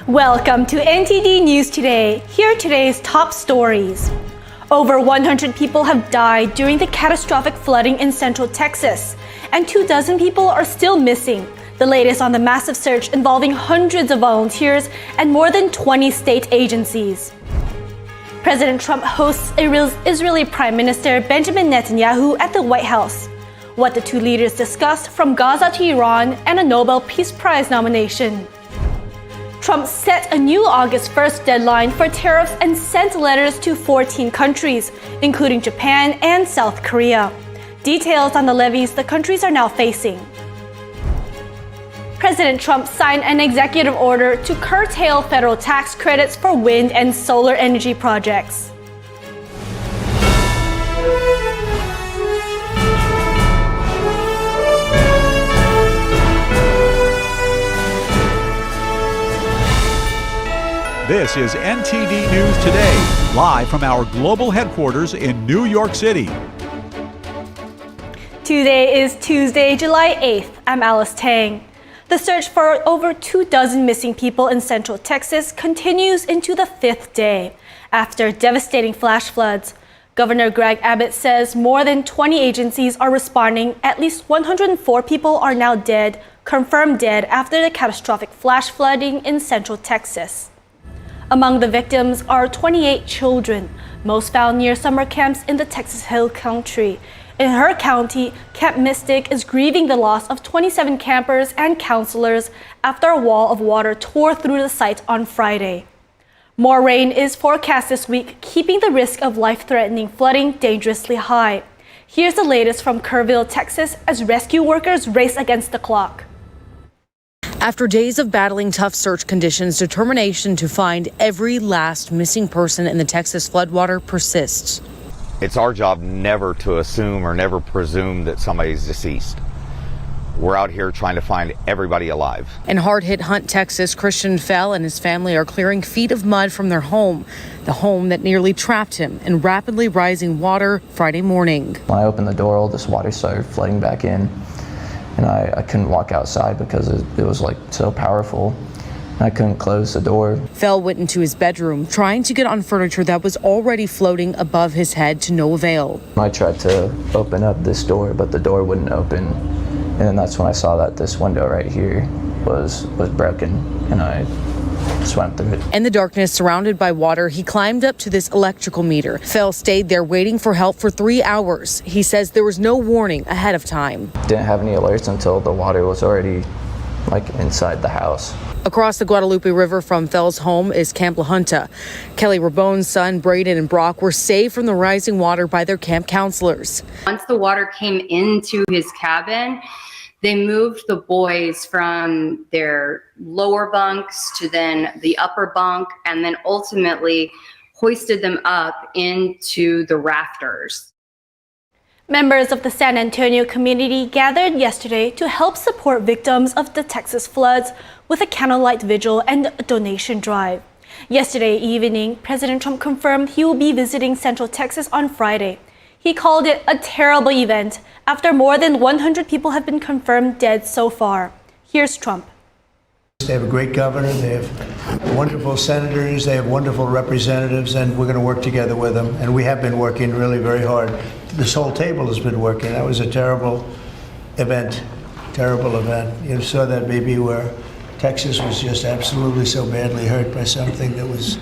Welcome to NTD News Today. Here are today's top stories. Over 100 people have died during the catastrophic flooding in central Texas, and 24 people are still missing. The latest on the massive search involving hundreds of volunteers and more than 20 state agencies. President Trump hosts Israeli Prime Minister Benjamin Netanyahu at the White House. What the two leaders discussed from Gaza to Iran and a Nobel Peace Prize nomination. Trump set a new August 1st deadline for tariffs and sent letters to 14 countries, including Japan and South Korea. Details on the levies the countries are now facing. President Trump signed an executive order to curtail federal tax credits for wind and solar energy projects. This is NTD News Today, live from our global headquarters in New York City. Today is Tuesday, July 8th. I'm Alice Tang. The search for over 24 missing people in central Texas continues into the 5th day. After devastating flash floods, Governor Greg Abbott says more than 20 agencies are responding. At least 104 people are now dead, confirmed dead after the catastrophic flash flooding in central Texas. Among the victims are 28 children, most found near summer camps in the Texas Hill Country. In her county, Camp Mystic is grieving the loss of 27 campers and counselors after a wall of water tore through the site on Friday. More rain is forecast this week, keeping the risk of life-threatening flooding dangerously high. Here's the latest from Kerrville, Texas, as rescue workers race against the clock. After days of battling tough search conditions, determination to find every last missing person in the Texas floodwater persists. It's our job never to assume or never presume that somebody's deceased. We're out here trying to find everybody alive. In hard-hit Hunt, Texas, Christian Fell and his family are clearing feet of mud from their home, the home that nearly trapped him in rapidly rising water Friday morning. When I opened the door, all this water started flooding back in, and I couldn't walk outside because it was like so powerful. I couldn't close the door. Fell went into his bedroom, trying to get on furniture that was already floating above his head to no avail. I tried to open up this door, but the door wouldn't open. And then that's when I saw that this window right here was broken, and I swam through it. In the darkness, surrounded by water, he climbed up to this electrical meter. Fell stayed there waiting for help for 3 hours. He says there was no warning ahead of time. Didn't have any alerts until the water was already like inside the house. Across the Guadalupe River from Fell's home is Camp La Junta. Kelly Rabone's son, Braden and Brock, were saved from the rising water by their camp counselors. Once the water came into his cabin, they moved the boys from their lower bunks to then the upper bunk, and then ultimately hoisted them up into the rafters. Members of the San Antonio community gathered yesterday to help support victims of the Texas floods with a Candlelight Vigil and a donation drive. Yesterday evening, President Trump confirmed he will be visiting Central Texas on Friday. He called it a terrible event after more than 100 people have been confirmed dead so far. Here's Trump. They have a great governor, they have wonderful senators, they have wonderful representatives, and we're going to work together with them. And we have been working really very hard. This whole table has been working. That was a terrible event, terrible event. You saw that maybe where Texas was just absolutely so badly hurt by something that was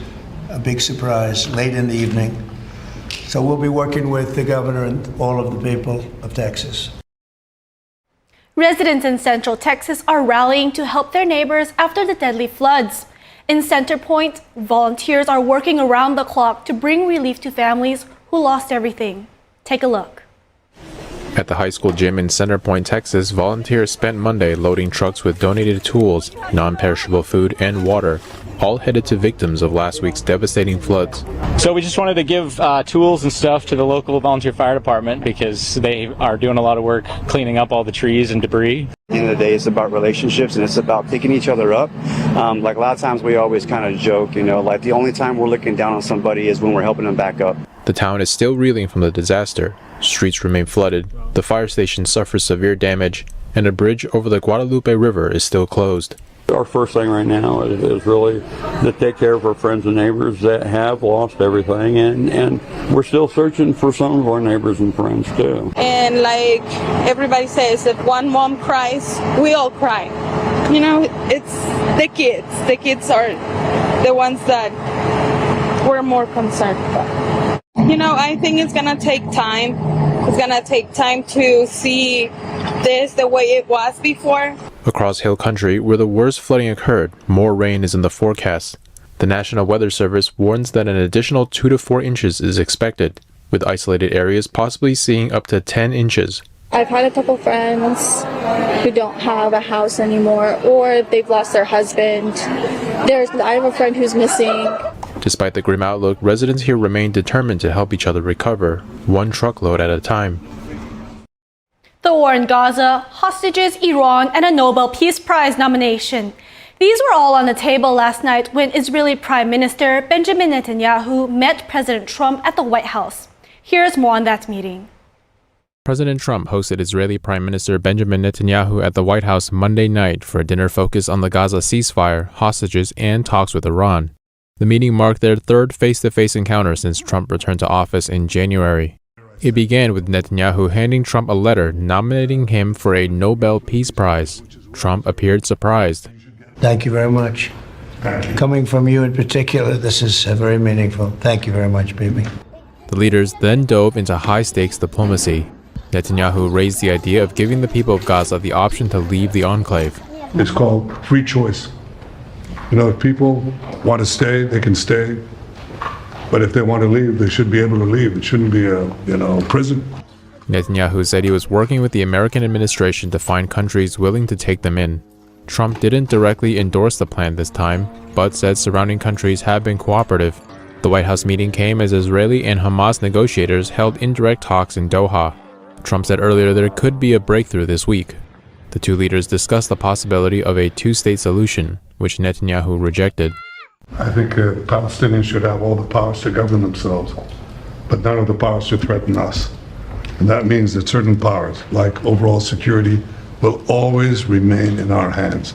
a big surprise late in the evening. So we'll be working with the governor and all of the people of Texas. Residents in Central Texas are rallying to help their neighbors after the deadly floods. In Center Point, volunteers are working around the clock to bring relief to families who lost everything. Take a look. At the high school gym in Center Point, Texas, volunteers spent Monday loading trucks with donated tools, non-perishable food, and water, all headed to victims of last week's devastating floods. So we just wanted to give tools and stuff to the local volunteer fire department because they are doing a lot of work cleaning up all the trees and debris. At the end of the day, it's about relationships and it's about picking each other up. Like a lot of times we always kind of joke, like the only time we're looking down on somebody is when we're helping them back up. The town is still reeling from the disaster. Streets remain flooded, the fire station suffers severe damage, and a bridge over the Guadalupe River is still closed. Our first thing right now is really to take care of our friends and neighbors that have lost everything, and we're still searching for some of our neighbors and friends too. And like everybody says, if one mom cries, we all cry. You know, it's the kids. The kids are the ones that we're more concerned about. You know, I think it's gonna take time. It's gonna take time to see this the way it was before. Across hill country, where the worst flooding occurred, more rain is in the forecast. The National Weather Service warns that an additional 2 to 4 inches is expected, with isolated areas possibly seeing up to 10 inches. I've had a couple friends who don't have a house anymore, or they've lost their husband. I have a friend who's missing. Despite the grim outlook, residents here remain determined to help each other recover, one truckload at a time. The war in Gaza, hostages, Iran, and a Nobel Peace Prize nomination. These were all on the table last night when Israeli Prime Minister Benjamin Netanyahu met President Trump at the White House. Here's more on that meeting. President Trump hosted Israeli Prime Minister Benjamin Netanyahu at the White House Monday night for a dinner focused on the Gaza ceasefire, hostages, and talks with Iran. The meeting marked their third face-to-face encounter since Trump returned to office in January. It began with Netanyahu handing Trump a letter nominating him for a Nobel Peace Prize. Trump appeared surprised. Thank you very much. Coming from you in particular, this is very meaningful. Thank you very much, baby. The leaders then dove into high-stakes diplomacy. Netanyahu raised the idea of giving the people of Gaza the option to leave the enclave. It's called free choice. You know, if people want to stay, they can stay. But if they want to leave, they should be able to leave. It shouldn't be a prison. Netanyahu said he was working with the American administration to find countries willing to take them in. Trump didn't directly endorse the plan this time, but said surrounding countries have been cooperative. The White House meeting came as Israeli and Hamas negotiators held indirect talks in Doha. Trump said earlier there could be a breakthrough this week. The two leaders discussed the possibility of a two-state solution, which Netanyahu rejected. I think Palestinians should have all the powers to govern themselves, but none of the powers to threaten us. And that means that certain powers, like overall security, will always remain in our hands.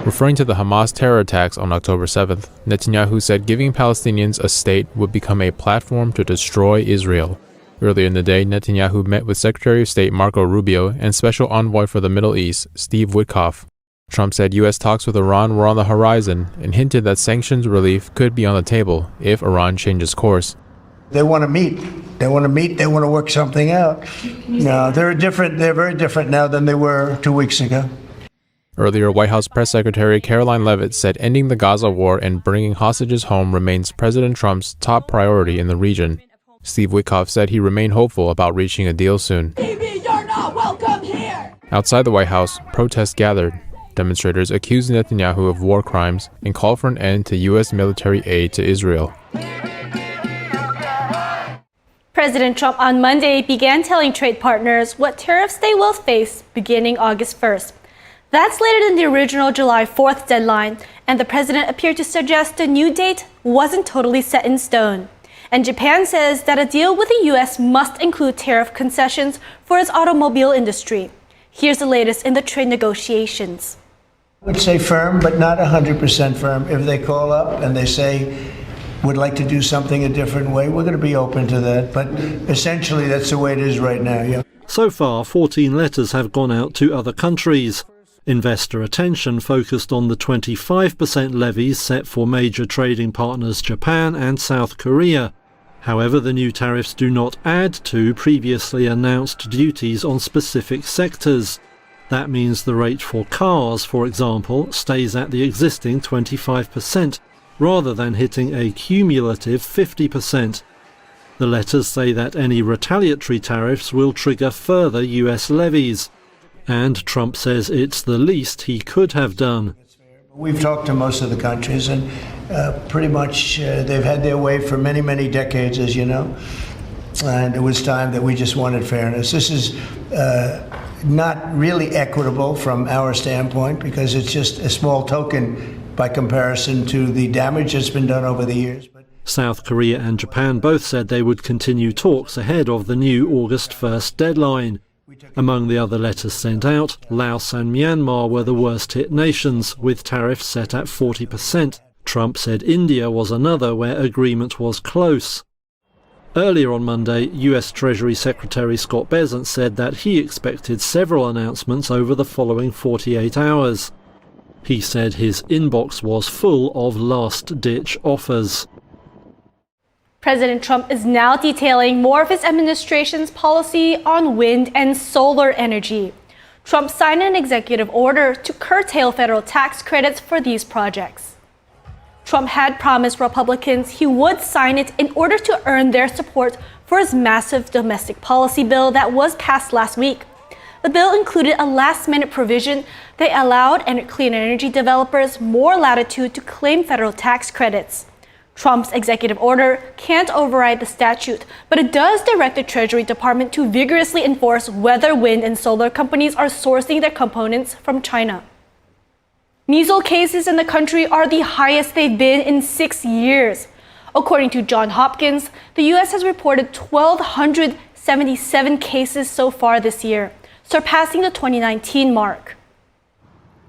Referring to the Hamas terror attacks on October 7th, Netanyahu said giving Palestinians a state would become a platform to destroy Israel. Earlier in the day, Netanyahu met with Secretary of State Marco Rubio and Special Envoy for the Middle East, Steve Witkoff. Trump said U.S. talks with Iran were on the horizon and hinted that sanctions relief could be on the table if Iran changes course. They want to meet. They want to work something out. No, they're very different now than they were 2 weeks ago. Earlier, White House Press Secretary Caroline Leavitt said ending the Gaza war and bringing hostages home remains President Trump's top priority in the region. Steve Witkoff said he remained hopeful about reaching a deal soon. Baby, you're not welcome here. Outside the White House, protests gathered. Demonstrators accused Netanyahu of war crimes and called for an end to U.S. military aid to Israel. President Trump on Monday began telling trade partners what tariffs they will face beginning August 1st. That's later than the original July 4th deadline, and the president appeared to suggest the new date wasn't totally set in stone. And Japan says that a deal with the U.S. must include tariff concessions for its automobile industry. Here's the latest in the trade negotiations. I would say firm, but not 100% firm. If they call up and they say, would like to do something a different way, we're going to be open to that. But essentially, that's the way it is right now. Yeah. So far, 14 letters have gone out to other countries. Investor attention focused on the 25% levies set for major trading partners Japan and South Korea. However, the new tariffs do not add to previously announced duties on specific sectors. That means the rate for cars, for example, stays at the existing 25%, rather than hitting a cumulative 50%. The letters say that any retaliatory tariffs will trigger further US levies. And Trump says it's the least he could have done. We've talked to most of the countries, and pretty much they've had their way for many, many decades, as you know. And it was time that we just wanted fairness. This is not really equitable from our standpoint, because it's just a small token by comparison to the damage that's been done over the years. South Korea and Japan both said they would continue talks ahead of the new August 1st deadline. Among the other letters sent out, Laos and Myanmar were the worst-hit nations, with tariffs set at 40%. Trump said India was another where agreement was close. Earlier on Monday, US Treasury Secretary Scott Bessent said that he expected several announcements over the following 48 hours. He said his inbox was full of last-ditch offers. President Trump is now detailing more of his administration's policy on wind and solar energy. Trump signed an executive order to curtail federal tax credits for these projects. Trump had promised Republicans he would sign it in order to earn their support for his massive domestic policy bill that was passed last week. The bill included a last-minute provision that allowed clean energy developers more latitude to claim federal tax credits. Trump's executive order can't override the statute, but it does direct the Treasury Department to vigorously enforce whether wind and solar companies are sourcing their components from China. Measles cases in the country are the highest they've been in 6 years. According to Johns Hopkins, the U.S. has reported 1,277 cases so far this year, surpassing the 2019 mark.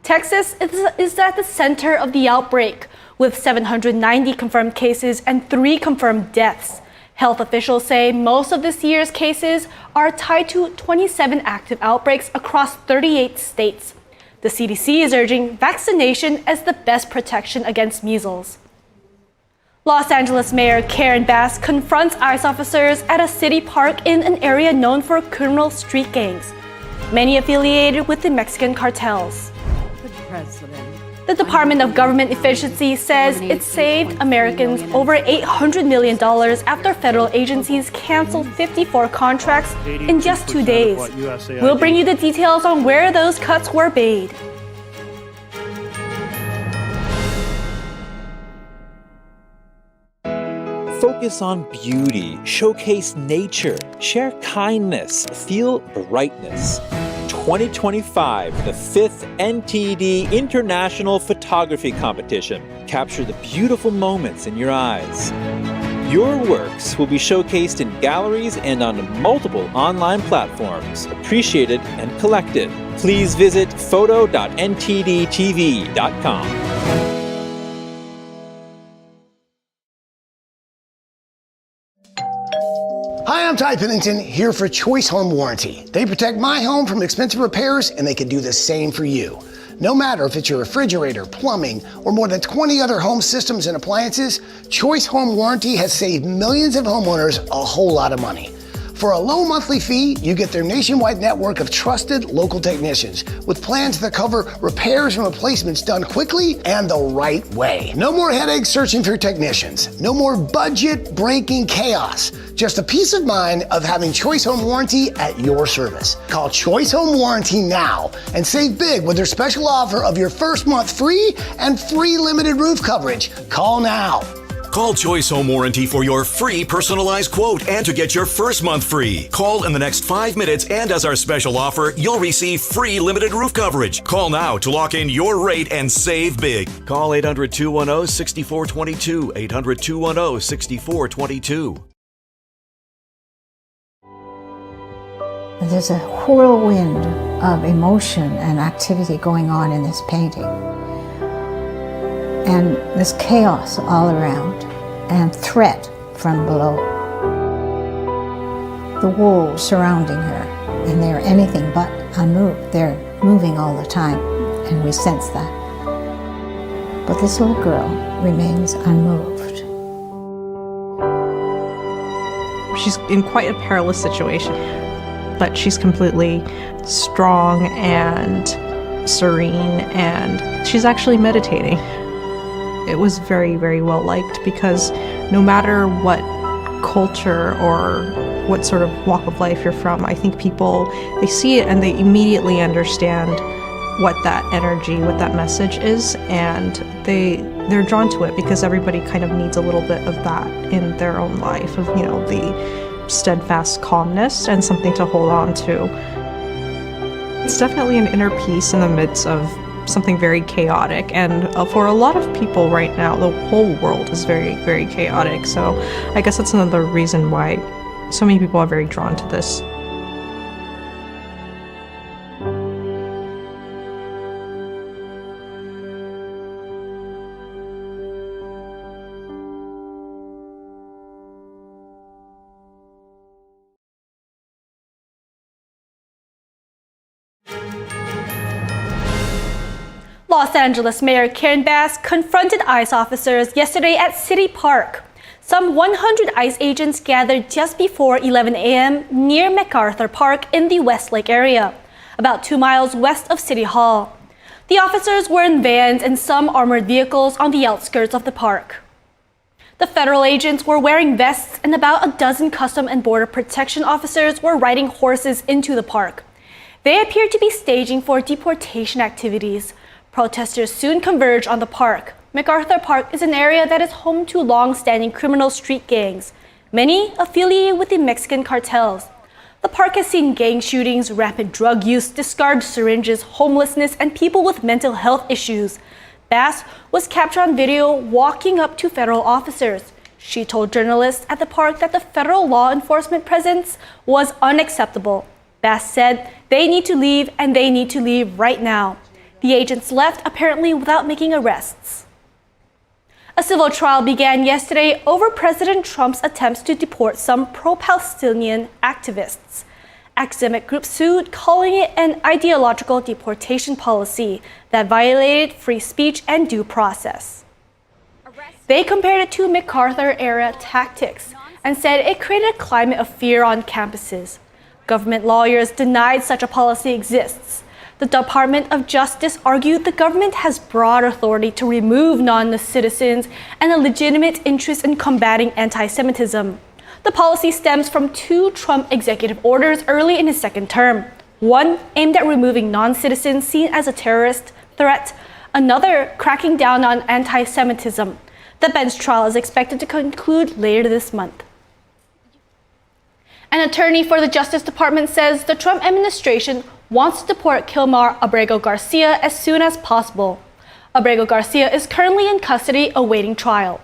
Texas is at the center of the outbreak, with 790 confirmed cases and 3 confirmed deaths. Health officials say most of this year's cases are tied to 27 active outbreaks across 38 states. The CDC is urging vaccination as the best protection against measles. Los Angeles Mayor Karen Bass confronts ICE officers at a city park in an area known for criminal street gangs, many affiliated with the Mexican cartels. The Department of Government Efficiency says it saved Americans over $800 million after federal agencies canceled 54 contracts in just 2 days. We'll bring you the details on where those cuts were made. Focus on beauty, showcase nature, share kindness, feel brightness. 2025, the 5th NTD International Photography Competition. Capture the beautiful moments in your eyes. Your works will be showcased in galleries and on multiple online platforms, appreciated and collected. Please visit photo.ntdtv.com. Hi, I'm Ty Pennington, here for Choice Home Warranty. They protect my home from expensive repairs, and they can do the same for you. No matter if it's your refrigerator, plumbing, or more than 20 other home systems and appliances, Choice Home Warranty has saved millions of homeowners a whole lot of money. For a low monthly fee, you get their nationwide network of trusted local technicians with plans that cover repairs and replacements done quickly and the right way. No more headaches searching for technicians. No more budget-breaking chaos. Just a peace of mind of having Choice Home Warranty at your service. Call Choice Home Warranty now and save big with their special offer of your first month free and free limited roof coverage. Call now. Call Choice Home Warranty for your free personalized quote and to get your first month free. Call in the next 5 minutes, and as our special offer, you'll receive free limited roof coverage. Call now to lock in your rate and save big. Call 800-210-6422. 800-210-6422. There's a whirlwind of emotion and activity going on in this painting. And there's chaos all around and threat from below. The wolves surrounding her, and they're anything but unmoved. They're moving all the time, and we sense that. But this little girl remains unmoved. She's in quite a perilous situation, but she's completely strong and serene, and she's actually meditating. It was very, very well liked because no matter what culture or what sort of walk of life you're from, I think people, they see it and they immediately understand what that energy, what that message is, and they're drawn to it because everybody kind of needs a little bit of that in their own life, of, you know, the steadfast calmness and something to hold on to. It's definitely an inner peace in the midst of something very chaotic, and for a lot of people right now, the whole world is very, very chaotic. So I guess that's another reason why so many people are very drawn to this. Los Angeles Mayor Karen Bass confronted ICE officers yesterday at City Park. Some 100 ICE agents gathered just before 11 a.m. near MacArthur Park in the Westlake area, about 2 miles west of City Hall. The officers were in vans and some armored vehicles on the outskirts of the park. The federal agents were wearing vests and about a dozen Customs and Border Protection officers were riding horses into the park. They appeared to be staging for deportation activities. Protesters soon converged on the park. MacArthur Park is an area that is home to long-standing criminal street gangs, many affiliated with the Mexican cartels. The park has seen gang shootings, rampant drug use, discarded syringes, homelessness, and people with mental health issues. Bass was captured on video walking up to federal officers. She told journalists at the park that the federal law enforcement presence was unacceptable. Bass said they need to leave and they need to leave right now. The agents left apparently without making arrests. A civil trial began yesterday over President Trump's attempts to deport some pro-Palestinian activists. Academic groups sued, calling it an ideological deportation policy that violated free speech and due process. They compared it to MacArthur-era tactics and said it created a climate of fear on campuses. Government lawyers denied such a policy exists. The Department of Justice argued the government has broad authority to remove non-citizens and a legitimate interest in combating anti-Semitism. The policy stems from 2 Trump executive orders early in his second term. One aimed at removing non-citizens seen as a terrorist threat, another cracking down on anti-Semitism. The bench trial is expected to conclude later this month. An attorney for the Justice Department says the Trump administration wants to deport Kilmar Abrego Garcia as soon as possible. Abrego Garcia is currently in custody awaiting trial.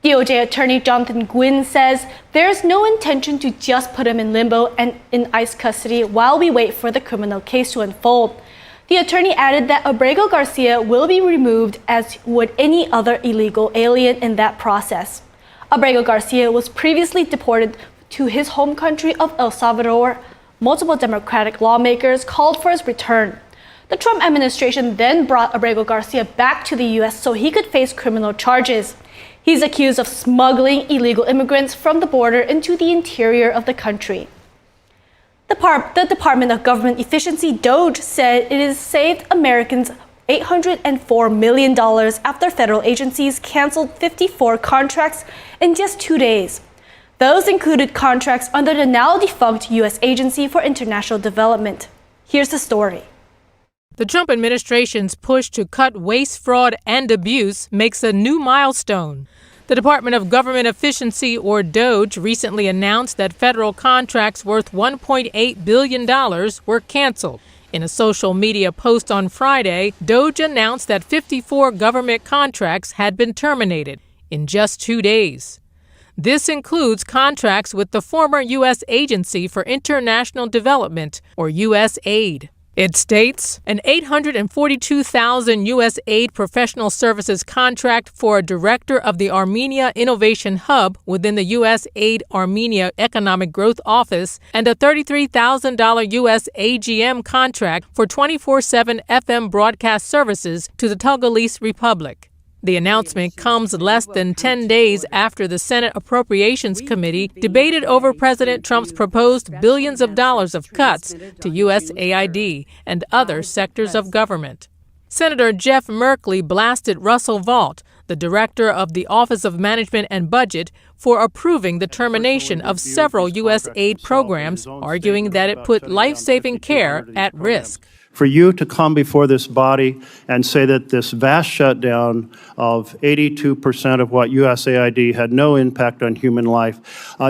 DOJ Attorney Jonathan Gwynn says there is no intention to just put him in limbo and in ICE custody while we wait for the criminal case to unfold. The attorney added that Abrego Garcia will be removed as would any other illegal alien in that process. Abrego Garcia was previously deported to his home country of El Salvador. Multiple Democratic lawmakers called for his return. The Trump administration then brought Abrego Garcia back to the U.S. so he could face criminal charges. He's accused of smuggling illegal immigrants from the border into the interior of the country. The Department of Government Efficiency, DOGE, said it has saved Americans $804 million after federal agencies canceled 54 contracts in just 2 days. Those included contracts under the now-defunct U.S. Agency for International Development. Here's the story. The Trump administration's push to cut waste, fraud, and abuse makes a new milestone. The Department of Government Efficiency, or DOGE, recently announced that federal contracts worth $1.8 billion were canceled. In a social media post on Friday, DOGE announced that 54 government contracts had been terminated in just 2 days. This includes contracts with the former U.S. Agency for International Development, or USAID. It states an $842,000 USAID professional services contract for a director of the Armenia Innovation Hub within the USAID Armenia Economic Growth Office and a $33,000 US AGM contract for 24/7 FM broadcast services to the Togolese Republic. The announcement comes less than 10 days after the Senate Appropriations Committee debated over President Trump's proposed billions of dollars of cuts to USAID and other sectors of government. Senator Jeff Merkley blasted Russell Vought, the director of the Office of Management and Budget, for approving the termination of several U.S. aid programs, arguing that it put life-saving care at risk. For you to come before this body and say that this vast shutdown of 82% of what USAID had no impact on human life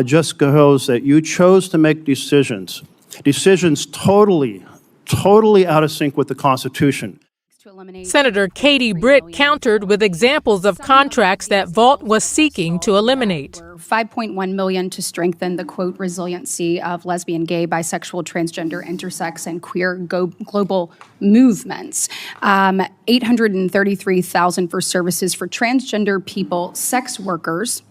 just shows that you chose to make decisions totally out of sync with the Constitution. Senator Katie Britt countered with examples of contracts that Vought was seeking to eliminate. $5.1 million to strengthen the, quote, resiliency of lesbian, gay, bisexual, transgender, intersex, and queer global movements. $833,000 for services for transgender people, sex workers,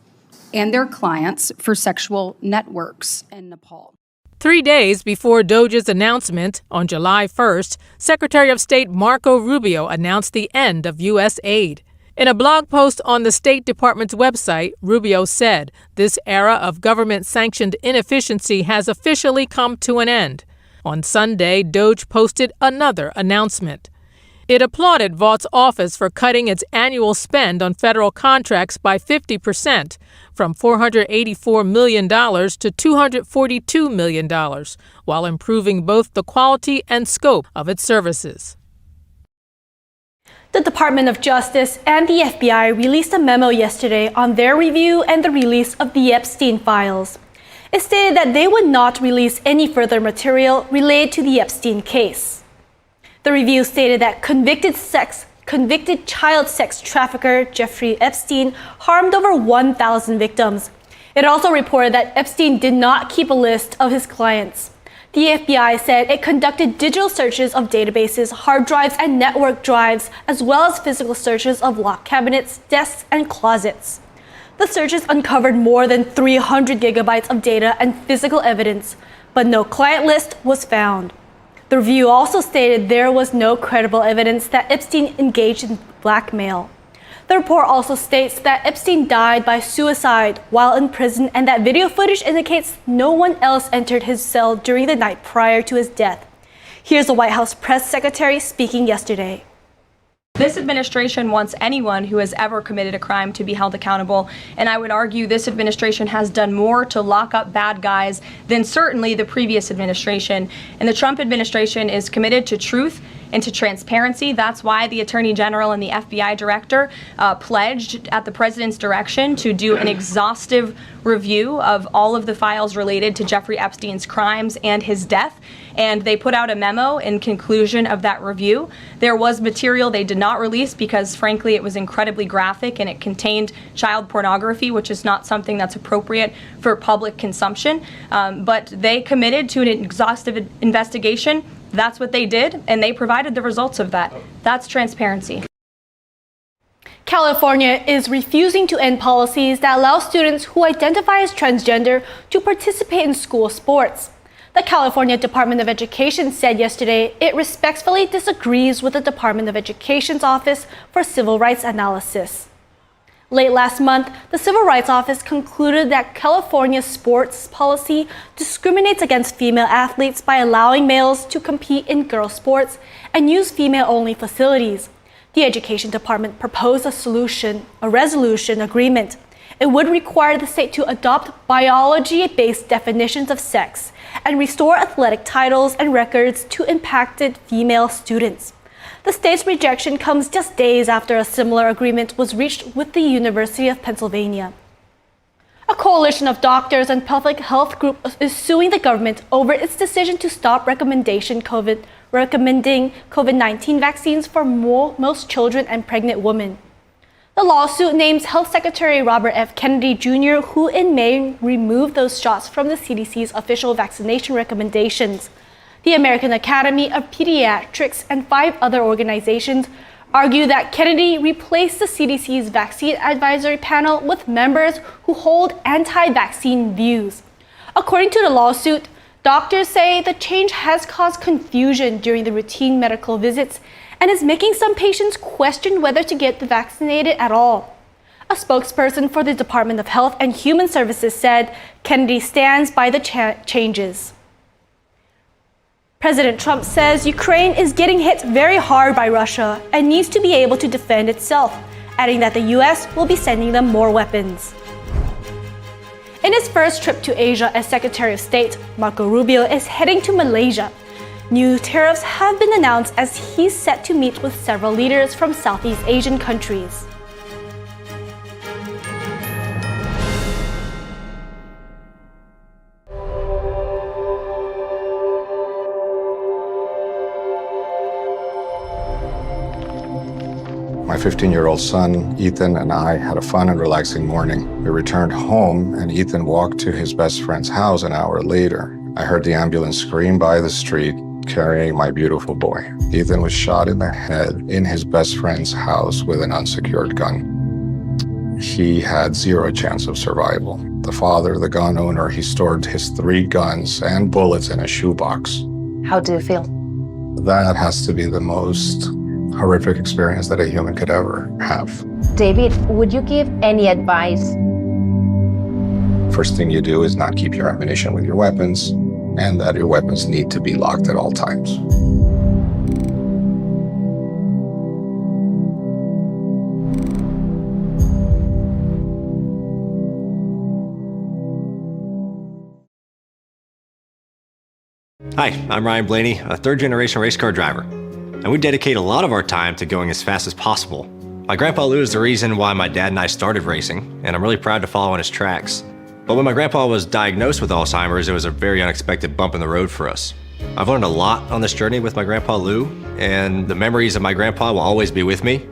and their clients for sexual networks in Nepal. 3 days before Doge's announcement, on July 1st, Secretary of State Marco Rubio announced the end of U.S. aid. In a blog post on the State Department's website, Rubio said this era of government-sanctioned inefficiency has officially come to an end. On Sunday, Doge posted another announcement. It applauded Vaught's office for cutting its annual spend on federal contracts by 50%, from $484 million to $242 million, while improving both the quality and scope of its services. The Department of Justice and the FBI released a memo yesterday on their review and the release of the Epstein files. It stated that they would not release any further material related to the Epstein case. The review stated that convicted child sex trafficker Jeffrey Epstein harmed over 1,000 victims. It also reported that Epstein did not keep a list of his clients. The FBI said it conducted digital searches of databases, hard drives, and network drives, as well as physical searches of locked cabinets, desks, and closets. The searches uncovered more than 300 gigabytes of data and physical evidence, but no client list was found. The review also stated there was no credible evidence that Epstein engaged in blackmail. The report also states that Epstein died by suicide while in prison and that video footage indicates no one else entered his cell during the night prior to his death. Here's the White House press secretary speaking yesterday. This administration wants anyone who has ever committed a crime to be held accountable, and I would argue this administration has done more to lock up bad guys than certainly the previous administration. And the Trump administration is committed to truth and to transparency. That's why the Attorney General and the FBI Director pledged at the President's direction to do an exhaustive review of all of the files related to Jeffrey Epstein's crimes and his death. And they put out a memo in conclusion of that review. There was material they did not release because, frankly, it was incredibly graphic and it contained child pornography, which is not something that's appropriate for public consumption. But they committed to an exhaustive investigation. That's what they did, and they provided the results of that. That's transparency. California is refusing to end policies that allow students who identify as transgender to participate in school sports. The California Department of Education said yesterday it respectfully disagrees with the Department of Education's Office for Civil Rights Analysis. Late last month, the Civil Rights Office concluded that California's sports policy discriminates against female athletes by allowing males to compete in girls' sports and use female-only facilities. The Education Department proposed a resolution agreement. It would require the state to adopt biology-based definitions of sex and restore athletic titles and records to impacted female students. The state's rejection comes just days after a similar agreement was reached with the University of Pennsylvania. A coalition of doctors and public health groups is suing the government over its decision to stop recommending COVID-19 vaccines for most children and pregnant women. The lawsuit names Health Secretary Robert F. Kennedy Jr., who in May removed those shots from the CDC's official vaccination recommendations. The American Academy of Pediatrics and 5 other organizations argue that Kennedy replaced the CDC's vaccine advisory panel with members who hold anti-vaccine views. According to the lawsuit, doctors say the change has caused confusion during the routine medical visits and is making some patients question whether to get vaccinated at all. A spokesperson for the Department of Health and Human Services said Kennedy stands by the changes. President Trump says Ukraine is getting hit very hard by Russia and needs to be able to defend itself, adding that the U.S. will be sending them more weapons. In his first trip to Asia as Secretary of State, Marco Rubio is heading to Malaysia. New tariffs have been announced as he's set to meet with several leaders from Southeast Asian countries. My 15-year-old son, Ethan, and I had a fun and relaxing morning. We returned home, and Ethan walked to his best friend's house an hour later. I heard the ambulance scream by the street, carrying my beautiful boy. Ethan was shot in the head in his best friend's house with an unsecured gun. he had zero chance of survival. The father, the gun owner, he stored his 3 guns and bullets in a shoebox. How do you feel? That has to be the most horrific experience that a human could ever have. David, would you give any advice? First thing you do is not keep your ammunition with your weapons, and that your weapons need to be locked at all times. Hi, I'm Ryan Blaney, a third-generation race car driver, and we dedicate a lot of our time to going as fast as possible. My grandpa Lou is the reason why my dad and I started racing, and I'm really proud to follow in his tracks. But when my grandpa was diagnosed with Alzheimer's, it was a very unexpected bump in the road for us. I've learned a lot on this journey with my grandpa Lou, and the memories of my grandpa will always be with me.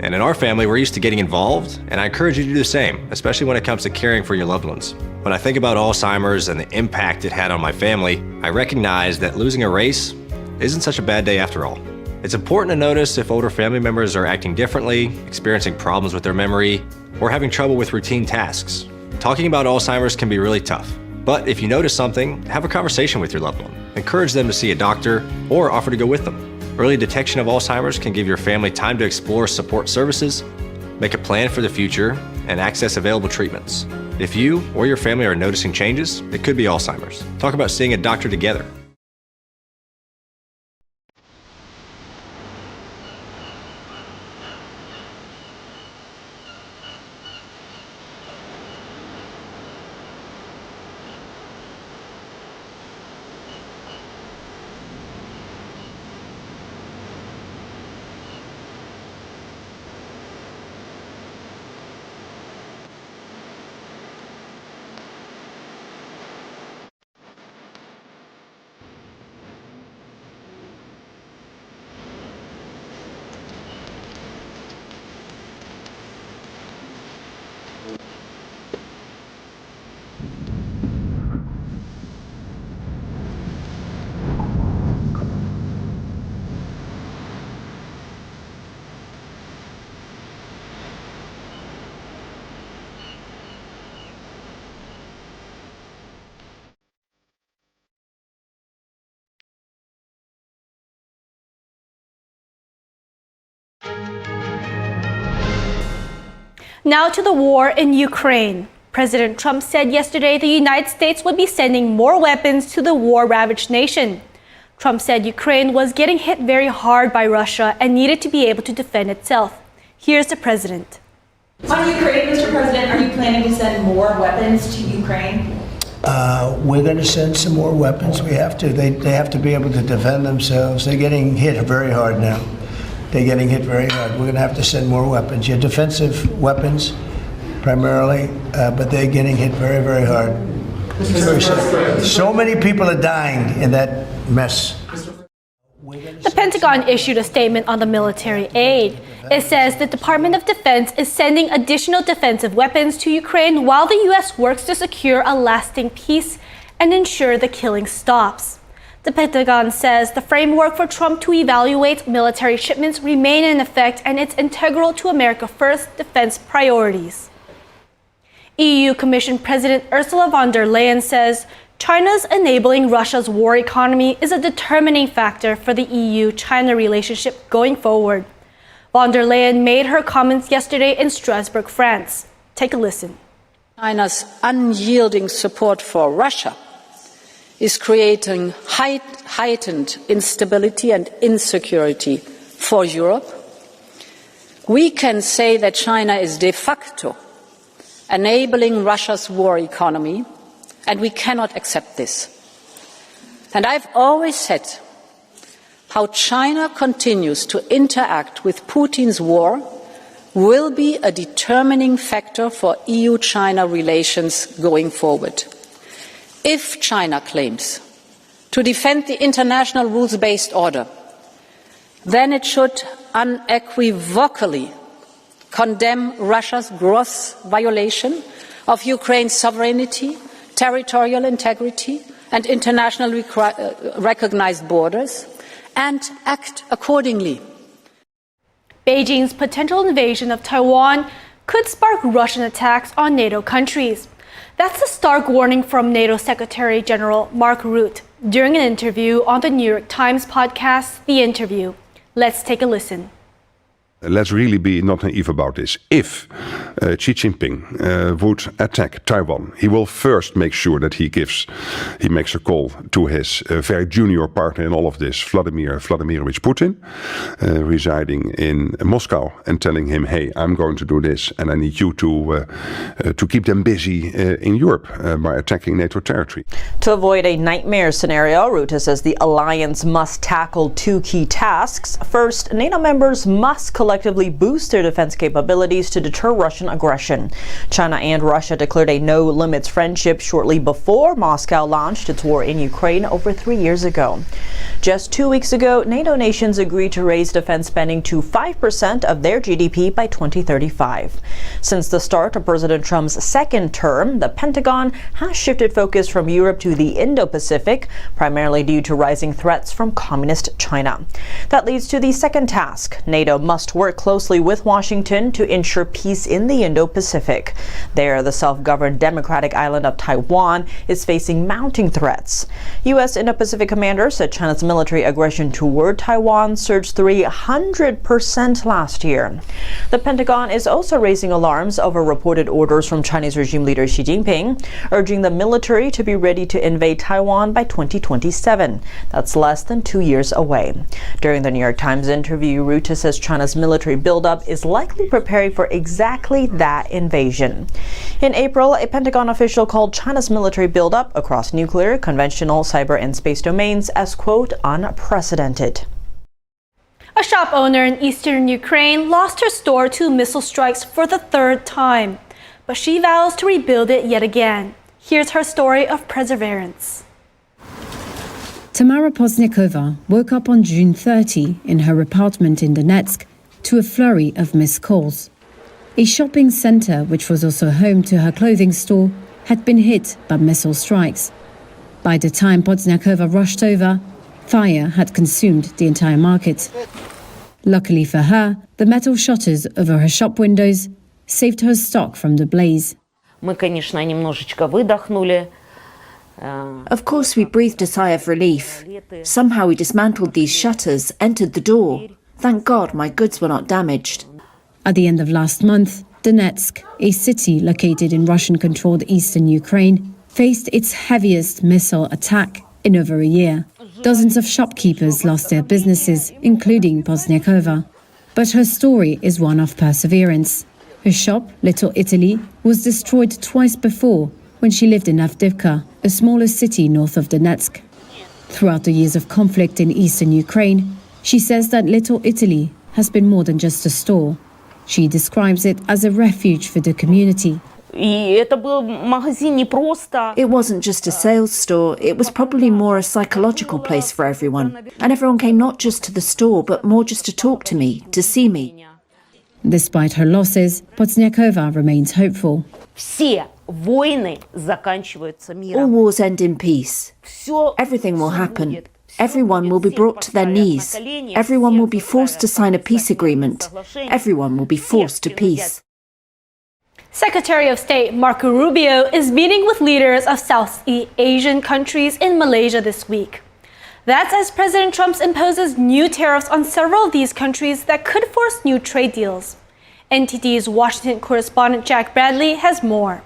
And in our family, we're used to getting involved, and I encourage you to do the same, especially when it comes to caring for your loved ones. When I think about Alzheimer's and the impact it had on my family, I recognize that losing a race isn't such a bad day after all. It's important to notice if older family members are acting differently, experiencing problems with their memory, or having trouble with routine tasks. Talking about Alzheimer's can be really tough, but if you notice something, have a conversation with your loved one. Encourage them to see a doctor or offer to go with them. Early detection of Alzheimer's can give your family time to explore support services, make a plan for the future, and access available treatments. If you or your family are noticing changes, it could be Alzheimer's. Talk about seeing a doctor together. Now to the war in Ukraine. President Trump said yesterday the United States would be sending more weapons to the war-ravaged nation. Trump said Ukraine was getting hit very hard by Russia and needed to be able to defend itself. Here's the president. On Ukraine, Mr. President, are you planning to send more weapons to Ukraine? We're going to send some more weapons. We have to. They have to be able to defend themselves. They're getting hit very hard now. They're getting hit very hard. We're going to have to send more weapons. Yeah, defensive weapons primarily, but they're getting hit very, very hard. It's very sad. So many people are dying in that mess. The Pentagon issued a statement on the military aid. It says the Department of Defense is sending additional defensive weapons to Ukraine while the U.S. works to secure a lasting peace and ensure the killing stops. The Pentagon says the framework for Trump to evaluate military shipments remain in effect and it's integral to America First defense priorities. EU Commission President Ursula von der Leyen says China's enabling Russia's war economy is a determining factor for the EU-China relationship going forward. Von der Leyen made her comments yesterday in Strasbourg, France. Take a listen. China's unyielding support for Russia is creating heightened instability and insecurity for Europe. We can say that China is de facto enabling Russia's war economy, and we cannot accept this. And I've always said how China continues to interact with Putin's war will be a determining factor for EU-China relations going forward. If China claims to defend the international rules-based order, then it should unequivocally condemn Russia's gross violation of Ukraine's sovereignty, territorial integrity, and internationally recognized borders, and act accordingly. Beijing's potential invasion of Taiwan could spark Russian attacks on NATO countries. That's a stark warning from NATO Secretary General Mark Rutte during an interview on the New York Times podcast, The Interview. Let's take a listen. Let's really be not naive about this. If Xi Jinping would attack Taiwan, he will first make sure that he makes a call to his very junior partner in all of this, Vladimirovich Putin, residing in Moscow, and telling him, hey, I'm going to do this, and I need you to keep them busy in Europe by attacking NATO territory. To avoid a nightmare scenario, Rutte says the alliance must tackle two key tasks. First, NATO members must collectively boost their defense capabilities to deter Russian aggression. China and Russia declared a no-limits friendship shortly before Moscow launched its war in Ukraine over 3 years ago. Just 2 weeks ago, NATO nations agreed to raise defense spending to 5% of their GDP by 2035. Since the start of President Trump's second term, the Pentagon has shifted focus from Europe to the Indo-Pacific, primarily due to rising threats from communist China. That leads to the second task. NATO must work closely with Washington to ensure peace in the Indo-Pacific. There, the self-governed democratic island of Taiwan is facing mounting threats. U.S. Indo-Pacific commander said China's military aggression toward Taiwan surged 300% last year. The Pentagon is also raising alarms over reported orders from Chinese regime leader Xi Jinping, urging the military to be ready to invade Taiwan by 2027. That's less than 2 years away. During the New York Times interview, Rutte says China's military buildup is likely preparing for exactly that invasion. In April, a Pentagon official called China's military buildup across nuclear, conventional, cyber, and space domains as, quote, unprecedented. A shop owner in eastern Ukraine lost her store to missile strikes for the third time, but she vows to rebuild it yet again. Here's her story of perseverance. Tamara Pozniakova woke up on June 30 in her apartment in Donetsk to a flurry of missed calls. A shopping centre, which was also home to her clothing store, had been hit by missile strikes. By the time Pozniakova rushed over, fire had consumed the entire market. Luckily for her, the metal shutters over her shop windows saved her stock from the blaze. Of course, we breathed a sigh of relief. Somehow we dismantled these shutters, entered the door. Thank God my goods were not damaged. At the end of last month, Donetsk, a city located in Russian-controlled eastern Ukraine, faced its heaviest missile attack in over a year. Dozens of shopkeepers lost their businesses, including Pozniakova. But her story is one of perseverance. Her shop, Little Italy, was destroyed twice before when she lived in Avdiivka, a smaller city north of Donetsk. Throughout the years of conflict in eastern Ukraine, she says that Little Italy has been more than just a store. She describes it as a refuge for the community. It wasn't just a sales store, it was probably more a psychological place for everyone. And everyone came not just to the store, but more just to talk to me, to see me. Despite her losses, Pozniakova remains hopeful. All wars end in peace. Everything will happen. Everyone will be brought to their knees. Everyone will be forced to sign a peace agreement. Everyone will be forced to peace. Secretary of State Marco Rubio is meeting with leaders of Southeast Asian countries in Malaysia this week. That's as President Trump imposes new tariffs on several of these countries that could force new trade deals. NTD's Washington correspondent Jack Bradley has more.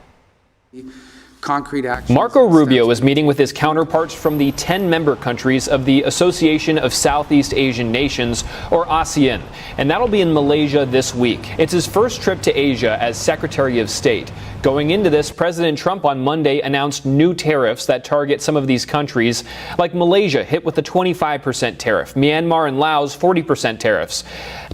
Marco Rubio is meeting with his counterparts from the 10 member countries of the Association of Southeast Asian Nations, or ASEAN, and that'll be in Malaysia this week. It's his first trip to Asia as Secretary of State. Going into this, President Trump on Monday announced new tariffs that target some of these countries, like Malaysia hit with a 25% tariff, Myanmar and Laos 40% tariffs,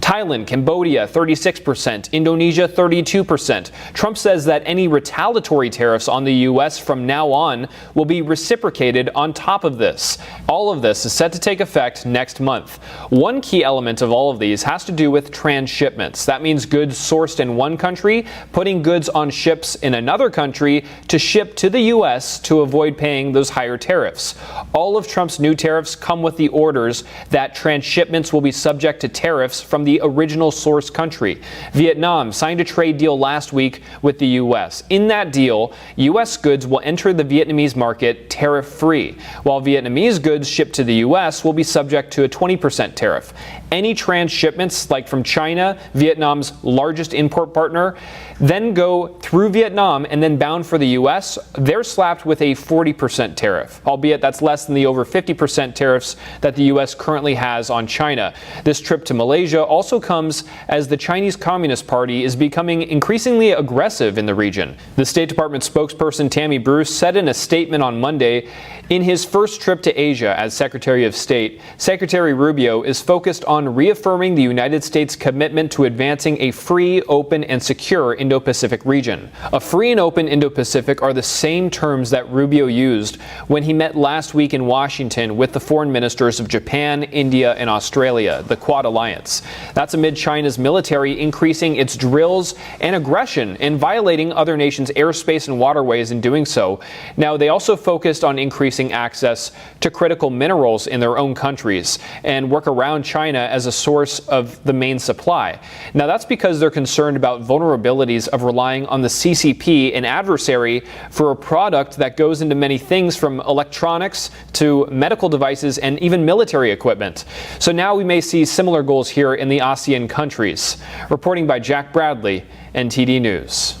Thailand, Cambodia 36%, Indonesia 32%. Trump says that any retaliatory tariffs on the U.S. U.S. from now on will be reciprocated on top of this. All of this is set to take effect next month. One key element of all of these has to do with transshipments. That means goods sourced in one country, putting goods on ships in another country to ship to the U.S. to avoid paying those higher tariffs. All of Trump's new tariffs come with the orders that transshipments will be subject to tariffs from the original source country. Vietnam signed a trade deal last week with the U.S. In that deal, U.S. goods will enter the Vietnamese market tariff-free, while Vietnamese goods shipped to the U.S. will be subject to a 20% tariff. Any transshipments, like from China, Vietnam's largest import partner, then go through Vietnam and then bound for the U.S., they're slapped with a 40% tariff, albeit that's less than the over 50% tariffs that the U.S. currently has on China. This trip to Malaysia also comes as the Chinese Communist Party is becoming increasingly aggressive in the region. The State Department spokesperson Tammy Bruce said in a statement on Monday, in his first trip to Asia as Secretary of State, Secretary Rubio is focused on reaffirming the United States' commitment to advancing a free, open, and secure Indo-Pacific region. A free and open Indo-Pacific are the same terms that Rubio used when he met last week in Washington with the foreign ministers of Japan, India, and Australia, the Quad Alliance. That's amid China's military increasing its drills and aggression and violating other nations' airspace and waterways in doing so. Now, they also focused on increasing access to critical minerals in their own countries and work around China as a source of the main supply. Now, that's because they're concerned about vulnerabilities of relying on the CCP, an adversary, for a product that goes into many things from electronics to medical devices and even military equipment. So now we may see similar goals here in the ASEAN countries. Reporting by Jack Bradley, NTD News.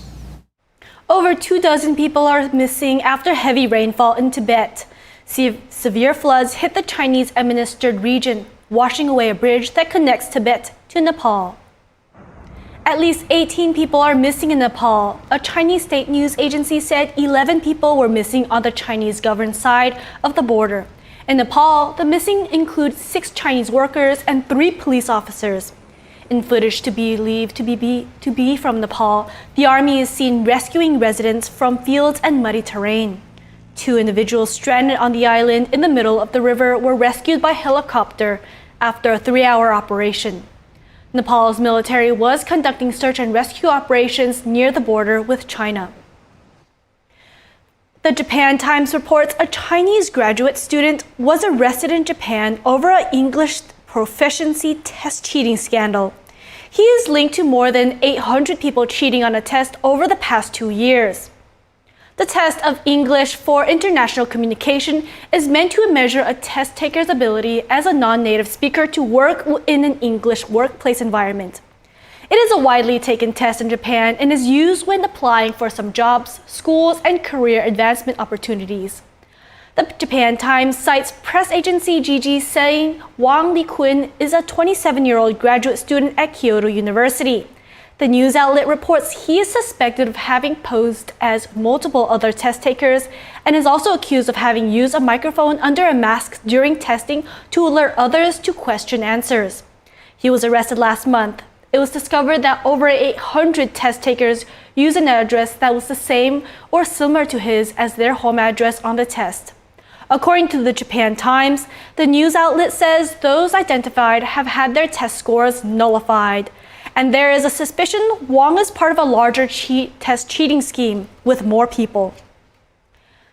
Over 24 people are missing after heavy rainfall in Tibet. Severe floods hit the Chinese-administered region, washing away a bridge that connects Tibet to Nepal. At least 18 people are missing in Nepal. A Chinese state news agency said 11 people were missing on the Chinese-governed side of the border. In Nepal, the missing include 6 Chinese workers and 3 police officers. In footage to be believed to be from Nepal, the army is seen rescuing residents from fields and muddy terrain. 2 individuals stranded on the island in the middle of the river were rescued by helicopter after a 3-hour operation. Nepal's military was conducting search and rescue operations near the border with China. The Japan Times reports a Chinese graduate student was arrested in Japan over an English proficiency test cheating scandal. He is linked to more than 800 people cheating on a test over the past 2 years. The test of English for International Communication is meant to measure a test taker's ability as a non-native speaker to work in an English workplace environment. It is a widely taken test in Japan and is used when applying for some jobs, schools, and career advancement opportunities. The Japan Times cites press agency Gigi saying Wang Li-kun is a 27-year-old graduate student at Kyoto University. The news outlet reports he is suspected of having posed as multiple other test takers and is also accused of having used a microphone under a mask during testing to alert others to question answers. He was arrested last month. It was discovered that over 800 test takers used an address that was the same or similar to his as their home address on the test. According to the Japan Times, the news outlet says those identified have had their test scores nullified. And there is a suspicion Wang is part of a larger test cheating scheme with more people.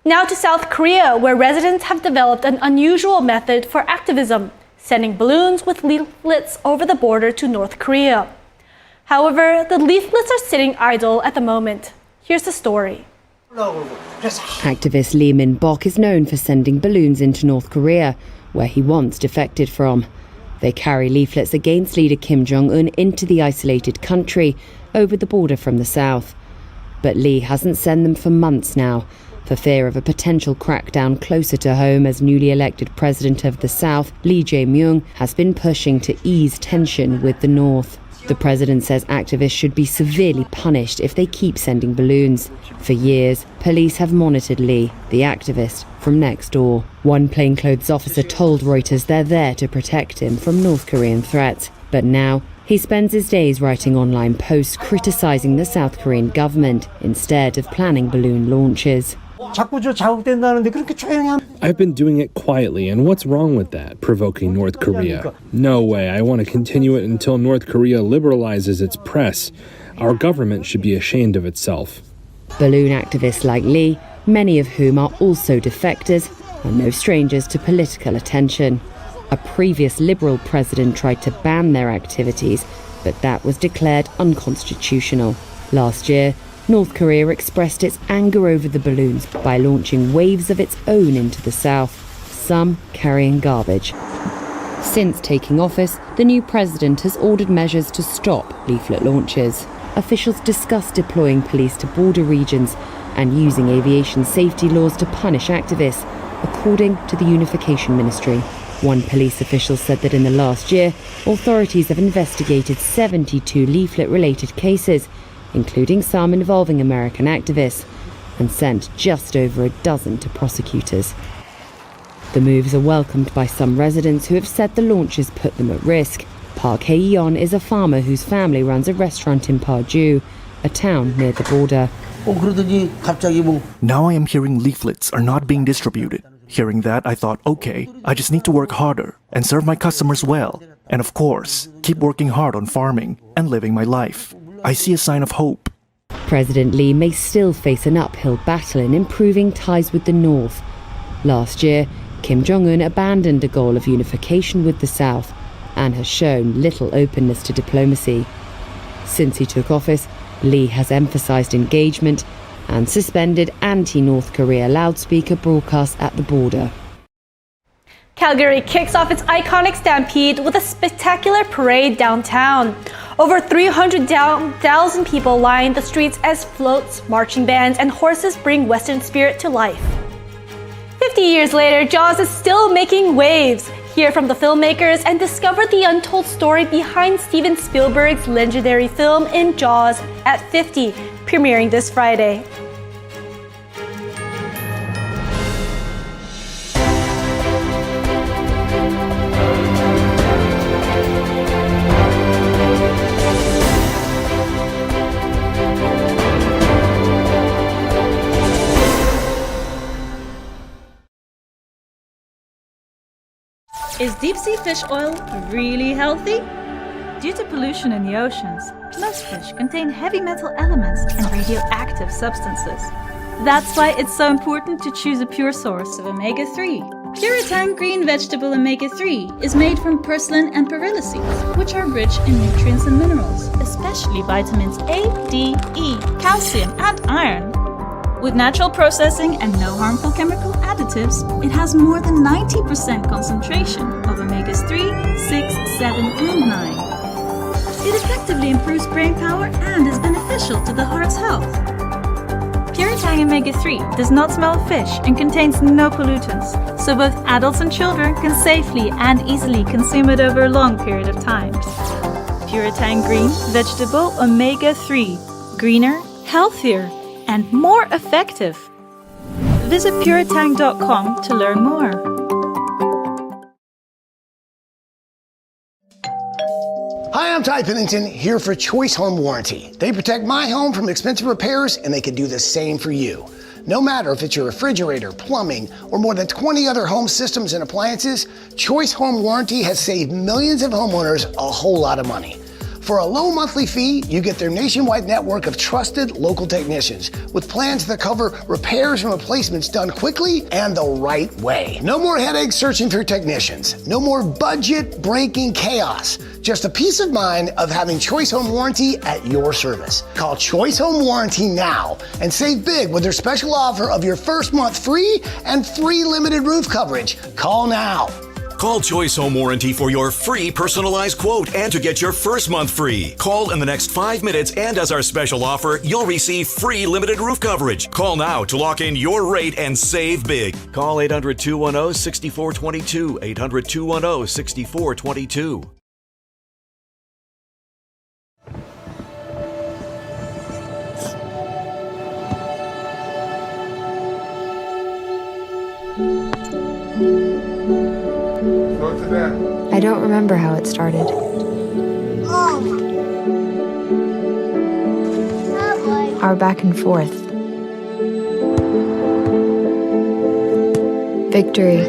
Now to South Korea, where residents have developed an unusual method for activism, sending balloons with leaflets over the border to North Korea. However, the leaflets are sitting idle at the moment. Here's the story. Activist Lee Min-bok is known for sending balloons into North Korea, where he once defected from. They carry leaflets against leader Kim Jong-un into the isolated country over the border from the south. But Lee hasn't sent them for months now, for fear of a potential crackdown closer to home, as newly elected president of the south, Lee Jae-myung, has been pushing to ease tension with the north. The president says activists should be severely punished if they keep sending balloons. For years, police have monitored Lee, the activist, from next door. One plainclothes officer told Reuters they're there to protect him from North Korean threats. But now, he spends his days writing online posts criticizing the South Korean government instead of planning balloon launches. I've been doing it quietly, and what's wrong with that, provoking North Korea? No way, I want to continue it until North Korea liberalizes its press. Our government should be ashamed of itself. Balloon activists like Lee, many of whom are also defectors, are no strangers to political attention. A previous Liberal president tried to ban their activities, but that was declared unconstitutional. Last year, North Korea expressed its anger over the balloons by launching waves of its own into the south, some carrying garbage. Since taking office, the new president has ordered measures to stop leaflet launches. Officials discussed deploying police to border regions and using aviation safety laws to punish activists, according to the Unification Ministry. One police official said that in the last year, authorities have investigated 72 leaflet-related cases, including some involving American activists, and sent just over a dozen to prosecutors. The moves are welcomed by some residents who have said the launches put them at risk. Park Hae-yeon is a farmer whose family runs a restaurant in Paju, a town near the border. Now I am hearing leaflets are not being distributed. Hearing that, I thought, okay, I just need to work harder and serve my customers well. And of course, keep working hard on farming and living my life. I see a sign of hope. President Lee may still face an uphill battle in improving ties with the North. Last year, Kim Jong-un abandoned a goal of unification with the South and has shown little openness to diplomacy. Since he took office, Lee has emphasized engagement and suspended anti-North Korea loudspeaker broadcasts at the border. Calgary kicks off its iconic stampede with a spectacular parade downtown. Over 300,000 people line the streets as floats, marching bands, and horses bring Western spirit to life. 50 years later, Jaws is still making waves. Hear from the filmmakers and discover the untold story behind Steven Spielberg's legendary film in Jaws at 50, premiering this Friday. Is deep-sea fish oil really healthy? Due to pollution in the oceans, most fish contain heavy metal elements and radioactive substances. That's why it's so important to choose a pure source of omega-3. Puritang Green Vegetable Omega-3 is made from purslane and perilla seeds, which are rich in nutrients and minerals, especially vitamins A, D, E, calcium, and iron. With natural processing and no harmful chemical additives, it has more than 90% concentration of omegas 3, 6, 7, and 9. It effectively improves brain power and is beneficial to the heart's health. Puritang Omega-3 does not smell of fish and contains no pollutants, so both adults and children can safely and easily consume it over a long period of time. Puritang Green Vegetable Omega-3. Greener, healthier, and more effective. Visit puritang.com to learn more. Hi, I'm Ty Pennington, here for Choice Home Warranty. They protect my home from expensive repairs, and they can do the same for you. No matter if it's your refrigerator, plumbing, or more than 20 other home systems and appliances, Choice Home Warranty has saved millions of homeowners a whole lot of money. For a low monthly fee, you get their nationwide network of trusted local technicians with plans that cover repairs and replacements done quickly and the right way. No more headaches searching for technicians. No more budget-breaking chaos. Just a peace of mind of having Choice Home Warranty at your service. Call Choice Home Warranty now and save big with their special offer of your first month free and free limited roof coverage. Call now. Call Choice Home Warranty for your free personalized quote and to get your first month free. Call in the next 5 minutes, and as our special offer, you'll receive free limited roof coverage. Call now to lock in your rate and save big. Call 800-210-6422. 800-210-6422. I don't remember how it started. Our back and forth. Victory.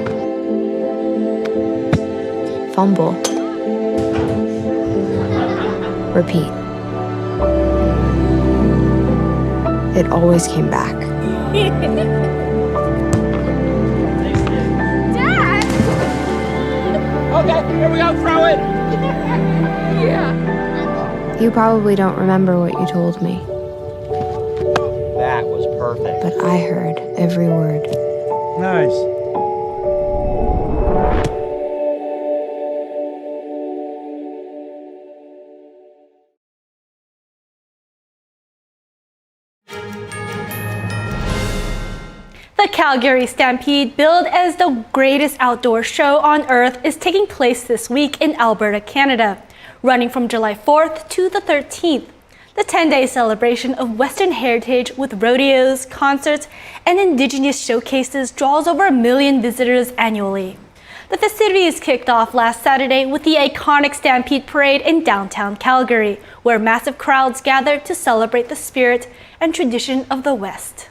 Fumble. Repeat. It always came back. Dad! Okay, here we go, throw it! Yeah. You probably don't remember what you told me, That was perfect. but I heard every word. Nice. The Calgary Stampede, billed as the greatest outdoor show on earth, is taking place this week in Alberta, Canada, running from July 4th to the 13th. The 10-day celebration of Western heritage with rodeos, concerts, and Indigenous showcases draws over 1 million visitors annually. The festivities kicked off last Saturday with the iconic Stampede Parade in downtown Calgary, where massive crowds gathered to celebrate the spirit and tradition of the West.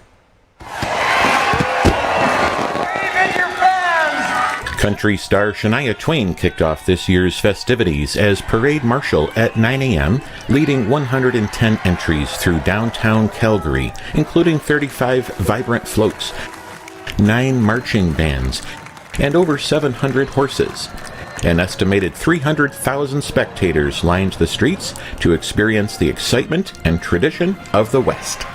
Country star Shania Twain kicked off this year's festivities as parade marshal at 9 a.m., leading 110 entries through downtown Calgary, including 35 vibrant floats, 9 marching bands, and over 700 horses. An estimated 300,000 spectators lined the streets to experience the excitement and tradition of the West.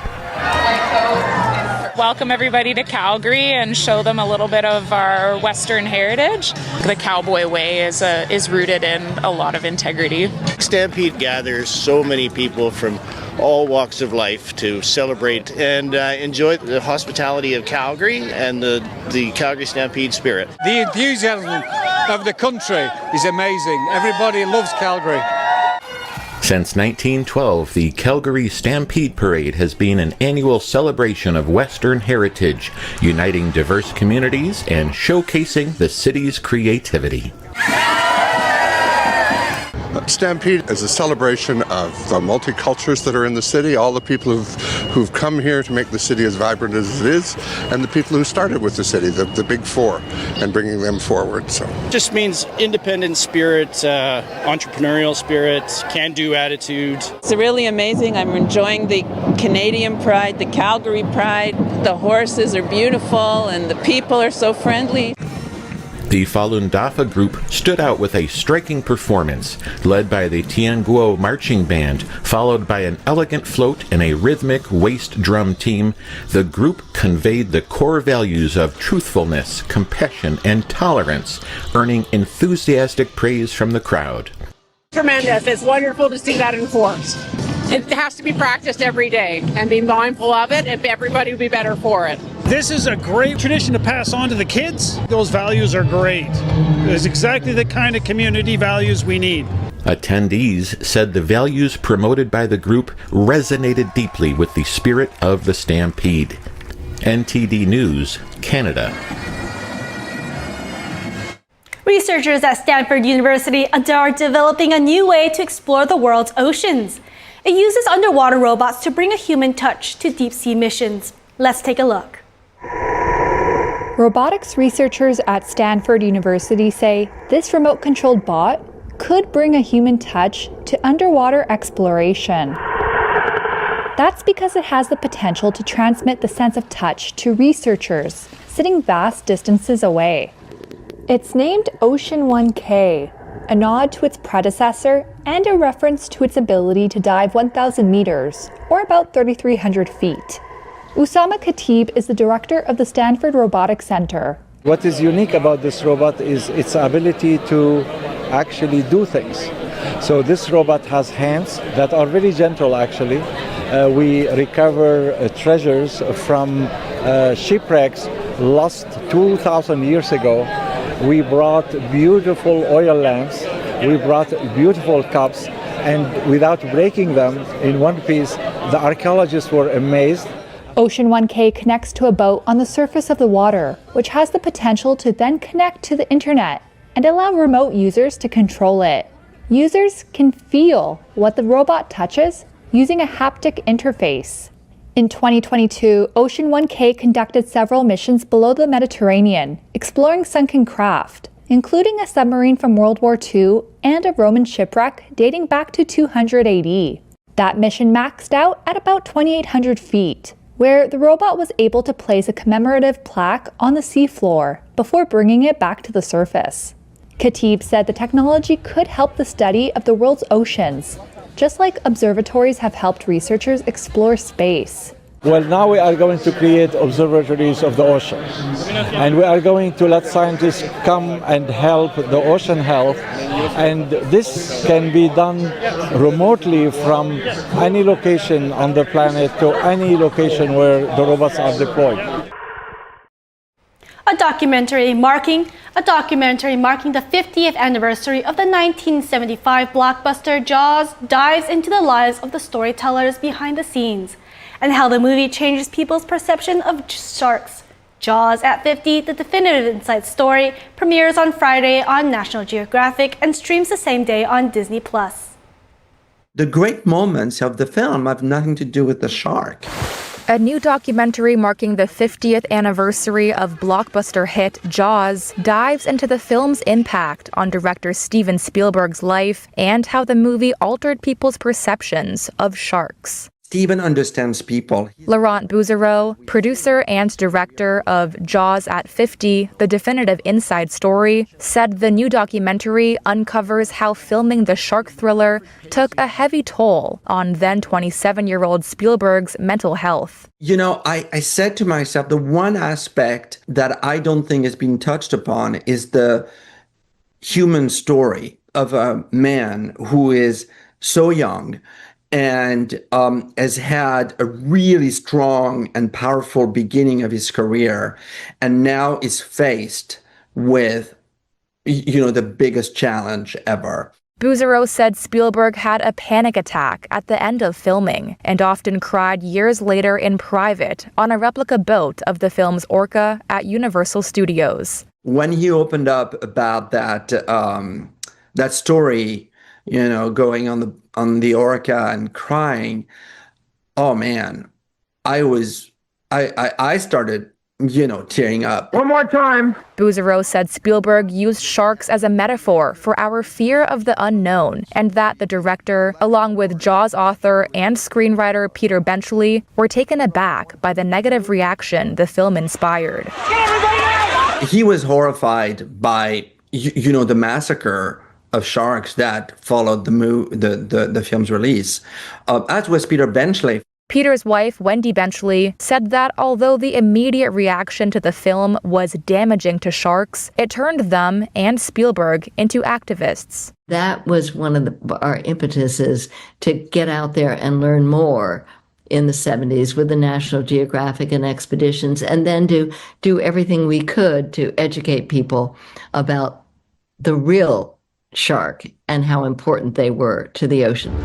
Welcome everybody to Calgary and show them a little bit of our Western heritage. The cowboy way is rooted in a lot of integrity. Stampede gathers so many people from all walks of life to celebrate and enjoy the hospitality of Calgary and the Calgary Stampede spirit. The enthusiasm of the country is amazing. Everybody loves Calgary. Since 1912, the Calgary Stampede Parade has been an annual celebration of Western heritage, uniting diverse communities and showcasing the city's creativity. Stampede is a celebration of the multicultures that are in the city, all the people who've come here to make the city as vibrant as it is, and the people who started with the city, the big four, and bringing them forward. So, just means independent spirit, entrepreneurial spirit, can-do attitude. It's really amazing. I'm enjoying the Canadian pride, the Calgary pride. The horses are beautiful, and the people are so friendly. The Falun Dafa group stood out with a striking performance, led by the Tianguo Marching Band, followed by an elegant float and a rhythmic waist drum team. The group conveyed the core values of truthfulness, compassion, and tolerance, earning enthusiastic praise from the crowd. Tremendous. It's wonderful to see that enforced. It has to be practiced every day and be mindful of it, and everybody will be better for it. This is a great tradition to pass on to the kids. Those values are great. It's exactly the kind of community values we need. Attendees said the values promoted by the group resonated deeply with the spirit of the Stampede. NTD News, Canada. Researchers at Stanford University are developing a new way to explore the world's oceans. It uses underwater robots to bring a human touch to deep-sea missions. Let's take a look. Robotics researchers at Stanford University say this remote-controlled bot could bring a human touch to underwater exploration. That's because it has the potential to transmit the sense of touch to researchers sitting vast distances away. It's named Ocean 1K, a nod to its predecessor and a reference to its ability to dive 1,000 meters, or about 3,300 feet. Usama Khatib is the director of the Stanford Robotics Center. What is unique about this robot is its ability to actually do things. So this robot has hands that are very gentle actually. We recover treasures from shipwrecks lost 2,000 years ago. We brought beautiful oil lamps, we brought beautiful cups, and without breaking them in one piece, the archaeologists were amazed. Ocean 1K connects to a boat on the surface of the water, which has the potential to then connect to the internet and allow remote users to control it. Users can feel what the robot touches using a haptic interface. In 2022, Ocean 1K conducted several missions below the Mediterranean, exploring sunken craft, including a submarine from World War II and a Roman shipwreck dating back to 200 AD. That mission maxed out at about 2,800 feet, where the robot was able to place a commemorative plaque on the seafloor before bringing it back to the surface. Khatib said the technology could help the study of the world's oceans, just like observatories have helped researchers explore space. Well, now we are going to create observatories of the ocean. And we are going to let scientists come and help the ocean health. And this can be done remotely from any location on the planet to any location where the robots are deployed. A documentary marking the 50th anniversary of the 1975 blockbuster Jaws dives into the lives of the storytellers behind the scenes and how the movie changes people's perception of sharks. Jaws at 50, the definitive inside story, premieres on Friday on National Geographic and streams the same day on Disney+. The great moments of the film have nothing to do with the shark. A new documentary marking the 50th anniversary of blockbuster hit Jaws dives into the film's impact on director Steven Spielberg's life and how the movie altered people's perceptions of sharks. Steven understands people. Laurent Bouzereau, producer and director of Jaws at 50, the definitive inside story, said the new documentary uncovers how filming the shark thriller took a heavy toll on then 27-year-old Spielberg's mental health. You know, I said to myself, the one aspect that I don't think is being touched upon is the human story of a man who is so young and has had a really strong and powerful beginning of his career, and now is faced with, the biggest challenge ever. Bouzereau said Spielberg had a panic attack at the end of filming and often cried years later in private on a replica boat of the film's Orca at Universal Studios. When he opened up about that story, going on the Orca and crying, oh man, I started, tearing up. One more time. Bouzereau said Spielberg used sharks as a metaphor for our fear of the unknown, and that the director, along with Jaws author and screenwriter Peter Benchley, were taken aback by the negative reaction the film inspired. He was horrified by, the massacre of sharks that followed the film's release, as was Peter Benchley. Peter's wife, Wendy Benchley, said that although the immediate reaction to the film was damaging to sharks, it turned them and Spielberg into activists. That was one of our impetuses to get out there and learn more in the 70s with the National Geographic and expeditions, and then to do everything we could to educate people about the real shark and how important they were to the ocean.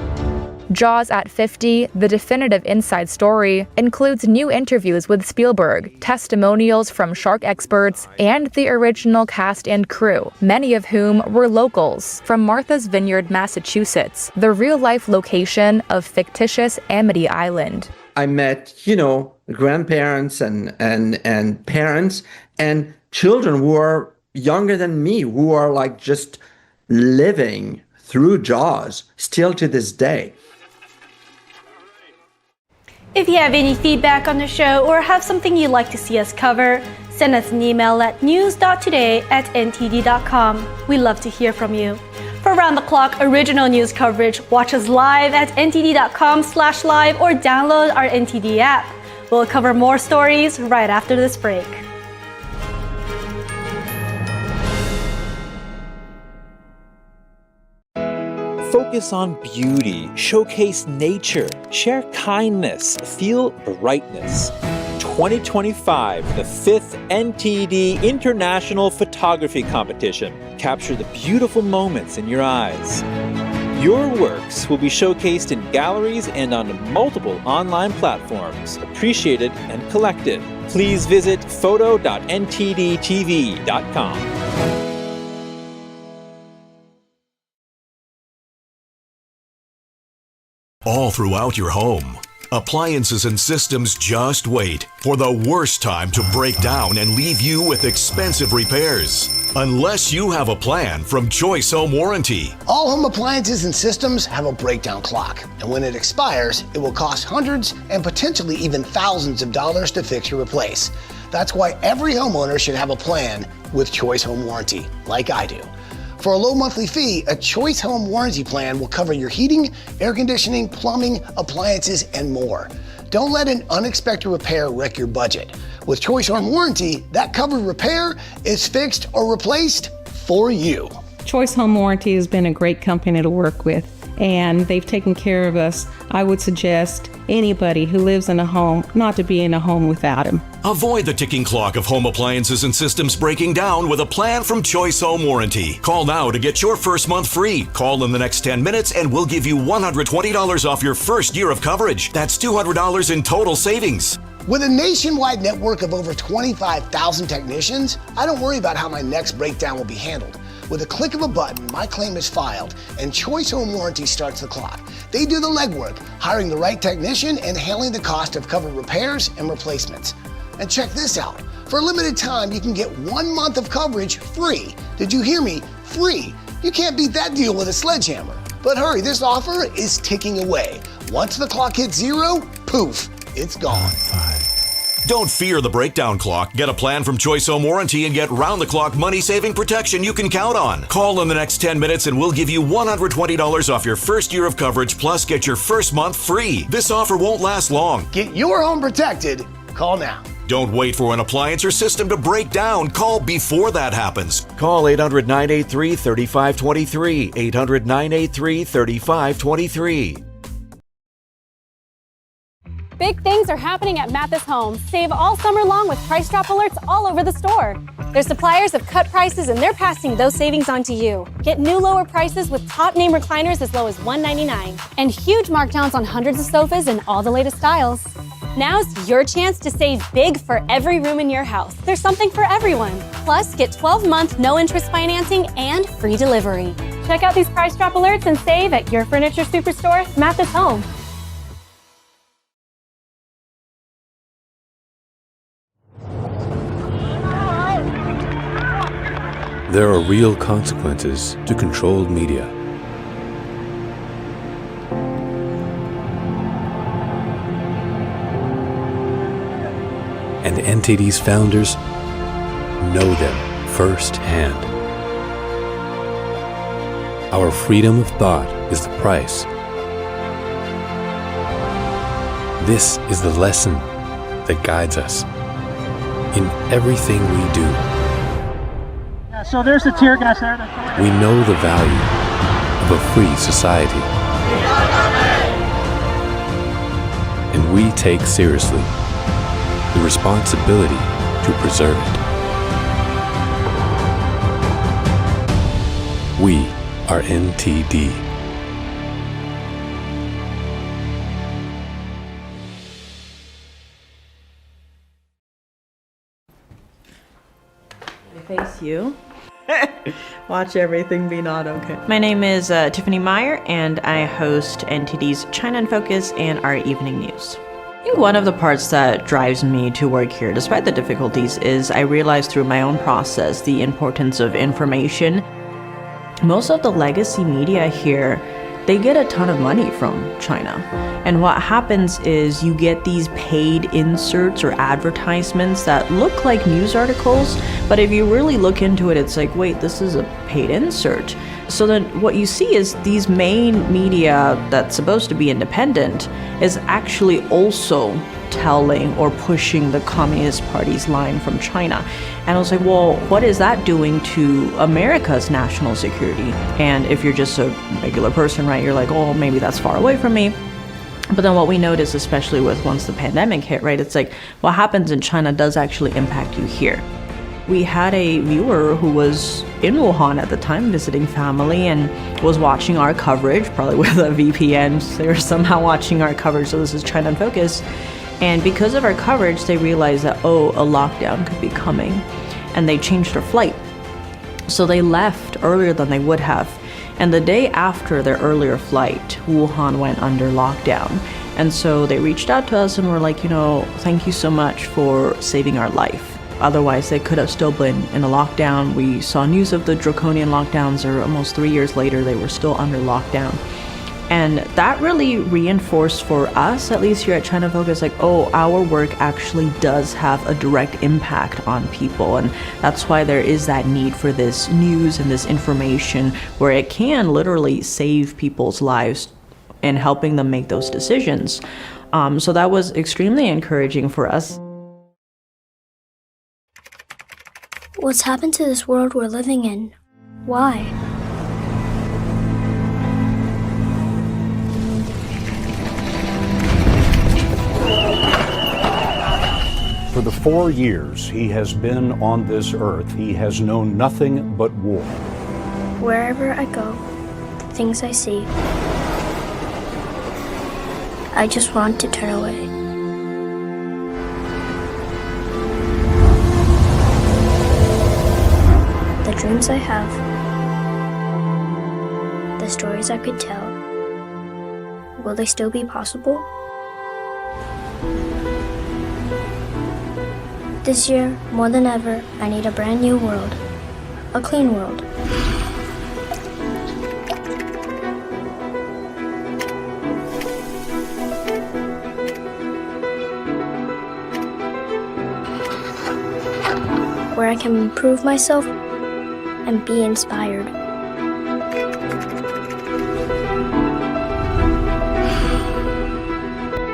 Jaws at 50, the definitive inside story, includes new interviews with Spielberg, testimonials from shark experts, and the original cast and crew, many of whom were locals from Martha's Vineyard, Massachusetts, the real-life location of fictitious Amity Island. I met, grandparents and parents and children who are younger than me, who are like just living through Jaws still to this day. If you have any feedback on the show or have something you'd like to see us cover, send us an email at news.today@ntd.com. We love to hear from you. For round-the-clock original news coverage, watch us live at ntd.com/live or download our NTD app. We'll cover more stories right after this break. Focus on beauty, showcase nature, share kindness, feel brightness. 2025, the 5th NTD International Photography Competition. Capture the beautiful moments in your eyes. Your works will be showcased in galleries and on multiple online platforms, appreciated and collected. Please visit photo.ntdtv.com. All throughout your home. Appliances and systems just wait for the worst time to break down and leave you with expensive repairs. Unless you have a plan from Choice Home Warranty. All home appliances and systems have a breakdown clock, and when it expires, it will cost hundreds and potentially even thousands of dollars to fix or replace. That's why every homeowner should have a plan with Choice Home Warranty, like I do. For a low monthly fee, a Choice Home Warranty plan will cover your heating, air conditioning, plumbing, appliances, and more. Don't let an unexpected repair wreck your budget. With Choice Home Warranty, that covered repair is fixed or replaced for you. Choice Home Warranty has been a great company to work with, and they've taken care of us. I would suggest anybody who lives in a home not to be in a home without them. Avoid the ticking clock of home appliances and systems breaking down with a plan from Choice Home Warranty. Call now to get your first month free. Call in the next 10 minutes and we'll give you $120 off your first year of coverage. That's $200 in total savings. With a nationwide network of over 25,000 technicians, I don't worry about how my next breakdown will be handled. With a click of a button, my claim is filed, and Choice Home Warranty starts the clock. They do the legwork, hiring the right technician and handling the cost of covered repairs and replacements. And check this out. For a limited time, you can get 1 month of coverage free. Did you hear me? Free. You can't beat that deal with a sledgehammer. But hurry, this offer is ticking away. Once the clock hits zero, poof, it's gone. Don't fear the breakdown clock. Get a plan from Choice Home Warranty and get round-the-clock money-saving protection you can count on. Call in the next 10 minutes and we'll give you $120 off your first year of coverage, plus get your first month free. This offer won't last long. Get your home protected. Call now. Don't wait for an appliance or system to break down. Call before that happens. Call 800-983-3523. 800-983-3523. Big things are happening at Mathis Homes. Save all summer long with price drop alerts all over the store. Their suppliers have cut prices and they're passing those savings on to you. Get new lower prices with top name recliners as low as $199 and huge markdowns on hundreds of sofas and all the latest styles. Now's your chance to save big for every room in your house. There's something for everyone. Plus, get 12-month no-interest financing and free delivery. Check out these price drop alerts and save at your furniture superstore, Mathis Home. There are real consequences to controlled media. And NTD's founders know them firsthand. Our freedom of thought is the price. This is the lesson that guides us in everything we do. So there's the tear gas there. We know the value of a free society. And we take seriously the responsibility to preserve it. We are NTD. Face you. Watch everything be not okay. My name is Tiffany Meyer, and I host NTD's China in Focus and our evening news. I think one of the parts that drives me to work here, despite the difficulties, is I realized through my own process the importance of information. Most of the legacy media here, they get a ton of money from China. And what happens is you get these paid inserts or advertisements that look like news articles, but if you really look into it, it's like, wait, this is a paid insert. So then what you see is these main media that's supposed to be independent is actually also telling or pushing the Communist Party's line from China. And I was like, well, what is that doing to America's national security? And if you're just a regular person, right, you're like, oh, maybe that's far away from me. But then what we noticed, especially with once the pandemic hit, right, it's like what happens in China does actually impact you here. We had a viewer who was in Wuhan at the time visiting family and was watching our coverage, probably with a VPN. So they were somehow watching our coverage. So this is China in Focus. And because of our coverage, they realized that, oh, a lockdown could be coming. And they changed their flight. So they left earlier than they would have. And the day after their earlier flight, Wuhan went under lockdown. And so they reached out to us and were like, thank you so much for saving our life. Otherwise, they could have still been in a lockdown. We saw news of the draconian lockdowns, or almost 3 years later, they were still under lockdown. And that really reinforced for us, at least here at China Focus, our work actually does have a direct impact on people. And that's why there is that need for this news and this information where it can literally save people's lives and helping them make those decisions. So that was extremely encouraging for us. What's happened to this world we're living in? Why? For the 4 years he has been on this earth, he has known nothing but war. Wherever I go, the things I see, I just want to turn away. The dreams I have, the stories I could tell, will they still be possible? This year, more than ever, I need a brand new world, a clean world. Where I can improve myself and be inspired.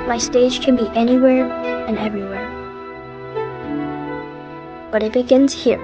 My stage can be anywhere and everywhere. But it begins here.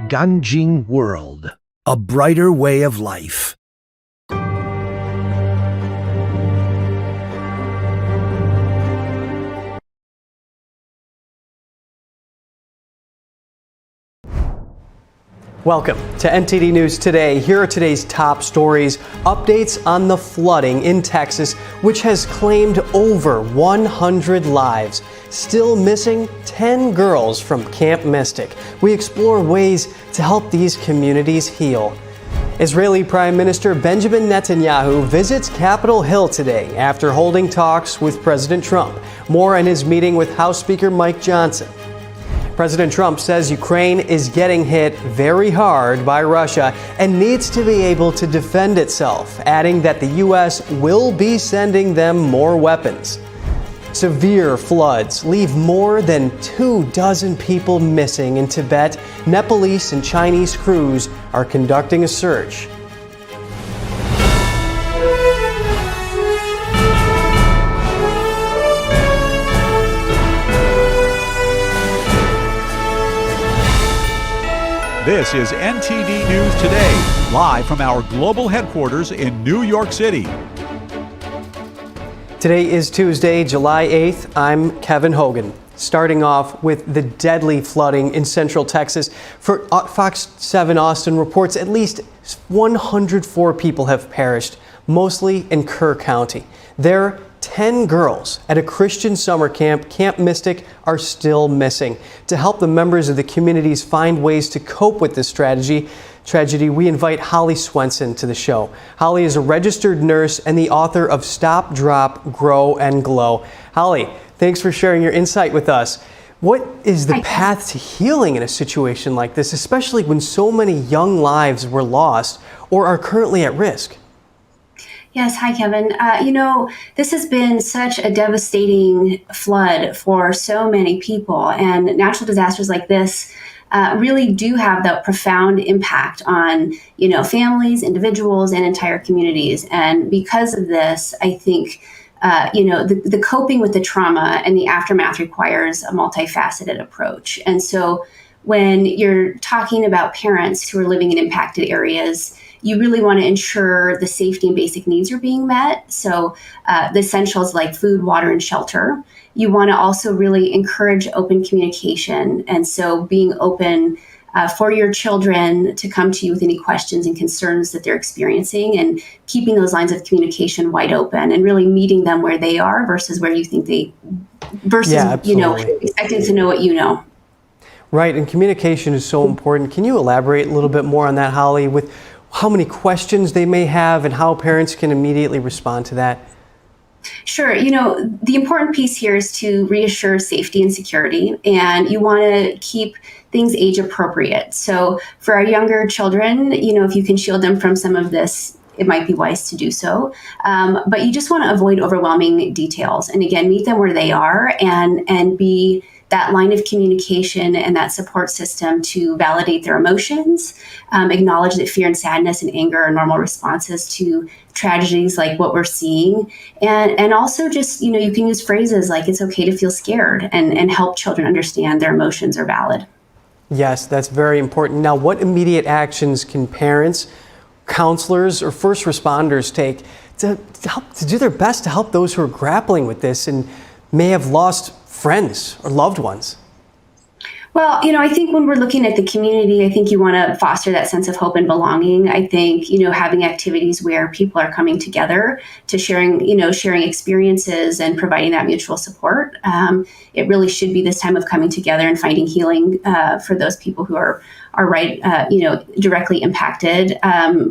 Ganjing World, a brighter way of life. Welcome to NTD News Today. Here are today's top stories. Updates on the flooding in Texas, which has claimed over 100 lives. Still missing 10 girls from Camp Mystic. We explore ways to help these communities heal. Israeli Prime Minister Benjamin Netanyahu visits Capitol Hill today after holding talks with President Trump. More in his meeting with House Speaker Mike Johnson. President Trump says Ukraine is getting hit very hard by Russia and needs to be able to defend itself, adding that the U.S. will be sending them more weapons. Severe floods leave more than 24 people missing in Tibet. Nepalese and Chinese crews are conducting a search. This is NTD News Today, live from our global headquarters in New York City. Today is Tuesday, July 8th. I'm Kevin Hogan. Starting off with the deadly flooding in central Texas. Fox 7 Austin reports at least 104 people have perished, mostly in Kerr County. There, 10 girls at a Christian summer camp, Camp Mystic, are still missing. To help the members of the communities find ways to cope with this tragedy, we invite Holly Swenson to the show. Holly is a registered nurse and the author of Stop, Drop, Grow, and Glow. Holly, thanks for sharing your insight with us. What is the path to healing in a situation like this, especially when so many young lives were lost or are currently at risk? Yes, hi, Kevin. This has been such a devastating flood for so many people, and natural disasters like this really do have that profound impact on, families, individuals, and entire communities. And because of this, I think, the coping with the trauma and the aftermath requires a multifaceted approach. And so when you're talking about parents who are living in impacted areas, you really want to ensure the safety and basic needs are being met. So the essentials like food, water, and shelter. You want to also really encourage open communication. And so being open for your children to come to you with any questions and concerns that they're experiencing, and keeping those lines of communication wide open and really meeting them where they are versus where you think expecting to know what you know. Right, and communication is so important. Can you elaborate a little bit more on that, Holly, with how many questions they may have and how parents can immediately respond to that? Sure. The important piece here is to reassure safety and security, and you want to keep things age appropriate. So for our younger children, if you can shield them from some of this, it might be wise to do so. But you just want to avoid overwhelming details. And again, meet them where they are and be that line of communication and that support system to validate their emotions, acknowledge that fear and sadness and anger are normal responses to tragedies like what we're seeing. And also just, you can use phrases like it's okay to feel scared and help children understand their emotions are valid. Yes, that's very important. Now, what immediate actions can parents, counselors, or first responders take to do their best to help those who are grappling with this and may have lost friends or loved ones? Well, I think when we're looking at the community, I think you want to foster that sense of hope and belonging. I think, having activities where people are coming together to sharing experiences and providing that mutual support. It really should be this time of coming together and finding healing for those people who are directly impacted.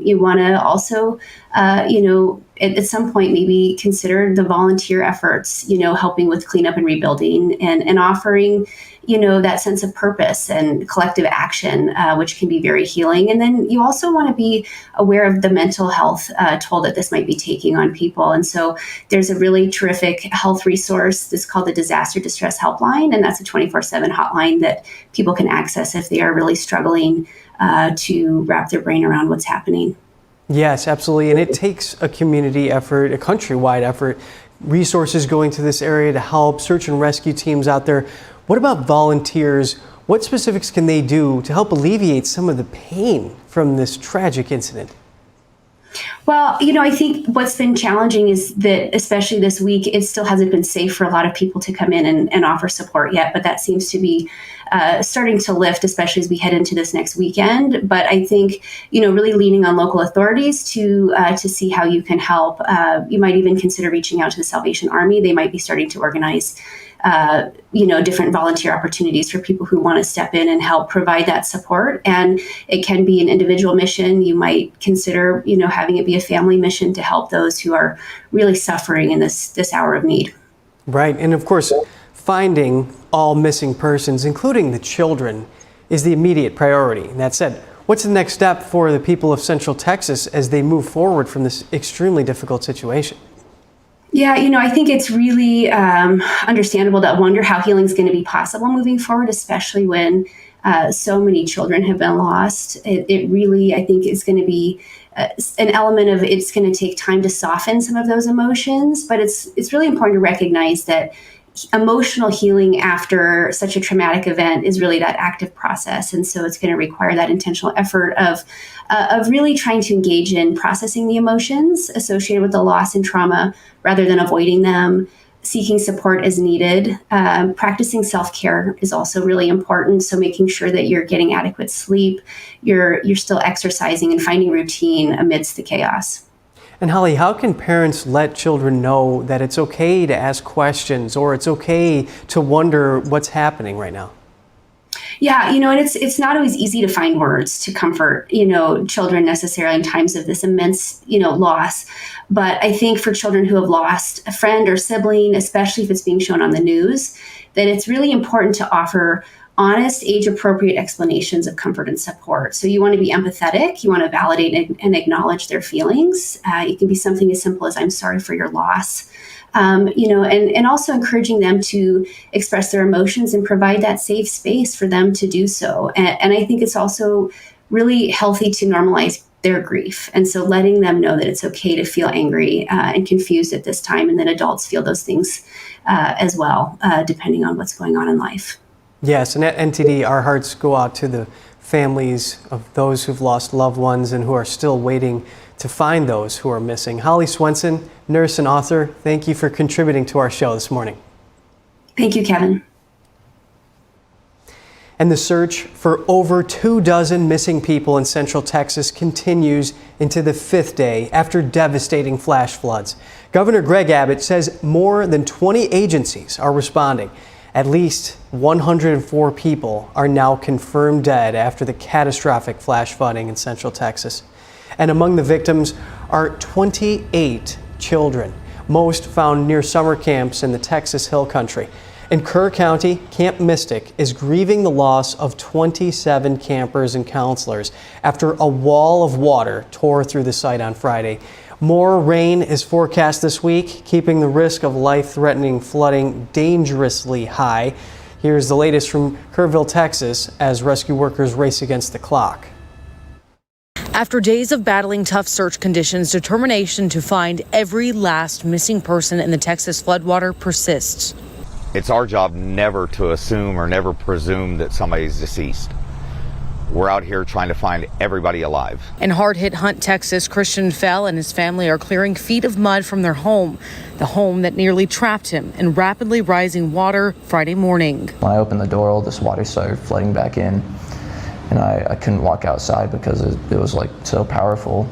You want to also, at some point, maybe consider the volunteer efforts, helping with cleanup and rebuilding and offering, that sense of purpose and collective action, which can be very healing. And then you also want to be aware of the mental health toll that this might be taking on people. And so there's a really terrific health resource. This is called the Disaster Distress Helpline, and that's a 24/7 hotline that people can access if they are really struggling to wrap their brain around what's happening. Yes, absolutely. And it takes a community effort, a countrywide effort, resources going to this area to help, search and rescue teams out there. What about volunteers? What specifics can they do to help alleviate some of the pain from this tragic incident? Well, I think what's been challenging is that, especially this week, it still hasn't been safe for a lot of people to come in and offer support yet. But that seems to be starting to lift, especially as we head into this next weekend. But I think, really leaning on local authorities to see how you can help. You might even consider reaching out to the Salvation Army. They might be starting to organize different volunteer opportunities for people who want to step in and help provide that support. And it can be an individual mission. You might consider, having it be a family mission to help those who are really suffering in this hour of need. Right. And of course, finding all missing persons, including the children, is the immediate priority. And that said, what's the next step for the people of Central Texas as they move forward from this extremely difficult situation? Yeah, I think it's really understandable to wonder how healing is going to be possible moving forward, especially when so many children have been lost. It really, I think, is going to be an element of it's going to take time to soften some of those emotions. But it's really important to recognize that emotional healing after such a traumatic event is really that active process. And so it's going to require that intentional effort of really trying to engage in processing the emotions associated with the loss and trauma rather than avoiding them, seeking support as needed. Practicing self-care is also really important. So making sure that you're getting adequate sleep, you're still exercising and finding routine amidst the chaos. And Holly, how can parents let children know that it's okay to ask questions or it's okay to wonder what's happening right now? Yeah, and it's not always easy to find words to comfort, children necessarily in times of this immense, loss. But I think for children who have lost a friend or sibling, especially if it's being shown on the news, that it's really important to offer honest, age-appropriate explanations of comfort and support. So you want to be empathetic. You want to validate and acknowledge their feelings. It can be something as simple as, I'm sorry for your loss. and also encouraging them to express their emotions and provide that safe space for them to do so. And I think it's also really healthy to normalize their grief. And so letting them know that it's okay to feel angry and confused at this time, and that adults feel those things as well, depending on what's going on in life. Yes, and at NTD, our hearts go out to the families of those who've lost loved ones and who are still waiting to find those who are missing. Holly Swenson, nurse and author, thank you for contributing to our show this morning. Thank you, Kevin. And the search for over 24 missing people in Central Texas continues into the 5th day after devastating flash floods. Governor Greg Abbott says more than 20 agencies are responding. At least 104 people are now confirmed dead after the catastrophic flash flooding in Central Texas. And among the victims are 28 children, most found near summer camps in the Texas Hill Country. In Kerr County, Camp Mystic is grieving the loss of 27 campers and counselors after a wall of water tore through the site on Friday. More rain is forecast this week, keeping the risk of life-threatening flooding dangerously high. Here's the latest from Kerrville, Texas, as rescue workers race against the clock. After days of battling tough search conditions, determination to find every last missing person in the Texas floodwater persists. It's our job never to assume or never presume that somebody's deceased. We're out here trying to find everybody alive. In hard-hit Hunt, Texas, Christian Fell and his family are clearing feet of mud from their home, the home that nearly trapped him in rapidly rising water Friday morning. When I opened the door, all this water started flooding back in, and I couldn't walk outside because it was like so powerful.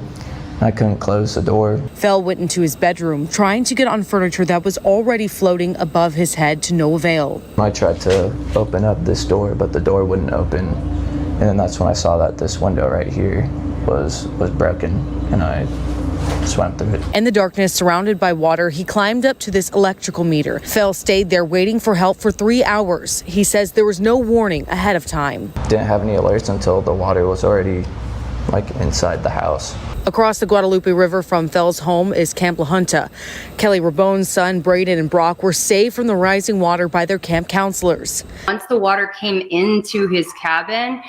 I couldn't close the door. Fell went into his bedroom, trying to get on furniture that was already floating above his head to no avail. I tried to open up this door, but the door wouldn't open. And then that's when I saw that this window right here was broken, and I swam through it. In the darkness, surrounded by water, he climbed up to this electrical meter. Fell stayed there waiting for help for 3 hours. He says there was no warning ahead of time. Didn't have any alerts until the water was already like inside the house. Across the Guadalupe River from Fell's home is Camp La Junta. Kelly Rabone's son, Braden and Brock, were saved from the rising water by their camp counselors. Once the water came into his cabin,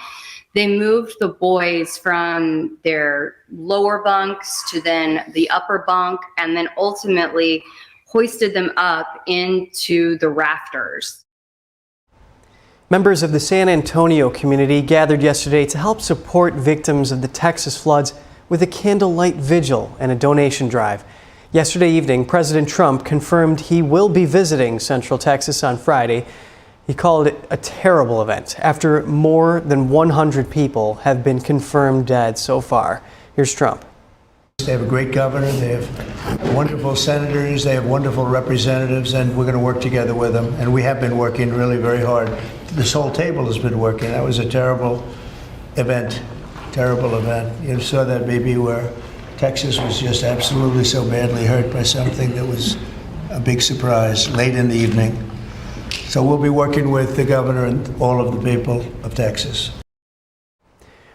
they moved the boys from their lower bunks to then the upper bunk, and then ultimately hoisted them up into the rafters. Members of the San Antonio community gathered yesterday to help support victims of the Texas floods with a Candlelight Vigil and a donation drive. Yesterday evening, President Trump confirmed he will be visiting Central Texas on Friday. He called it a terrible event after more than 100 people have been confirmed dead so far. Here's Trump. They have a great governor, they have wonderful senators, they have wonderful representatives, and we're going to work together with them. And we have been working really very hard. This whole table has been working. That was a terrible event. Terrible event. You saw that maybe where Texas was just absolutely so badly hurt by something that was a big surprise late in the evening. So we'll be working with the governor and all of the people of Texas.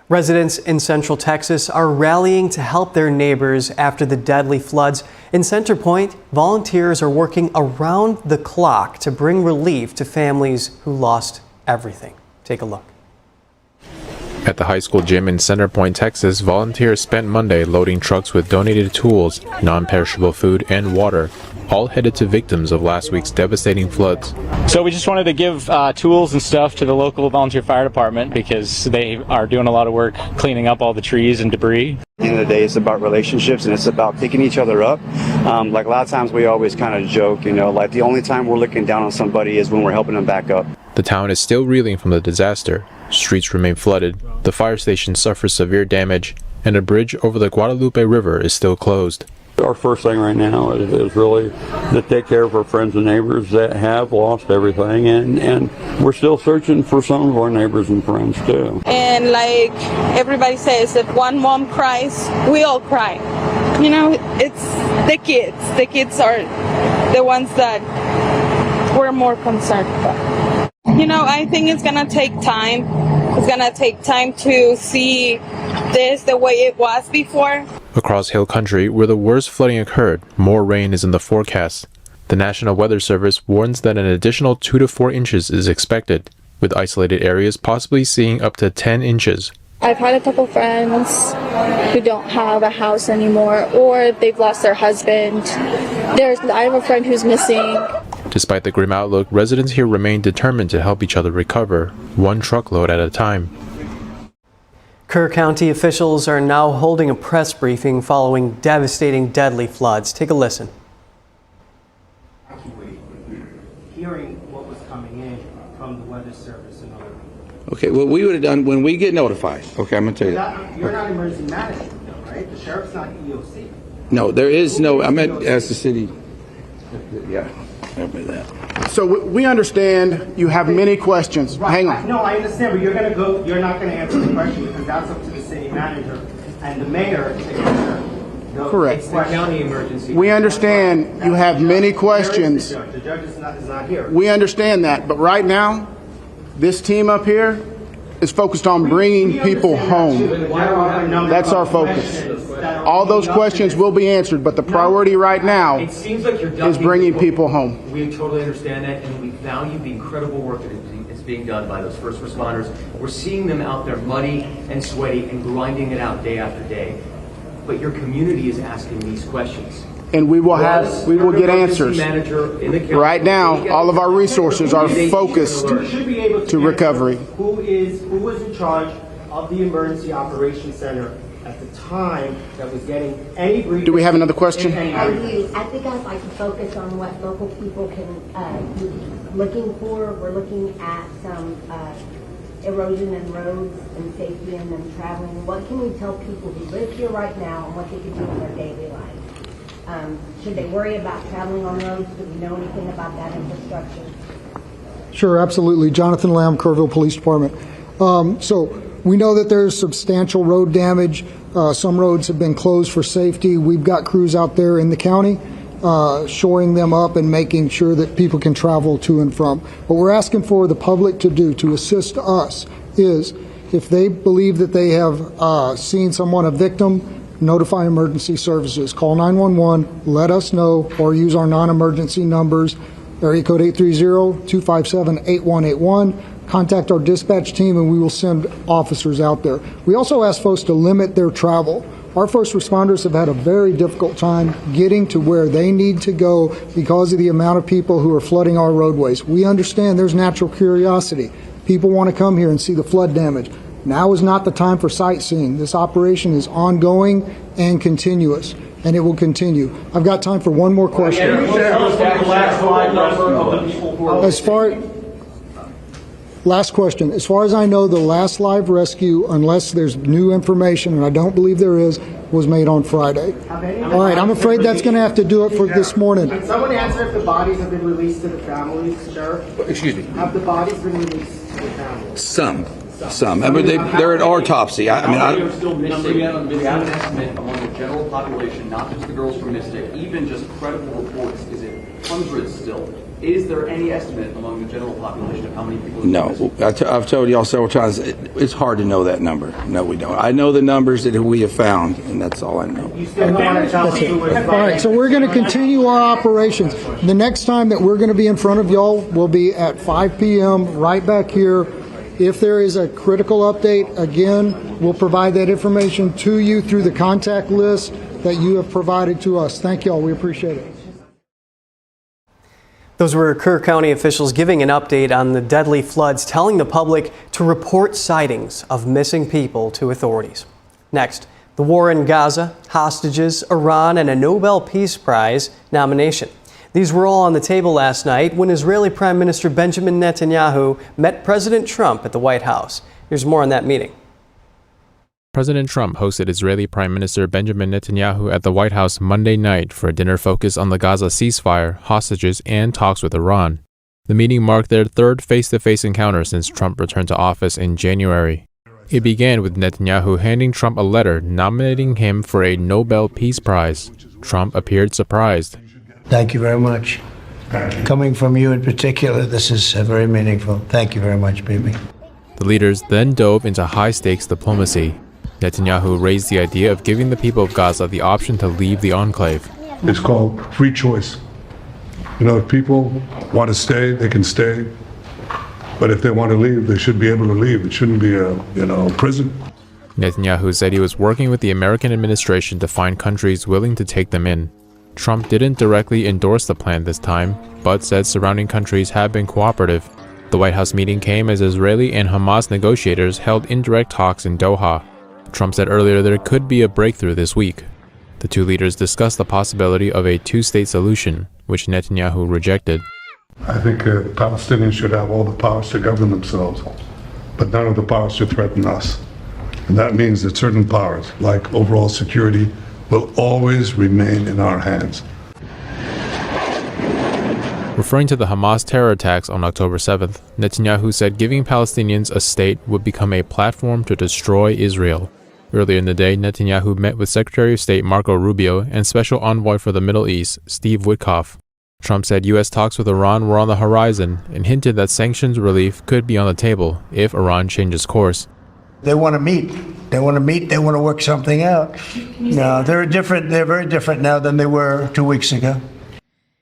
Residents in Central Texas are rallying to help their neighbors after the deadly floods. In Center Point, volunteers are working around the clock to bring relief to families who lost everything. Take a look. At the high school gym in Center Point, Texas, volunteers spent Monday loading trucks with donated tools, non-perishable food, and water, all headed to victims of last week's devastating floods. So we just wanted to give tools and stuff to the local volunteer fire department because they are doing a lot of work cleaning up all the trees and debris. At the end of the day, it's about relationships and it's about picking each other up. Like a lot of times we always kind of joke, like the only time we're looking down on somebody is when we're helping them back up. The town is still reeling from the disaster. Streets remain flooded, the fire station suffers severe damage, and a bridge over the Guadalupe River is still closed. Our first thing right now is really to take care of our friends and neighbors that have lost everything, and we're still searching for some of our neighbors and friends too. And like everybody says, if one mom cries, we all cry. It's the kids. The kids are the ones that we're more concerned about. I think it's gonna take time. It's gonna take time to see this the way it was before. Across Hill Country, where the worst flooding occurred, more rain is in the forecast. The National Weather Service warns that an additional 2 to 4 inches is expected, with isolated areas possibly seeing up to 10 inches. I've had a couple friends who don't have a house anymore, or they've lost their husband. I have a friend who's missing. Despite the grim outlook, residents here remain determined to help each other recover, one truckload at a time. Kerr County officials are now holding a press briefing following devastating, deadly floods. Take a listen. Hearing what was coming in from the Weather Service and other people. Okay, what we would have done when we get notified. Okay, I'm going to tell you. You're not emergency management, though, right? The sheriff's not EOC. No, there is no. I meant as the city. Yeah, help me that. So we understand you have many questions. Right. Hang on. No, I understand, but you're not going to answer the question because that's up to the city manager and the mayor to answer. Correct. It's the county emergency. We understand you have many questions. The judge is not here. We understand that, but right now, this team up here is focused on bringing people home. That's our focus. All those questions will be answered, but the priority right now It seems like you're is bringing people home. We totally understand that, and we value the incredible work that is being done by those first responders. We're seeing them out there muddy and sweaty and grinding it out day after day. But your community is asking these questions. And we will get answers. Right now, all of our resources are focused to recovery. Who was in charge of the Emergency Operations Center at the time that was getting any briefing? Do we have another question? I think I'd like to focus on what local people can be looking for. We're looking at some erosion in roads and safety in them traveling. What can we tell people who live here right now and what they can do in their daily life? Should they worry about traveling on roads? Do we know anything about that infrastructure? Sure, absolutely. Jonathan Lamb, Kerrville Police Department. So we know that there's substantial road damage. Some roads have been closed for safety. We've got crews out there in the county shoring them up and making sure that people can travel to and from. What we're asking for the public to do to assist us is if they believe that they have seen someone, a victim, notify emergency services. Call 911, let us know, or use our non-emergency numbers, area code 830-257-8181. Contact our dispatch team and we will send officers out there. We also ask folks to limit their travel. Our first responders have had a very difficult time getting to where they need to go because of the amount of people who are flooding our roadways. We understand there's natural curiosity. People want to come here and see the flood damage. Now is not the time for sightseeing. This operation is ongoing and continuous, and it will continue. I've got time for one more question. Last question. As far as I know, the last live rescue, unless there's new information, and I don't believe there is, was made on Friday. All right, I'm afraid that's going to have to do it for this morning. Can someone answer if the bodies have been released to the families, Sheriff? Excuse me. Have the bodies been released to the families? Some. I mean, they're at autopsy. Are still missing. We have an estimate among the general population, not just the girls from Mystic, even just credible reports. Is it hundreds still? Is there any estimate among the general population of how many people? No, I've told y'all several times. It's hard to know that number. No, we don't. I know the numbers that we have found, and that's all I know. You still don't want to tell me who was All right, so we're going to continue our operations. The next time that we're going to be in front of y'all will be at 5 p.m. right back here. If there is a critical update, again, we'll provide that information to you through the contact list that you have provided to us. Thank y'all. We appreciate it. Those were Kerr County officials giving an update on the deadly floods, telling the public to report sightings of missing people to authorities. Next, the war in Gaza, hostages, Iran, and a Nobel Peace Prize nomination. These were all on the table last night when Israeli Prime Minister Benjamin Netanyahu met President Trump at the White House. Here's more on that meeting. President Trump hosted Israeli Prime Minister Benjamin Netanyahu at the White House Monday night for a dinner focused on the Gaza ceasefire, hostages, and talks with Iran. The meeting marked their third face-to-face encounter since Trump returned to office in January. It began with Netanyahu handing Trump a letter nominating him for a Nobel Peace Prize. Trump appeared surprised. Thank you very much. Coming from you in particular, this is very meaningful. Thank you very much, baby. The leaders then dove into high-stakes diplomacy. Netanyahu raised the idea of giving the people of Gaza the option to leave the enclave. It's called free choice. You know, if people want to stay, they can stay. But if they want to leave, they should be able to leave. It shouldn't be a, prison. Netanyahu said he was working with the American administration to find countries willing to take them in. Trump didn't directly endorse the plan this time, but said surrounding countries have been cooperative. The White House meeting came as Israeli and Hamas negotiators held indirect talks in Doha. Trump said earlier there could be a breakthrough this week. The two leaders discussed the possibility of a two-state solution, which Netanyahu rejected. I think Palestinians should have all the powers to govern themselves, but none of the powers to threaten us. And that means that certain powers, like overall security, will always remain in our hands. Referring to the Hamas terror attacks on October 7th, Netanyahu said giving Palestinians a state would become a platform to destroy Israel. Earlier in the day, Netanyahu met with Secretary of State Marco Rubio and Special Envoy for the Middle East, Steve Witkoff. Trump said U.S. talks with Iran were on the horizon and hinted that sanctions relief could be on the table if Iran changes course. They want to meet. They want to work something out. No, they're very different now than they were 2 weeks ago.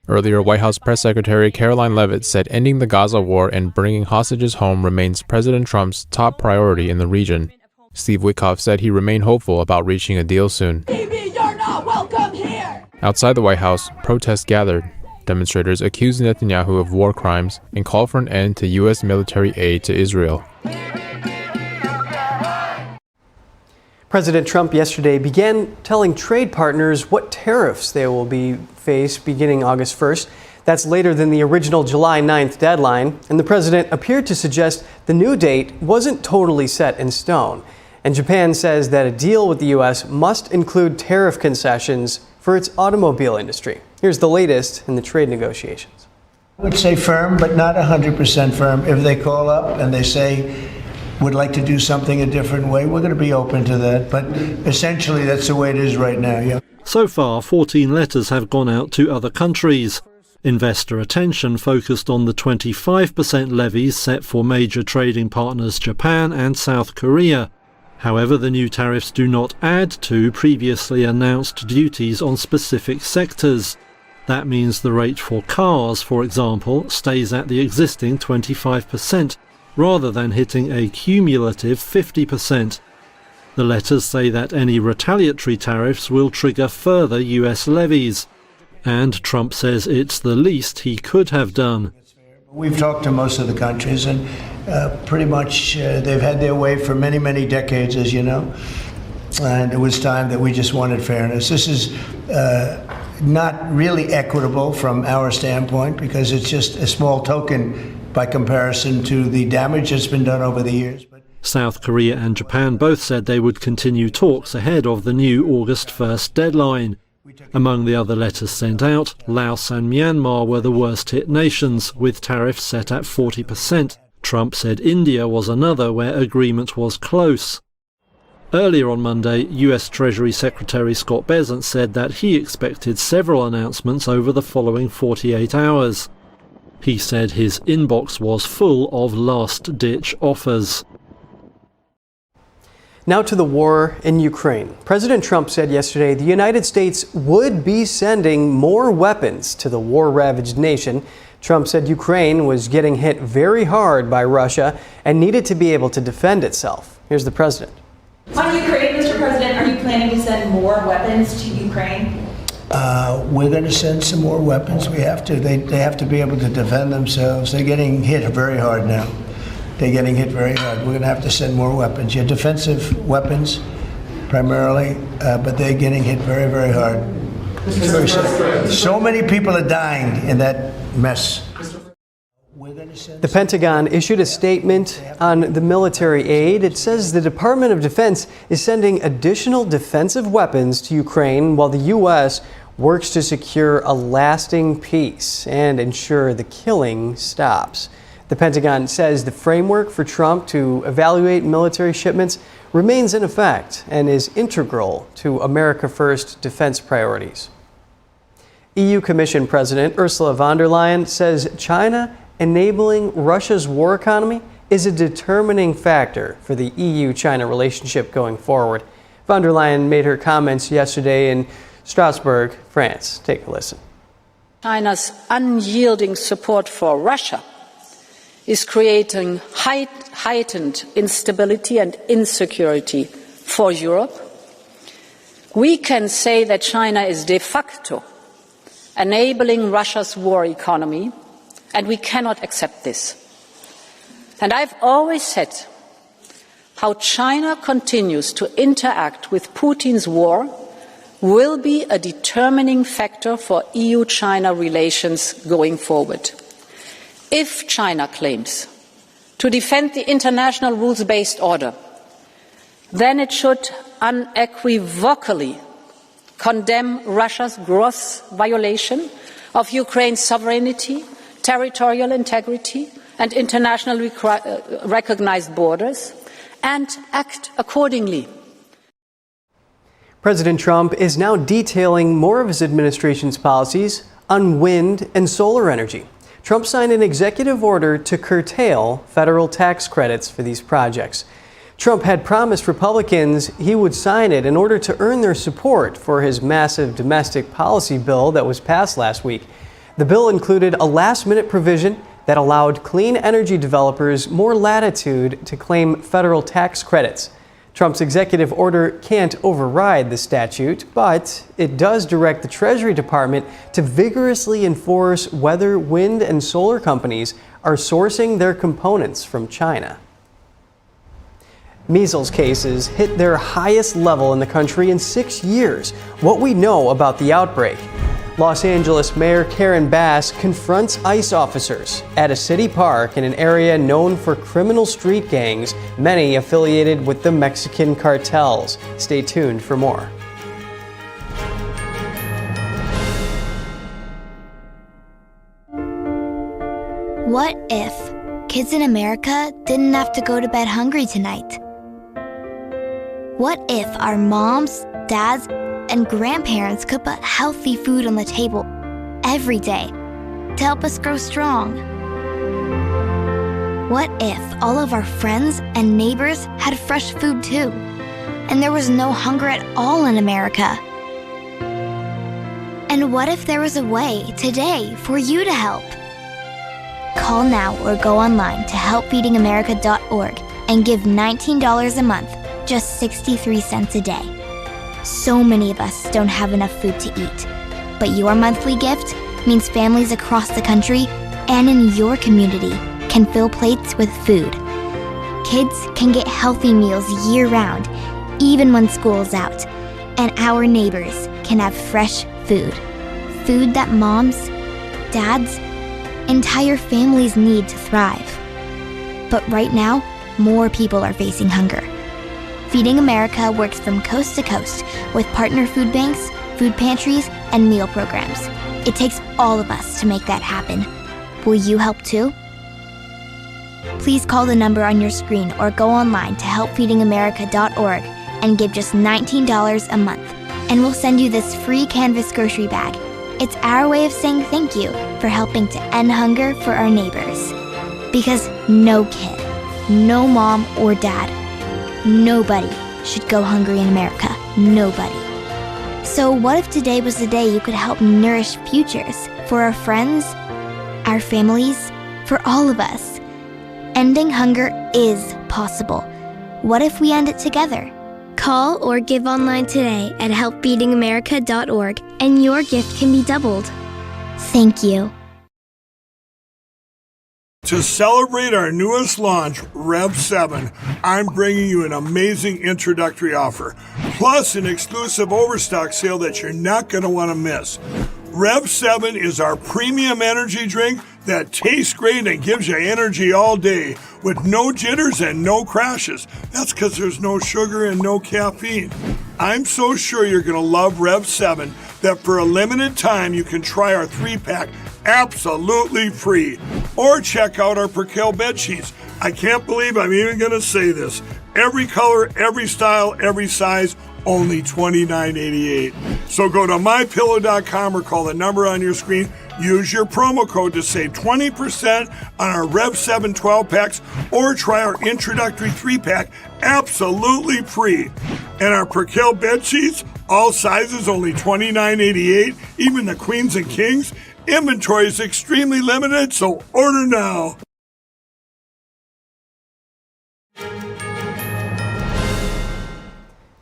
Earlier, White House Press Secretary Caroline Leavitt said ending the Gaza war and bringing hostages home remains President Trump's top priority in the region. Steve Witkoff said he remained hopeful about reaching a deal soon. Baby, you're not welcome here. Outside the White House, protests gathered. Demonstrators accused Netanyahu of war crimes and called for an end to U.S. military aid to Israel. President Trump yesterday began telling trade partners what tariffs they will be faced beginning August 1st. That's later than the original July 9th deadline, and the president appeared to suggest the new date wasn't totally set in stone. And Japan says that a deal with the U.S. must include tariff concessions for its automobile industry. Here's the latest in the trade negotiations. I would say firm, but not 100% firm. If they call up and they say, would like to do something a different way, we're going to be open to that. But essentially, that's the way it is right now. Yeah. So far, 14 letters have gone out to other countries. Investor attention focused on the 25% levies set for major trading partners Japan and South Korea. However, the new tariffs do not add to previously announced duties on specific sectors. That means the rate for cars, for example, stays at the existing 25%, rather than hitting a cumulative 50%. The letters say that any retaliatory tariffs will trigger further US levies. And Trump says it's the least he could have done. We've talked to most of the countries, and pretty much they've had their way for many, many decades, as you know. And it was time that we just wanted fairness. This is not really equitable from our standpoint, because it's just a small token by comparison to the damage that's been done over the years. South Korea and Japan both said they would continue talks ahead of the new August 1st deadline. Among the other letters sent out, Laos and Myanmar were the worst-hit nations, with tariffs set at 40%. Trump said India was another where agreement was close. Earlier on Monday, US Treasury Secretary Scott Bessent said that he expected several announcements over the following 48 hours. He said his inbox was full of last-ditch offers. Now to the war in Ukraine. President Trump said yesterday the United States would be sending more weapons to the war-ravaged nation. Trump said Ukraine was getting hit very hard by Russia and needed to be able to defend itself. Here's the president. On Ukraine, Mr. President, are you planning to send more weapons to Ukraine? We're going to send some more weapons. We have to. They have to be able to defend themselves. They're getting hit very hard now. They're getting hit very hard. We're going to have to send more weapons. Yeah, defensive weapons primarily, but they're getting hit very, very hard. Very sad. So many people are dying in that mess. The Pentagon issued a statement on the military aid. It says the Department of Defense is sending additional defensive weapons to Ukraine while the U.S. works to secure a lasting peace and ensure the killing stops. The Pentagon says the framework for Trump to evaluate military shipments remains in effect and is integral to America First defense priorities. EU Commission President Ursula von der Leyen says China enabling Russia's war economy is a determining factor for the EU-China relationship going forward. Von der Leyen made her comments yesterday in Strasbourg, France. Take a listen. China's unyielding support for Russia is creating heightened instability and insecurity for Europe. We can say that China is de facto enabling Russia's war economy, and we cannot accept this. And I've always said how China continues to interact with Putin's war will be a determining factor for EU-China relations going forward. If China claims to defend the international rules-based order, then it should unequivocally condemn Russia's gross violation of Ukraine's sovereignty, territorial integrity, and internationally recognized borders, and act accordingly. President Trump is now detailing more of his administration's policies on wind and solar energy. Trump signed an executive order to curtail federal tax credits for these projects. Trump had promised Republicans he would sign it in order to earn their support for his massive domestic policy bill that was passed last week. The bill included a last-minute provision that allowed clean energy developers more latitude to claim federal tax credits. Trump's executive order can't override the statute, but it does direct the Treasury Department to vigorously enforce whether wind and solar companies are sourcing their components from China. Measles cases hit their highest level in the country in 6 years. What we know about the outbreak. Los Angeles Mayor Karen Bass confronts ICE officers at a city park in an area known for criminal street gangs, many affiliated with the Mexican cartels. Stay tuned for more. What if kids in America didn't have to go to bed hungry tonight? What if our moms, dads, and grandparents could put healthy food on the table every day to help us grow strong? What if all of our friends and neighbors had fresh food too, and there was no hunger at all in America? And what if there was a way today for you to help? Call now or go online to helpfeedingamerica.org and give $19 a month, just 63 cents a day. So many of us don't have enough food to eat, but your monthly gift means families across the country and in your community can fill plates with food. Kids can get healthy meals year-round, even when school's out, and our neighbors can have fresh food. Food that moms, dads, entire families need to thrive. But right now, more people are facing hunger. Feeding America works from coast to coast with partner food banks, food pantries, and meal programs. It takes all of us to make that happen. Will you help too? Please call the number on your screen or go online to helpfeedingamerica.org and give just $19 a month, and we'll send you this free canvas grocery bag. It's our way of saying thank you for helping to end hunger for our neighbors. Because no kid, no mom or dad, nobody should go hungry in America. Nobody. So what if today was the day you could help nourish futures for our friends, our families, for all of us? Ending hunger is possible. What if we end it together? Call or give online today at helpfeedingamerica.org and your gift can be doubled. Thank you. To celebrate our newest launch, Rev 7, I'm bringing you an amazing introductory offer, plus an exclusive overstock sale that you're not going to want to miss. Rev 7 is our premium energy drink that tastes great and gives you energy all day with no jitters and no crashes. That's because there's no sugar and no caffeine. I'm so sure you're going to love Rev 7 that for a limited time you can try our 3-pack absolutely free. Or check out our Percale bed sheets. I can't believe I'm even going to say this. Every color, every style, every size, only $29.88. So go to mypillow.com or call the number on your screen. Use your promo code to save 20% on our Rev 7 12-packs or try our introductory 3-pack absolutely free. And our Percale bed sheets, all sizes only $29.88, even the queens and kings. Inventory is extremely limited, so order now.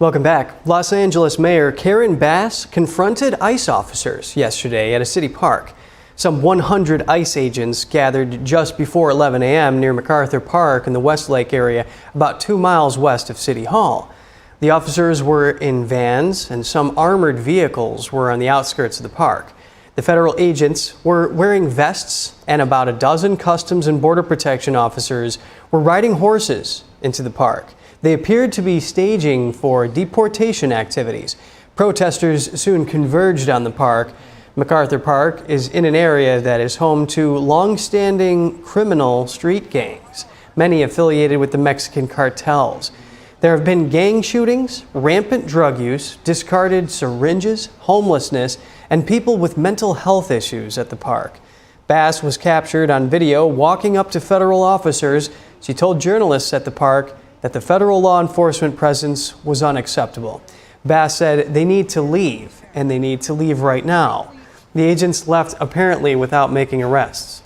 Welcome back. Los Angeles Mayor Karen Bass confronted ICE officers yesterday at a city park. Some 100 ICE agents gathered just before 11 a.m. near MacArthur Park in the Westlake area, about 2 miles west of City Hall. The officers were in vans, and some armored vehicles were on the outskirts of the park. The federal agents were wearing vests, and about a dozen Customs and Border Protection officers were riding horses into the park. They appeared to be staging for deportation activities. Protesters soon converged on the park. MacArthur Park is in an area that is home to long-standing criminal street gangs, many affiliated with the Mexican cartels. There have been gang shootings, rampant drug use, discarded syringes, homelessness, and people with mental health issues at the park. Bass was captured on video walking up to federal officers. She told journalists at the park that the federal law enforcement presence was unacceptable. Bass said they need to leave, and they need to leave right now. The agents left apparently without making arrests.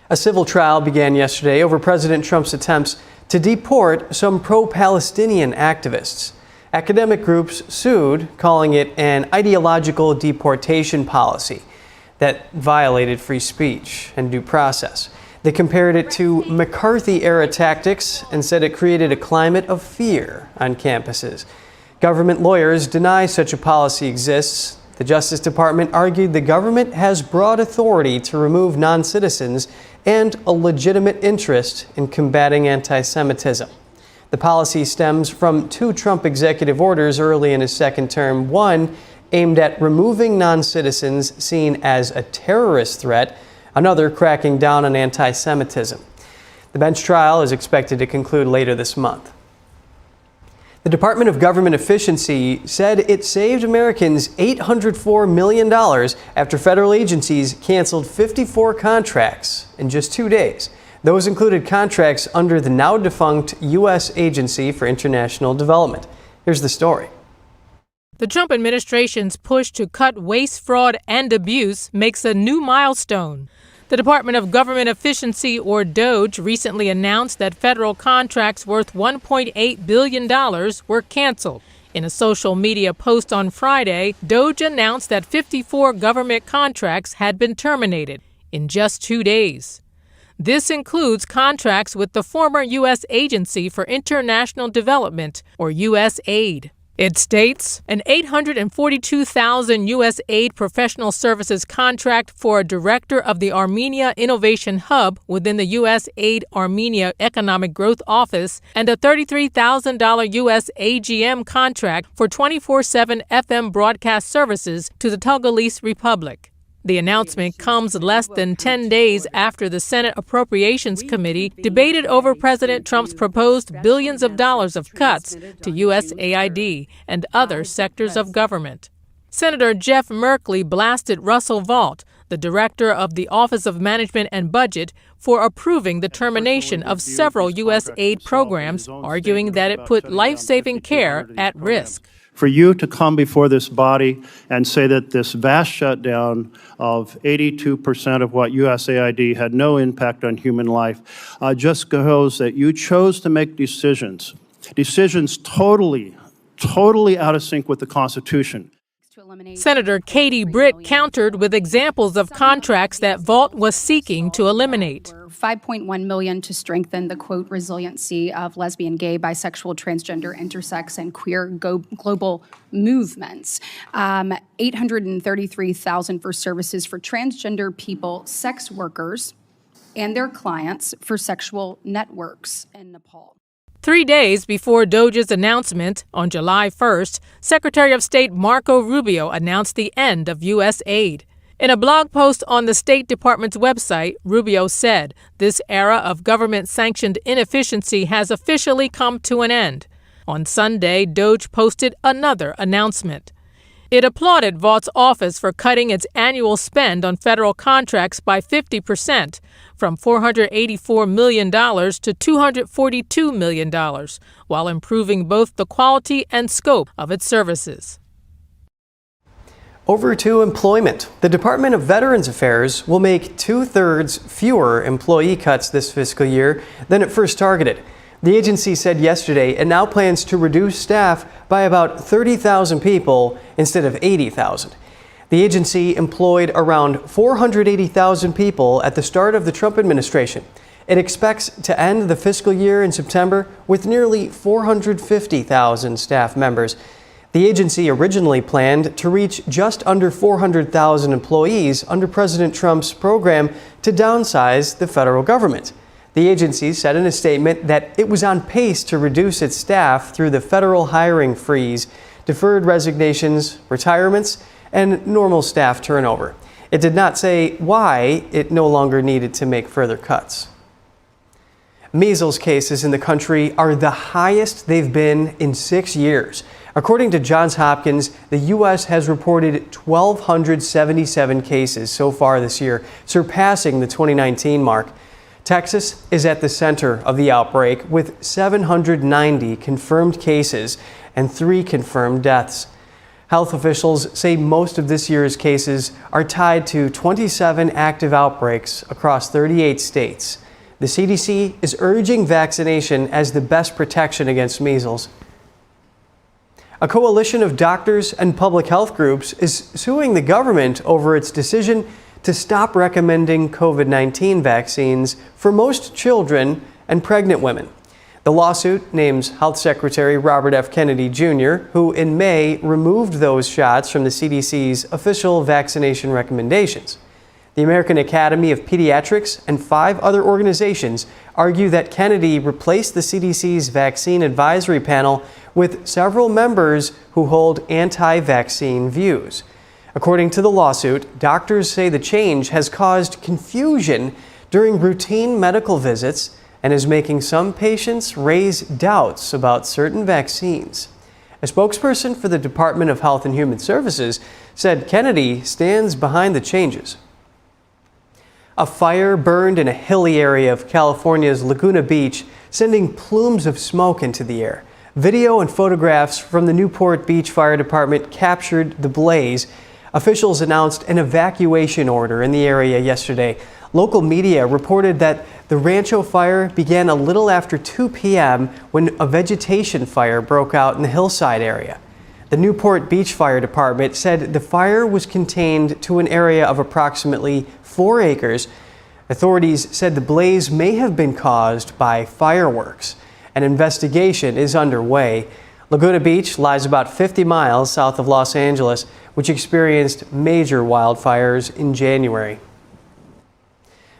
A civil trial began yesterday over President Trump's attempts to deport some pro-Palestinian activists. Academic groups sued, calling it an ideological deportation policy that violated free speech and due process. They compared it to McCarthy-era tactics and said it created a climate of fear on campuses. Government lawyers deny such a policy exists. The Justice Department argued the government has broad authority to remove non-citizens and a legitimate interest in combating anti-Semitism. The policy stems from 2 Trump executive orders early in his second term, one aimed at removing non-citizens seen as a terrorist threat, another cracking down on anti-Semitism. The bench trial is expected to conclude later this month. The Department of Government Efficiency said it saved Americans $804 million after federal agencies canceled 54 contracts in just 2 days. Those included contracts under the now-defunct U.S. Agency for International Development. Here's the story. The Trump administration's push to cut waste, fraud, and abuse makes a new milestone. The Department of Government Efficiency, or DOGE, recently announced that federal contracts worth $1.8 billion were canceled. In a social media post on Friday, DOGE announced that 54 government contracts had been terminated in just 2 days. This includes contracts with the former U.S. Agency for International Development, or USAID. It states an $842,000 USAID professional services contract for a director of the Armenia Innovation Hub within the USAID Armenia Economic Growth Office and a $33,000 US AGM contract for 24/7 FM broadcast services to the Togolese Republic. The announcement comes less than 10 days after the Senate Appropriations Committee debated over President Trump's proposed billions of dollars of cuts to USAID and other sectors of government. Senator Jeff Merkley blasted Russell Vought, the director of the Office of Management and Budget, for approving the termination of several U.S. aid programs, arguing that it put life-saving care at risk. For you to come before this body and say that this vast shutdown of 82% of what USAID had no impact on human life just shows that you chose to make decisions totally out of sync with the Constitution. Senator Katie Britt countered with examples of contracts that Vought was seeking to eliminate. $5.1 million to strengthen the, quote, resiliency of lesbian, gay, bisexual, transgender, intersex, and queer global movements. $833,000 for services for transgender people, sex workers, and their clients for sexual networks in Nepal. 3 days before DOGE's announcement, on July 1st, Secretary of State Marco Rubio announced the end of U.S. aid. In a blog post on the State Department's website, Rubio said, "This era of government-sanctioned inefficiency has officially come to an end." On Sunday, DOGE posted another announcement. It applauded Vaught's office for cutting its annual spend on federal contracts by 50%, from $484 million to $242 million, while improving both the quality and scope of its services. Over to employment. The Department of Veterans Affairs will make 2/3 fewer employee cuts this fiscal year than it first targeted. The agency said yesterday it now plans to reduce staff by about 30,000 people instead of 80,000. The agency employed around 480,000 people at the start of the Trump administration. It expects to end the fiscal year in September with nearly 450,000 staff members. The agency originally planned to reach just under 400,000 employees under President Trump's program to downsize the federal government. The agency said in a statement that it was on pace to reduce its staff through the federal hiring freeze, deferred resignations, retirements, and normal staff turnover. It did not say why it no longer needed to make further cuts. Measles cases in the country are the highest they've been in 6 years. According to Johns Hopkins, the U.S. has reported 1,277 cases so far this year, surpassing the 2019 mark. Texas is at the center of the outbreak with 790 confirmed cases and 3 confirmed deaths. Health officials say most of this year's cases are tied to 27 active outbreaks across 38 states. The CDC is urging vaccination as the best protection against measles. A coalition of doctors and public health groups is suing the government over its decision to stop recommending COVID-19 vaccines for most children and pregnant women. The lawsuit names Health Secretary Robert F. Kennedy Jr., who in May removed those shots from the CDC's official vaccination recommendations. The American Academy of Pediatrics and 5 other organizations argue that Kennedy replaced the CDC's vaccine advisory panel with several members who hold anti-vaccine views. According to the lawsuit, doctors say the change has caused confusion during routine medical visits and is making some patients raise doubts about certain vaccines. A spokesperson for the Department of Health and Human Services said Kennedy stands behind the changes. A fire burned in a hilly area of California's Laguna Beach, sending plumes of smoke into the air. Video and photographs from the Newport Beach Fire Department captured the blaze. Officials announced an evacuation order in the area yesterday. Local media reported that the Rancho fire began a little after 2 p.m. when a vegetation fire broke out in the hillside area. The Newport Beach Fire Department said the fire was contained to an area of approximately 4 acres. Authorities said the blaze may have been caused by fireworks. An investigation is underway. Laguna Beach lies about 50 miles south of Los Angeles, which experienced major wildfires in January.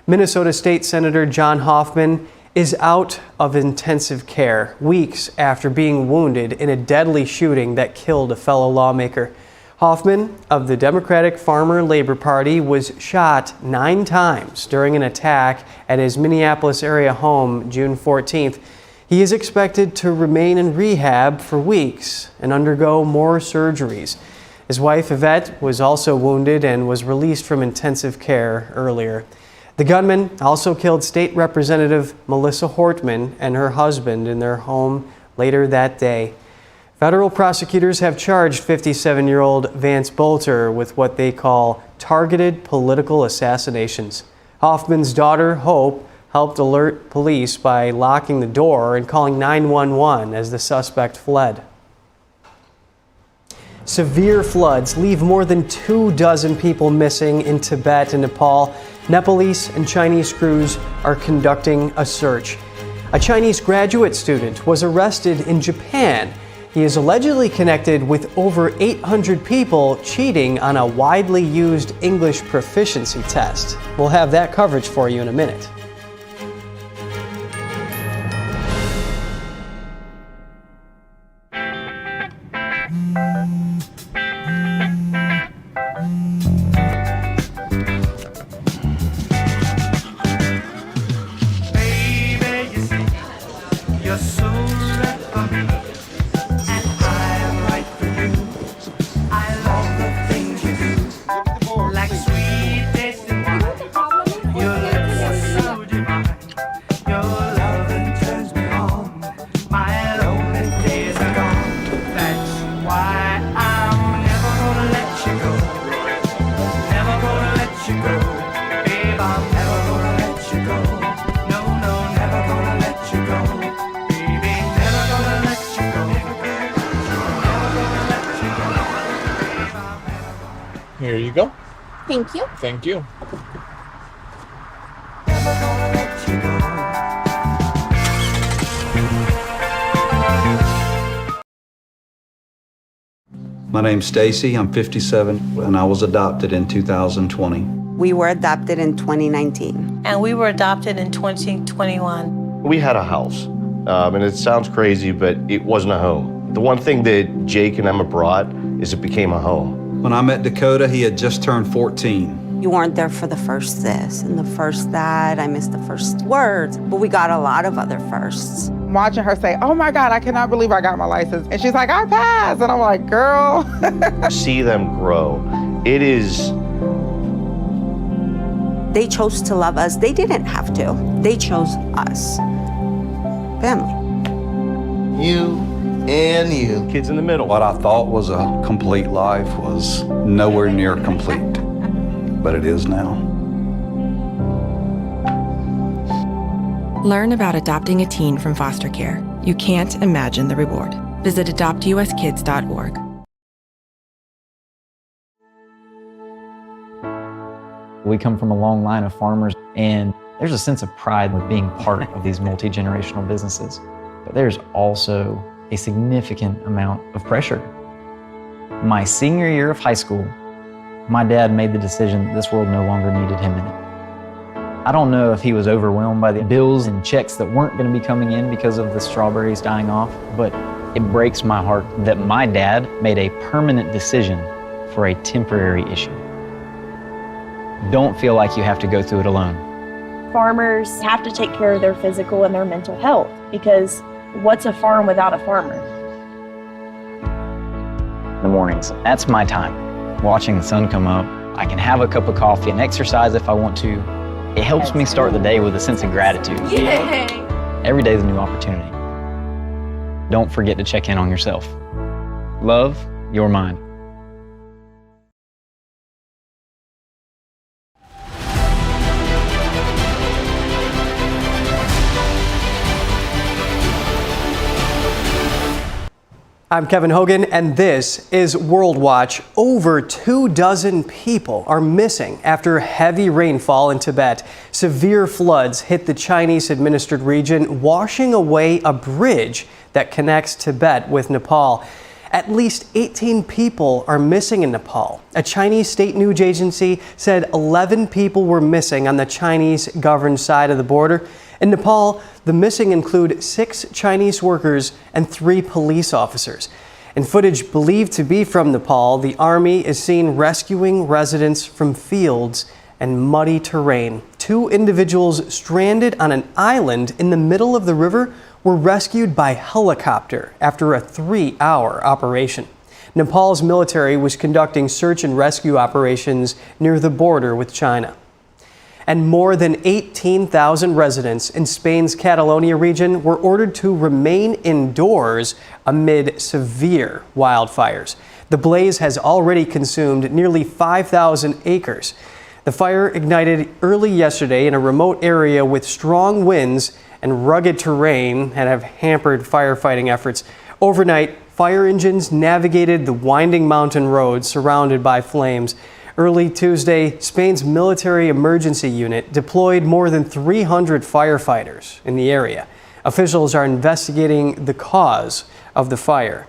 Minnesota State Senator John Hoffman is out of intensive care weeks after being wounded in a deadly shooting that killed a fellow lawmaker. Hoffman of the Democratic Farmer Labor Party was shot 9 times during an attack at his Minneapolis area home June 14th. He is expected to remain in rehab for weeks and undergo more surgeries. His wife Yvette was also wounded and was released from intensive care earlier. The gunman also killed State Representative Melissa Hortman and her husband in their home later that day. Federal prosecutors have charged 57-year-old Vance Bolter with what they call targeted political assassinations. Hoffman's daughter, Hope, helped alert police by locking the door and calling 911 as the suspect fled. Severe floods leave more than 24 people missing in Tibet and Nepal. Nepalese and Chinese crews are conducting a search. A Chinese graduate student was arrested in Japan. He is allegedly connected with over 800 people cheating on a widely used English proficiency test. We'll have that coverage for you in a minute. Here you go. Thank you. Thank you. My name's Stacy, I'm 57, and I was adopted in 2020. We were adopted in 2019. And we were adopted in 2021. We had a house, and it sounds crazy, but it wasn't a home. The one thing that Jake and Emma brought is it became a home. When I met Dakota, he had just turned 14. You weren't there for the first this and the first that. I missed the first words, but we got a lot of other firsts. Watching her say, oh my God, I cannot believe I got my license. And she's like, I passed. And I'm like, girl. See them grow. It is. They chose to love us. They didn't have to. They chose us. Family. You and you. Kids in the middle. What I thought was a complete life was nowhere near complete, but it is now. Learn about adopting a teen from foster care. You can't imagine the reward. Visit adoptuskids.org. We come from a long line of farmers, and there's a sense of pride with being part of these multi-generational businesses. But there's also a significant amount of pressure. My senior year of high school, my dad made the decision that this world no longer needed him in it. I don't know if he was overwhelmed by the bills and checks that weren't going to be coming in because of the strawberries dying off, but it breaks my heart that my dad made a permanent decision for a temporary issue. Don't feel like you have to go through it alone. Farmers have to take care of their physical and their mental health, because what's a farm without a farmer? In the mornings, that's my time. Watching the sun come up, I can have a cup of coffee and exercise if I want to. It helps me start the day with a sense of gratitude. Yay! Every day is a new opportunity. Don't forget to check in on yourself. Love, your mind. I'm Kevin Hogan, and this is World Watch. Over 24 people are missing after heavy rainfall in Tibet. Severe floods hit the Chinese-administered region, washing away a bridge that connects Tibet with Nepal. At least 18 people are missing in Nepal. A Chinese state news agency said 11 people were missing on the Chinese-governed side of the border. In Nepal, the missing include 6 Chinese workers and 3 police officers. In footage believed to be from Nepal, the army is seen rescuing residents from fields and muddy terrain. 2 individuals stranded on an island in the middle of the river were rescued by helicopter after a 3-hour operation. Nepal's military was conducting search and rescue operations near the border with China. And more than 18,000 residents in Spain's Catalonia region were ordered to remain indoors amid severe wildfires. The blaze has already consumed nearly 5,000 acres. The fire ignited early yesterday in a remote area with strong winds and rugged terrain that have hampered firefighting efforts. Overnight, fire engines navigated the winding mountain roads surrounded by flames. Early Tuesday, Spain's military emergency unit deployed more than 300 firefighters in the area. Officials are investigating the cause of the fire.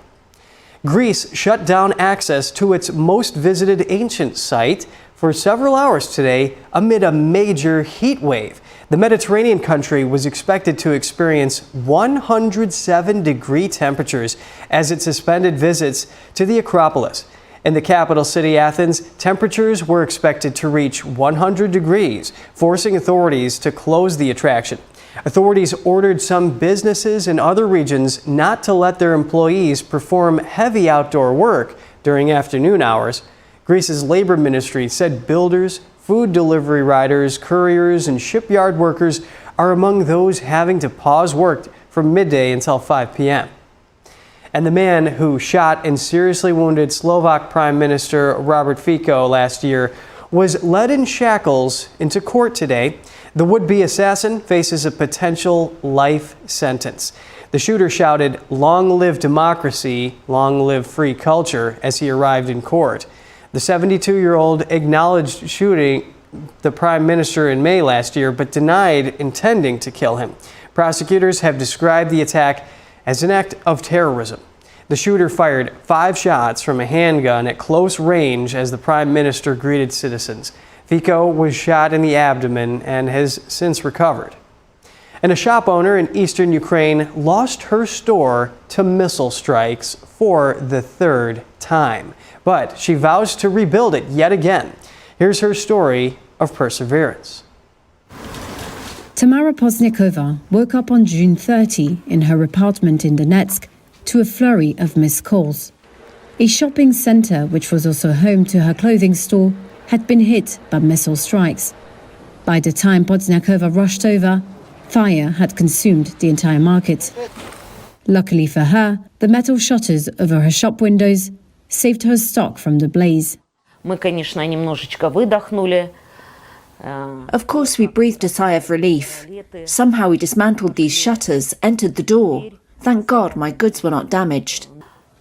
Greece shut down access to its most visited ancient site for several hours today amid a major heat wave. The Mediterranean country was expected to experience 107-degree temperatures as it suspended visits to the Acropolis. In the capital city, Athens, temperatures were expected to reach 100 degrees, forcing authorities to close the attraction. Authorities ordered some businesses in other regions not to let their employees perform heavy outdoor work during afternoon hours. Greece's labor ministry said builders, food delivery riders, couriers, and shipyard workers are among those having to pause work from midday until 5 p.m. And the man who shot and seriously wounded Slovak Prime Minister Robert Fico last year was led in shackles into court today. The would-be assassin faces a potential life sentence. The shooter shouted, "Long live democracy, long live free culture," as he arrived in court. The 72-year-old acknowledged shooting the prime minister in May last year, but denied intending to kill him. Prosecutors have described the attack as an act of terrorism. The shooter fired 5 shots from a handgun at close range as the prime minister greeted citizens. Fico was shot in the abdomen and has since recovered. And a shop owner in eastern Ukraine lost her store to missile strikes for the 3rd time. But she vows to rebuild it yet again. Here's her story of perseverance. Tamara Pozniakova woke up on June 30 in her apartment in Donetsk to a flurry of missed calls. A shopping center, which was also home to her clothing store, had been hit by missile strikes. By the time Pozniakova rushed over, fire had consumed the entire market. Luckily for her, the metal shutters over her shop windows saved her stock from the blaze. Of course, we breathed a sigh of relief. Somehow we dismantled these shutters, entered the door. Thank God my goods were not damaged.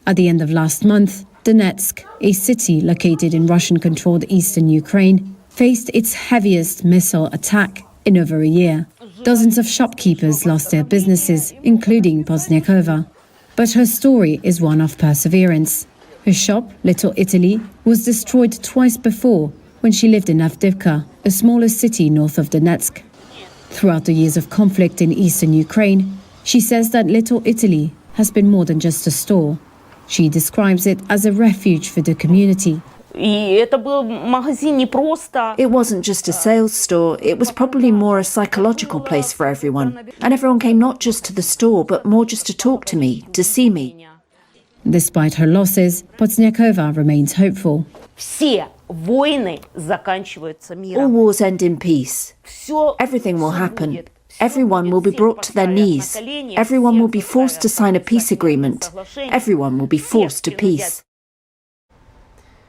At the end of last month, Donetsk, a city located in Russian-controlled eastern Ukraine, faced its heaviest missile attack in over a year. Dozens of shopkeepers lost their businesses, including Pozniakova. But her story is one of perseverance. Her shop, Little Italy, was destroyed twice before when she lived in Avdiivka, a smaller city north of Donetsk. Throughout the years of conflict in eastern Ukraine, she says that Little Italy has been more than just a store. She describes it as a refuge for the community. It wasn't just a sales store, it was probably more a psychological place for everyone. And everyone came not just to the store, but more just to talk to me, to see me. Despite her losses, Pozniakova remains hopeful. All wars end in peace. Everything will happen. Everyone will be brought to their knees. Everyone will be forced to sign a peace agreement. Everyone will be forced to peace.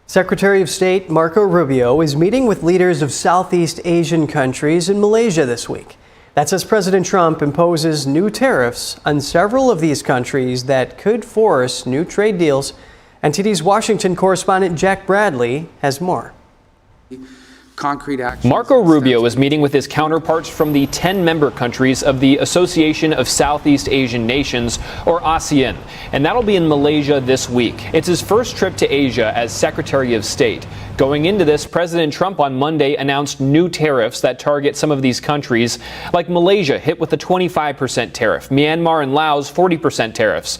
Secretary of State Marco Rubio is meeting with leaders of Southeast Asian countries in Malaysia this week. That's as President Trump imposes new tariffs on several of these countries that could force new trade deals. NTD's Washington correspondent Jack Bradley has more. Marco Rubio is meeting with his counterparts from the 10 member countries of the Association of Southeast Asian Nations, or ASEAN, and that'll be in Malaysia this week. It's his first trip to Asia as Secretary of State. Going into this, President Trump on Monday announced new tariffs that target some of these countries, like Malaysia hit with a 25% tariff, Myanmar and Laos 40% tariffs,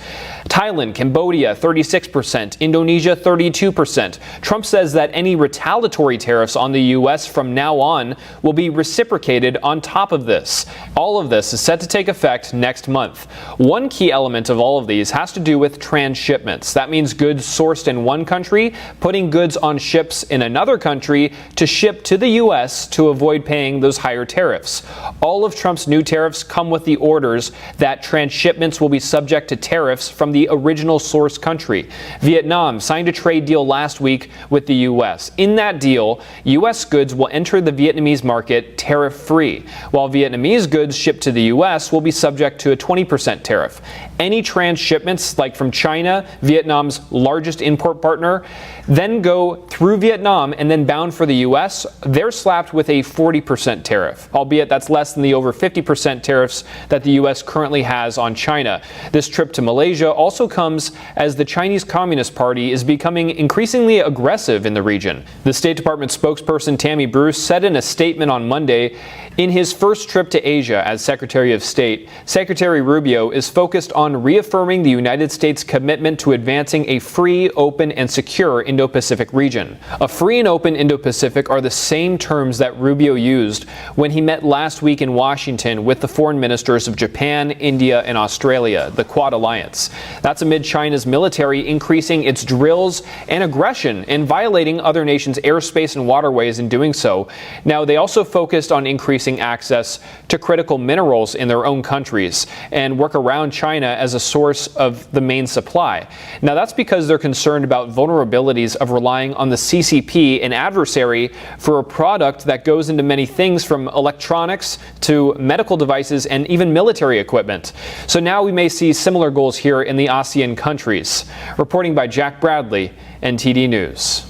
Thailand, Cambodia 36%, Indonesia 32%. Trump says that any retaliatory tariffs on the U.S. from now on will be reciprocated on top of this. All of this is set to take effect next month. One key element of all of these has to do with transshipments. That means goods sourced in one country, putting goods on ships in another country to ship to the U.S. to avoid paying those higher tariffs. All of Trump's new tariffs come with the orders that transshipments will be subject to tariffs from the original source country. Vietnam signed a trade deal last week with the U.S. In that deal, U.S. goods will enter the Vietnamese market tariff-free, while Vietnamese goods shipped to the U.S. will be subject to a 20% tariff. Any transshipments, like from China, Vietnam's largest import partner, then go through Vietnam and then bound for the U.S., they're slapped with a 40% tariff, albeit that's less than the over 50% tariffs that the U.S. currently has on China. This trip to Malaysia also comes as the Chinese Communist Party is becoming increasingly aggressive in the region. The State Department spokesperson Tammy Bruce said in a statement on Monday, in his first trip to Asia as Secretary of State, Secretary Rubio is focused on reaffirming the United States' commitment to advancing a free, open, and secure Indo-Pacific region. A free and open Indo-Pacific are the same terms that Rubio used when he met last week in Washington with the foreign ministers of Japan, India, and Australia, the Quad Alliance. That's amid China's military increasing its drills and aggression and violating other nations' airspace and waterways in doing so. Now, they also focused on increasing access to critical minerals in their own countries and work around China as a source of the main supply. Now, that's because they're concerned about vulnerabilities of relying on the CCP, an adversary, for a product that goes into many things from electronics to medical devices and even military equipment. So now we may see similar goals here in the ASEAN countries. Reporting by Jack Bradley, NTD News.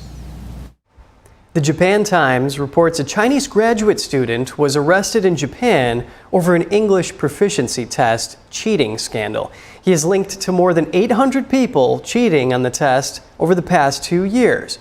The Japan Times reports a Chinese graduate student was arrested in Japan over an English proficiency test cheating scandal. He is linked to more than 800 people cheating on the test over the past 2 years.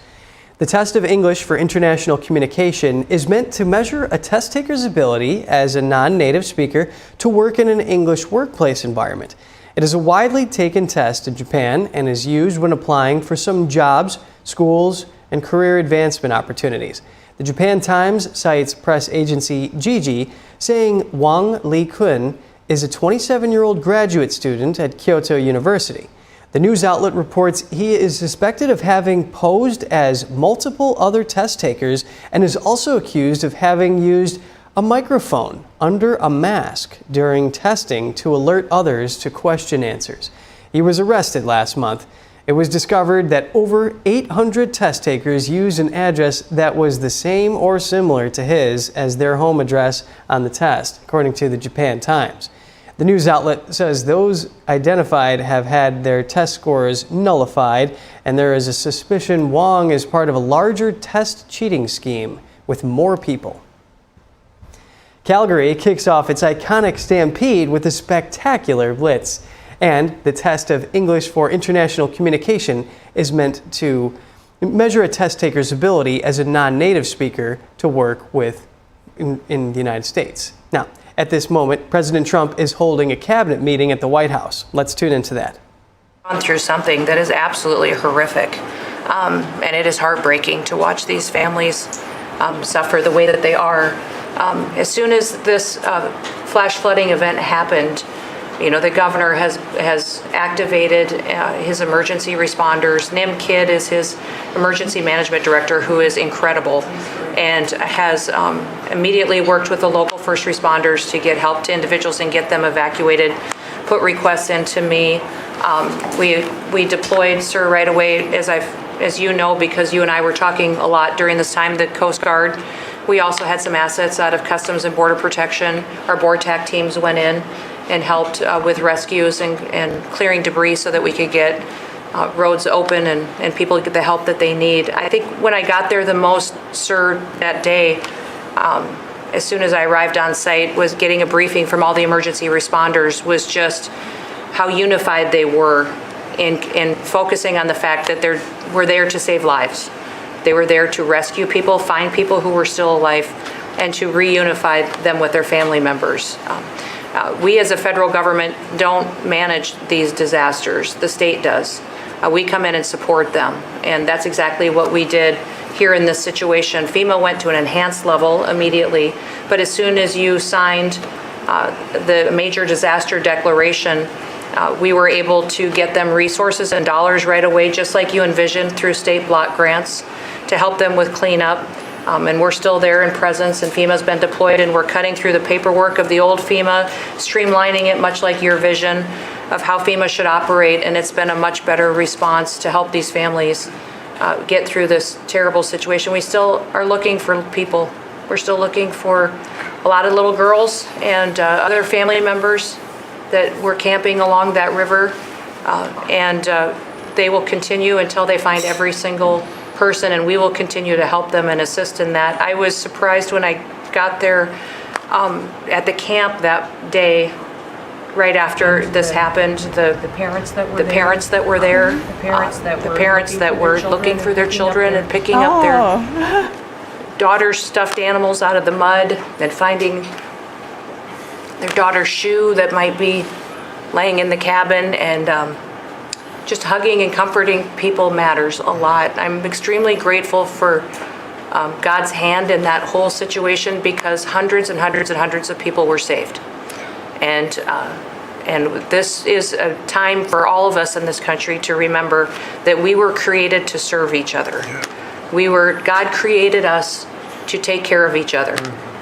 The test of English for international communication is meant to measure a test taker's ability as a non-native speaker to work in an English workplace environment. It is a widely taken test in Japan and is used when applying for some jobs, schools, and career advancement opportunities. The Japan Times cites press agency Gigi, saying Wang Li-kun is a 27-year-old graduate student at Kyoto University. The news outlet reports he is suspected of having posed as multiple other test takers and is also accused of having used a microphone under a mask during testing to alert others to question answers. He was arrested last month. It was discovered that over 800 test takers used an address that was the same or similar to his as their home address on the test, according to the Japan Times. The news outlet says those identified have had their test scores nullified, and there is a suspicion Wang is part of a larger test cheating scheme with more people. Calgary kicks off its iconic stampede with a spectacular blitz. And the test of English for international communication is meant to measure a test taker's ability as a non-native speaker to work with in the United States. Now, at this moment, President Trump is holding a cabinet meeting at the White House. Let's tune into that. Gone through something that is absolutely horrific, and it is heartbreaking to watch these families suffer the way that they are. As soon as this flash flooding event happened, the governor has activated his emergency responders. Nim Kidd is his emergency management director, who is incredible, and has immediately worked with the local first responders to get help to individuals and get them evacuated, put requests into me. We deployed, sir, right away, as you know, because you and I were talking a lot during this time, the Coast Guard. We also had some assets out of Customs and Border Protection. Our BORTAC teams went in and helped with rescues and clearing debris so that we could get roads open and people get the help that they need. I think when I got there the most, sir, that day, as soon as I arrived on site, was getting a briefing from all the emergency responders, was just how unified they were in focusing on the fact that we're there to save lives. They were there to rescue people, find people who were still alive, and to reunify them with their family members. We as a federal government don't manage these disasters. The state does. We come in and support them, and that's exactly what we did here in this situation. FEMA went to an enhanced level immediately, but as soon as you signed the major disaster declaration, we were able to get them resources and dollars right away, just like you envisioned, through state block grants to help them with cleanup. And we're still there in presence, and FEMA's been deployed, and we're cutting through the paperwork of the old FEMA, streamlining it much like your vision of how FEMA should operate, and it's been a much better response to help these families get through this terrible situation. We still are looking for people. We're still looking for a lot of little girls and other family members that were camping along that river, and they will continue until they find every single person, and we will continue to help them and assist in that. I was surprised when I got there at the camp that day, right after this happened. The parents that were there, the parents that were looking for their children and picking up their daughter's stuffed animals out of the mud and finding their daughter's shoe that might be laying in the cabin, and just hugging and comforting people matters a lot. I'm extremely grateful for God's hand in that whole situation, because hundreds and hundreds and hundreds of people were saved. And this is a time for all of us in this country to remember that we were created to serve each other. God created us to take care of each other.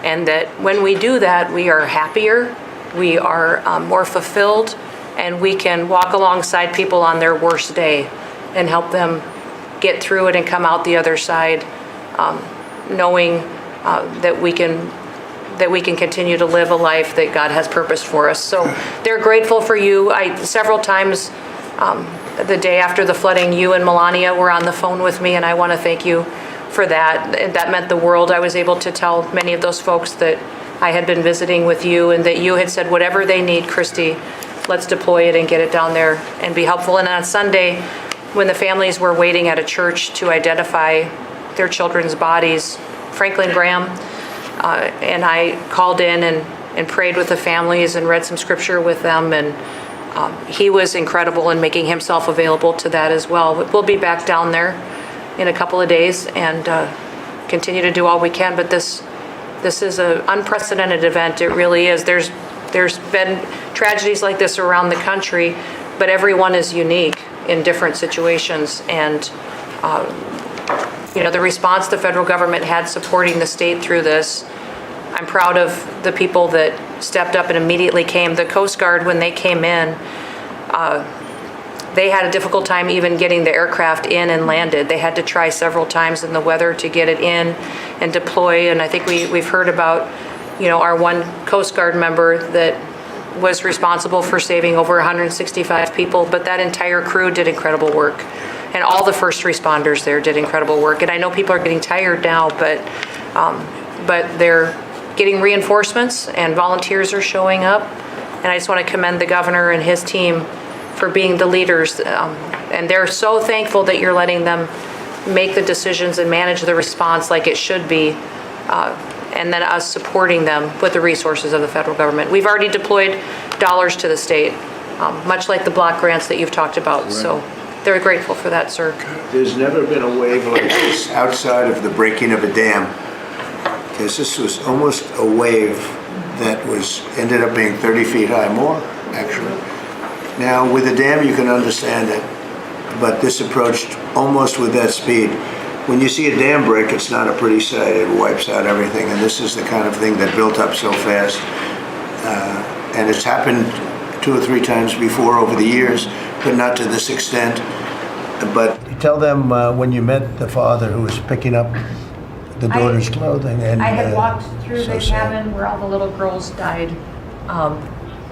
And that when we do that, we are happier, we are more fulfilled, and we can walk alongside people on their worst day and help them get through it and come out the other side, knowing that we can continue to live a life that God has purposed for us. So they're grateful for you. Several times the day after the flooding, you and Melania were on the phone with me, and I want to thank you for that. That meant the world. I was able to tell many of those folks that I had been visiting with you and that you had said, whatever they need, Christy, let's deploy it and get it down there and be helpful. And on Sunday, when the families were waiting at a church to identify their children's bodies, Franklin Graham and I called in and prayed with the families and read some scripture with them, and he was incredible in making himself available to that as well. We'll be back down there in a couple of days and continue to do all we can, but this is an unprecedented event. It really is. There's been tragedies like this around the country, but everyone is unique in different situations, and the response the federal government had supporting the state through this, I'm proud of the people that stepped up and immediately came. The Coast Guard, when they came in, they had a difficult time even getting the aircraft in and landed. They had to try several times in the weather to get it in and deploy. And I think we've heard about, our one Coast Guard member that was responsible for saving over 165 people, but that entire crew did incredible work. And all the first responders there did incredible work. And I know people are getting tired now, but they're getting reinforcements and volunteers are showing up. And I just want to commend the governor and his team for being the leaders. And they're so thankful that you're letting them make the decisions and manage the response like it should be. And then us supporting them with the resources of the federal government. We've already deployed dollars to the state, much like the block grants that you've talked about. Right. So they're grateful for that, sir. There's never been a wave like this outside of the breaking of a dam. Because this was almost a wave that ended up being 30 feet high, more actually. Now with a dam you can understand it, but this approached almost with that speed. When you see a dam break, it's not a pretty sight. It wipes out everything, and this is the kind of thing that built up so fast. And it's happened 2 or 3 times before over the years, but not to this extent. But tell them when you met the father who was picking up the daughter's clothing. And I had walked through the cabin where all the little girls died,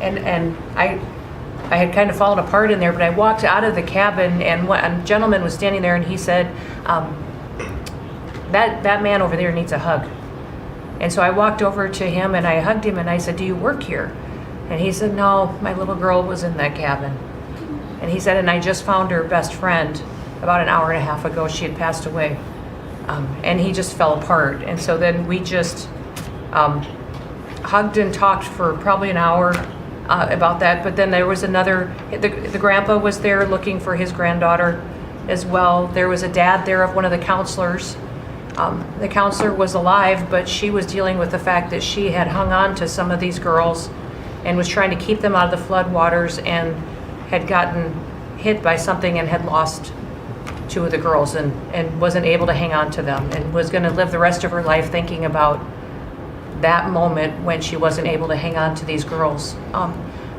and I had kind of fallen apart in there, but I walked out of the cabin, and a gentleman was standing there, and he said, that man over there needs a hug. And so I walked over to him, and I hugged him, and I said, do you work here? And he said, no, my little girl was in that cabin. And he said, and I just found her best friend about an hour and a half ago. She had passed away. And he just fell apart. And so then we just hugged and talked for probably an hour about that. But then there was the grandpa was there looking for his granddaughter as well. There was a dad there of one of the counselors. The counselor was alive, but she was dealing with the fact that she had hung on to some of these girls and was trying to keep them out of the floodwaters and had gotten hit by something and had lost 2 of the girls and wasn't able to hang on to them and was going to live the rest of her life thinking about that moment when she wasn't able to hang on to these girls.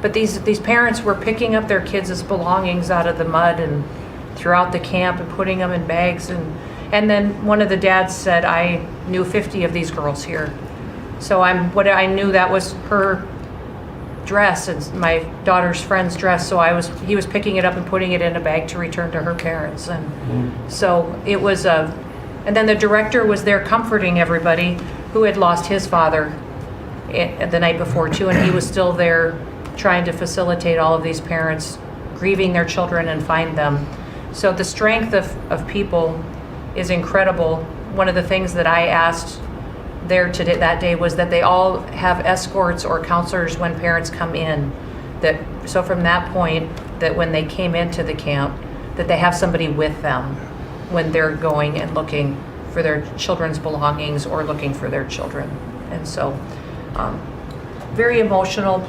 But these parents were picking up their kids' belongings out of the mud and throughout the camp and putting them in bags. And then one of the dads said, I knew 50 of these girls here. So I knew that was her dress and my daughter's friend's dress. So he was picking it up and putting it in a bag to return to her parents. And so it was and then the director was there comforting everybody who had lost his father the night before too. And he was still there trying to facilitate all of these parents grieving their children and find them. So the strength of people is incredible. One of the things that I asked there today, that day, was that they all have escorts or counselors when parents come in. So from that point, that when they came into the camp, that they have somebody with them when they're going and looking for their children's belongings or looking for their children. And so very emotional,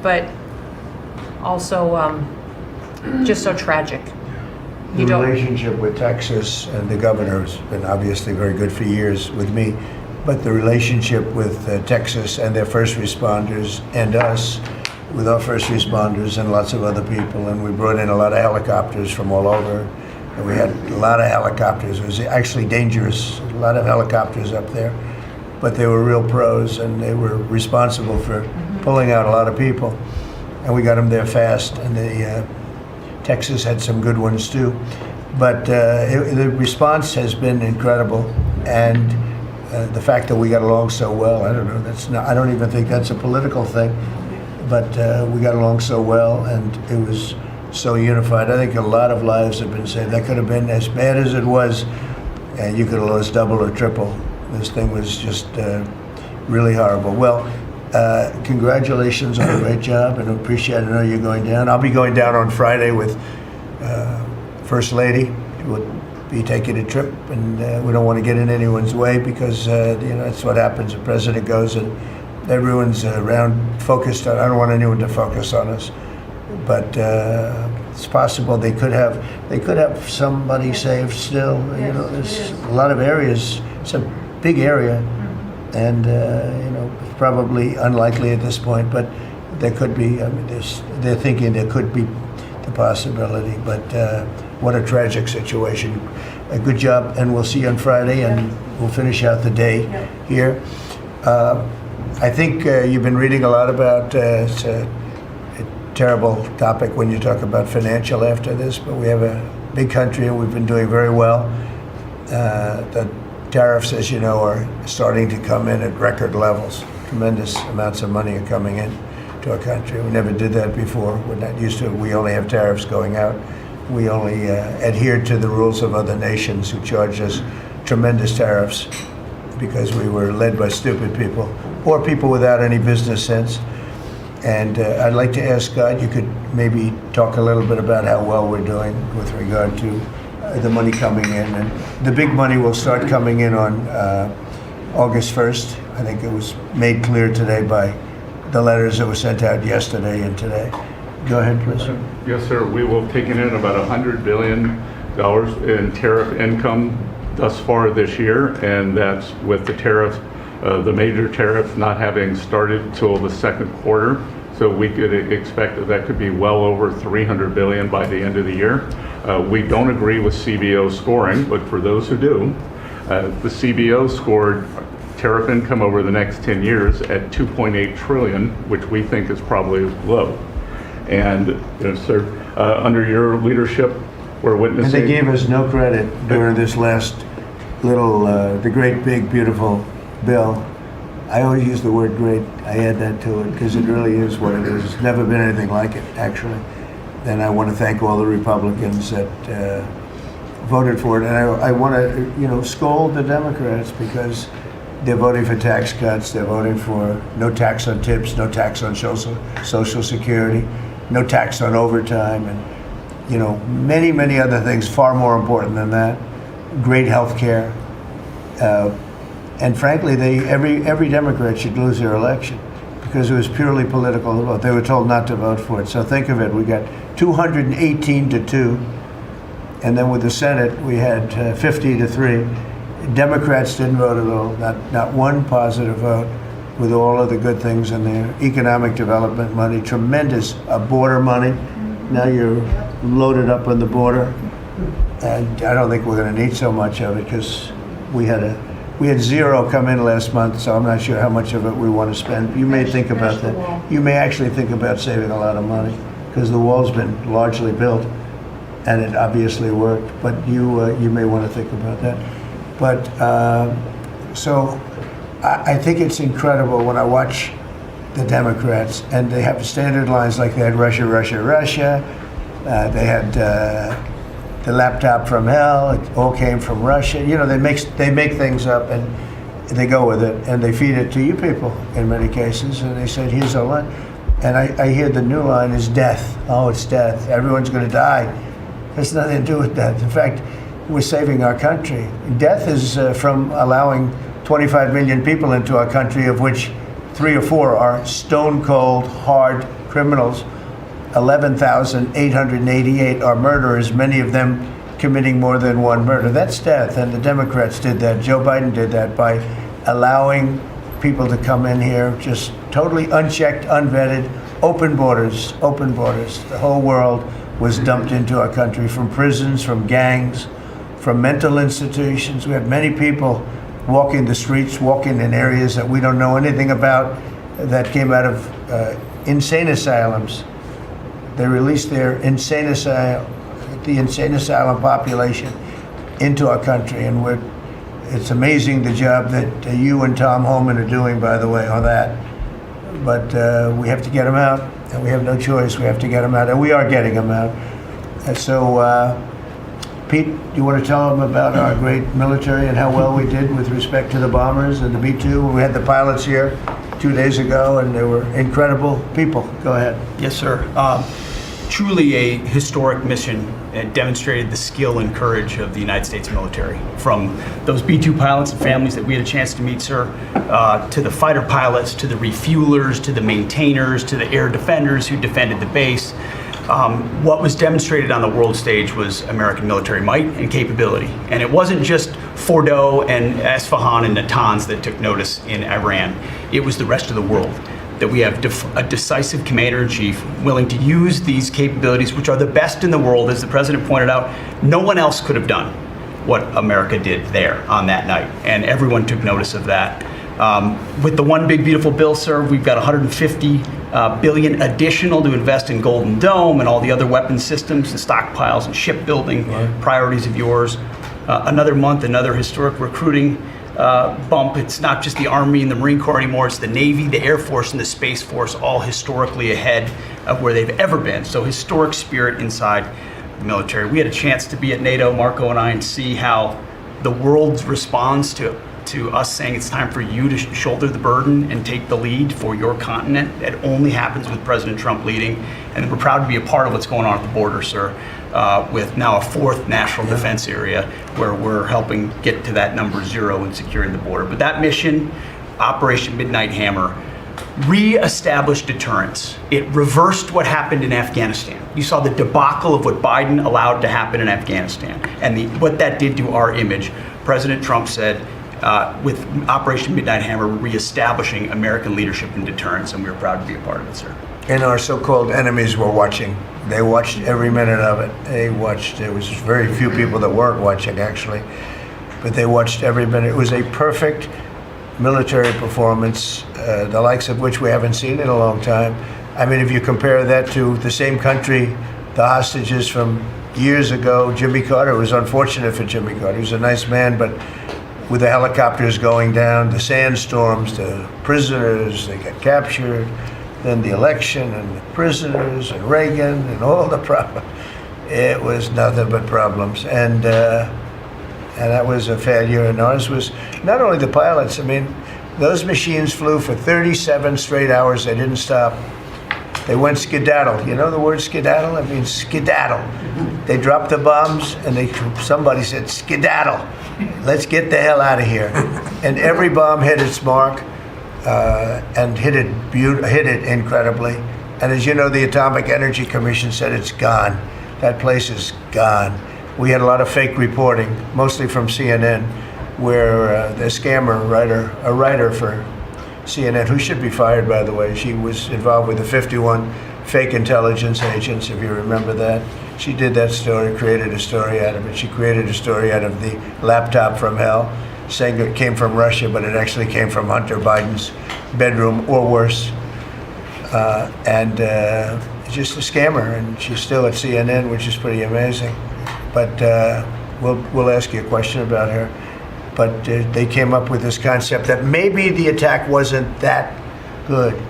but also just so tragic. The relationship with Texas and the governor has been obviously very good for years with me, but the relationship with Texas and their first responders and us with our first responders and lots of other people, and we brought in a lot of helicopters from all over, and we had a lot of helicopters. It was actually dangerous, a lot of helicopters up there, but they were real pros and they were responsible for pulling out a lot of people, and we got them there fast, and Texas had some good ones too. But the response has been incredible, and the fact that we got along so well, I don't know, I don't even think that's a political thing, but we got along so well, and it was so unified. I think a lot of lives have been saved. That could have been as bad as it was, and you could have lost double or triple. This thing was just really horrible. Well, congratulations on a great job, and appreciate it. I know you're going down. I'll be going down on Friday with First Lady. We'll be taking a trip, and we don't want to get in anyone's way because that's what happens. The president goes and everyone's focused on. I don't want anyone to focus on us, but it's possible they could have somebody saved still. There's a lot of areas. It's a big area, and probably unlikely at this point, but there could be. I mean, they're thinking there could be the possibility, but what a tragic situation. A good job, and we'll see you on Friday, and we'll finish out the day here. I think you've been reading a lot about it's a terrible topic when you talk about financial after this, but we have a big country and we've been doing very well. The tariffs, as you know, are starting to come in at record levels. Tremendous amounts of money are coming in to our country. We never did that before. We're not used to it. We only have tariffs going out. We only adhere to the rules of other nations who charge us tremendous tariffs because we were led by stupid people or people without any business sense. And I'd like to ask God, you could maybe talk a little bit about how well we're doing with regard to the money coming in. And the big money will start coming in on August 1st. I think it was made clear today by the letters that were sent out yesterday and today. Go ahead, please. Yes, sir. We will have taken in about $100 billion in tariff income thus far this year, and that's with the tariff, the major tariff not having started till the second quarter. So we could expect that could be well over $300 billion by the end of the year. We don't agree with CBO scoring, but for those who do, the CBO scored tariff income over the next 10 years at $2.8 trillion, which we think is probably low. And sir, under your leadership, we're witnessing. And they gave us no credit during this last little, the great, big, beautiful bill. I always use the word great. I add that to it because it really is what it is. It's never been anything like it, actually. And I want to thank all the Republicans that voted for it. And I want to, scold the Democrats because they're voting for tax cuts. They're voting for no tax on tips, no tax on Social Security, no tax on overtime, and many, many other things far more important than that. Great health care. And frankly, every Democrat should lose their election because it was purely political vote. They were told not to vote for it. So think of it, we got 218-2, and then with the Senate, we had 50-3. Democrats didn't vote at all, not one positive vote, with all of the good things in there. Economic development money, tremendous border money. Now you're loaded up on the border, and I don't think we're going to need so much of it because we had zero come in last month, so I'm not sure how much of it we want to spend. You may think about that. You may actually think about saving a lot of money because the wall's been largely built, and it obviously worked. But you may want to think about that. But so I think it's incredible when I watch the Democrats, and they have standard lines like they had Russia, Russia, Russia. They had the laptop from hell. It all came from Russia. They make things up and they go with it and they feed it to you people in many cases. And they said, here's our line. And I hear the new line is death. Oh, it's death. Everyone's going to die. There's nothing to do with death. In fact, we're saving our country. Death is from allowing 25 million people into our country, of which 3 or 4 are stone cold, hard criminals. 11,888 are murderers, many of them committing more than one murder. That's death, and the Democrats did that. Joe Biden did that by allowing people to come in here just totally unchecked, unvetted, open borders, open borders. The whole world was dumped into our country from prisons, from gangs, from mental institutions. We have many people walking the streets, walking in areas that we don't know anything about, that came out of insane asylums. They released their insane asylum the insane asylum population into our country. And it's amazing the job that you and Tom Homan are doing, by the way, on that. But we have to get them out, and we have no choice. We have to get them out, and we are getting them out. And so, Pete, you want to tell them about our great military and how well we did with respect to the bombers and the B-2? We had the pilots here 2 days ago, and they were incredible people. Go ahead. Yes, sir. Truly a historic mission. It demonstrated the skill and courage of the United States military. From those B-2 pilots and families that we had a chance to meet, sir, to the fighter pilots, to the refuelers, to the maintainers, to the air defenders who defended the base. What was demonstrated on the world stage was American military might and capability. And it wasn't just Fordo and Esfahan and Natanz that took notice in Iran. It was the rest of the world. That we have a decisive commander-in-chief willing to use these capabilities, which are the best in the world. As the president pointed out, no one else could have done what America did there on that night. And everyone took notice of that. With the One Big Beautiful Bill, sir, we've got $150 billion additional to invest in Golden Dome and all the other weapons systems and stockpiles and shipbuilding priorities of yours. Another month, another historic recruiting bump. It's not just the Army and the Marine Corps anymore, it's the Navy, the Air Force, and the Space Force, all historically ahead of where they've ever been. So historic spirit inside the military. We had a chance to be at NATO, Marco and I, and see how the world responds to us saying it's time for you to shoulder the burden and take the lead for your continent. It only happens with President Trump leading. And we're proud to be a part of what's going on at the border, sir, with now a fourth national defense area where we're helping get to that number 0 and securing the border. But that mission, Operation Midnight Hammer, re-established deterrence. It reversed what happened in Afghanistan. You saw the debacle of what Biden allowed to happen in Afghanistan and what that did to our image. President Trump said, with Operation Midnight Hammer, we're reestablishing American leadership and deterrence, and we're proud to be a part of it, sir. And our so-called enemies were watching. They watched every minute of it. They watched. There was very few people that weren't watching, actually, but they watched every minute. It was a perfect military performance, the likes of which we haven't seen in a long time. I mean, if you compare that to the same country, the hostages from years ago, Jimmy Carter, it was unfortunate for Jimmy Carter. He was a nice man, but with the helicopters going down, the sandstorms, the prisoners, they got captured, then the election and the prisoners and Reagan and all the problems. It was nothing but problems. And that was a failure. And ours was not only the pilots, I mean, those machines flew for 37 straight hours. They didn't stop. They went skedaddle. You know the word skedaddle? It means skedaddle. They dropped the bombs and somebody said, skedaddle. Let's get the hell out of here. And every bomb hit its mark and hit it incredibly. And as you know, the Atomic Energy Commission said it's gone. That place is gone. We had a lot of fake reporting, mostly from CNN, where the scammer writer, a writer for CNN, who should be fired, by the way, she was involved with the 51 fake intelligence agents, if you remember that. She did that story, created a story out of it. She created a story out of the laptop from hell, saying it came from Russia, but it actually came from Hunter Biden's bedroom, or worse. Just a scammer, and she's still at CNN, which is pretty amazing. But we'll ask you a question about her. But they came up with this concept that maybe the attack wasn't that good.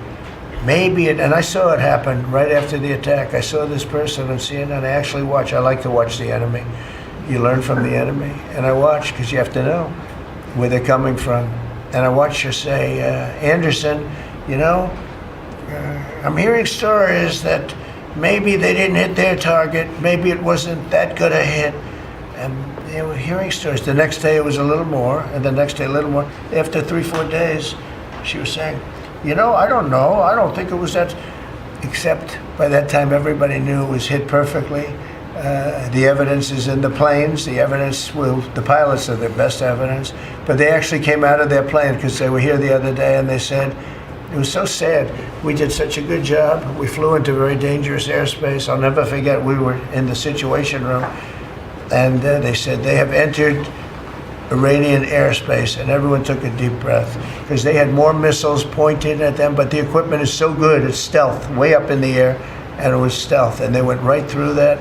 Maybe and I saw it happen right after the attack. I saw this person on CNN. I actually watch. I like to watch the enemy. You learn from the enemy. And I watch because you have to know where they're coming from. And I watched her say, Anderson, you know, I'm hearing stories that maybe they didn't hit their target. Maybe it wasn't that good a hit. And they were hearing stories. The next day it was a little more, and the next day a little more. After 3-4 days, she was saying, you know, I don't know. I don't think it was that, except by that time everybody knew it was hit perfectly. The evidence is in the planes. The evidence, well, the pilots are the best evidence. But they actually came out of their plane because they were here the other day and they said, it was so sad. We did such a good job. We flew into very dangerous airspace. I'll never forget, we were in the Situation Room. And they said they have entered Iranian airspace, and everyone took a deep breath because they had more missiles pointed at them, but the equipment is so good, it's stealth, way up in the air, and it was stealth, and they went right through that.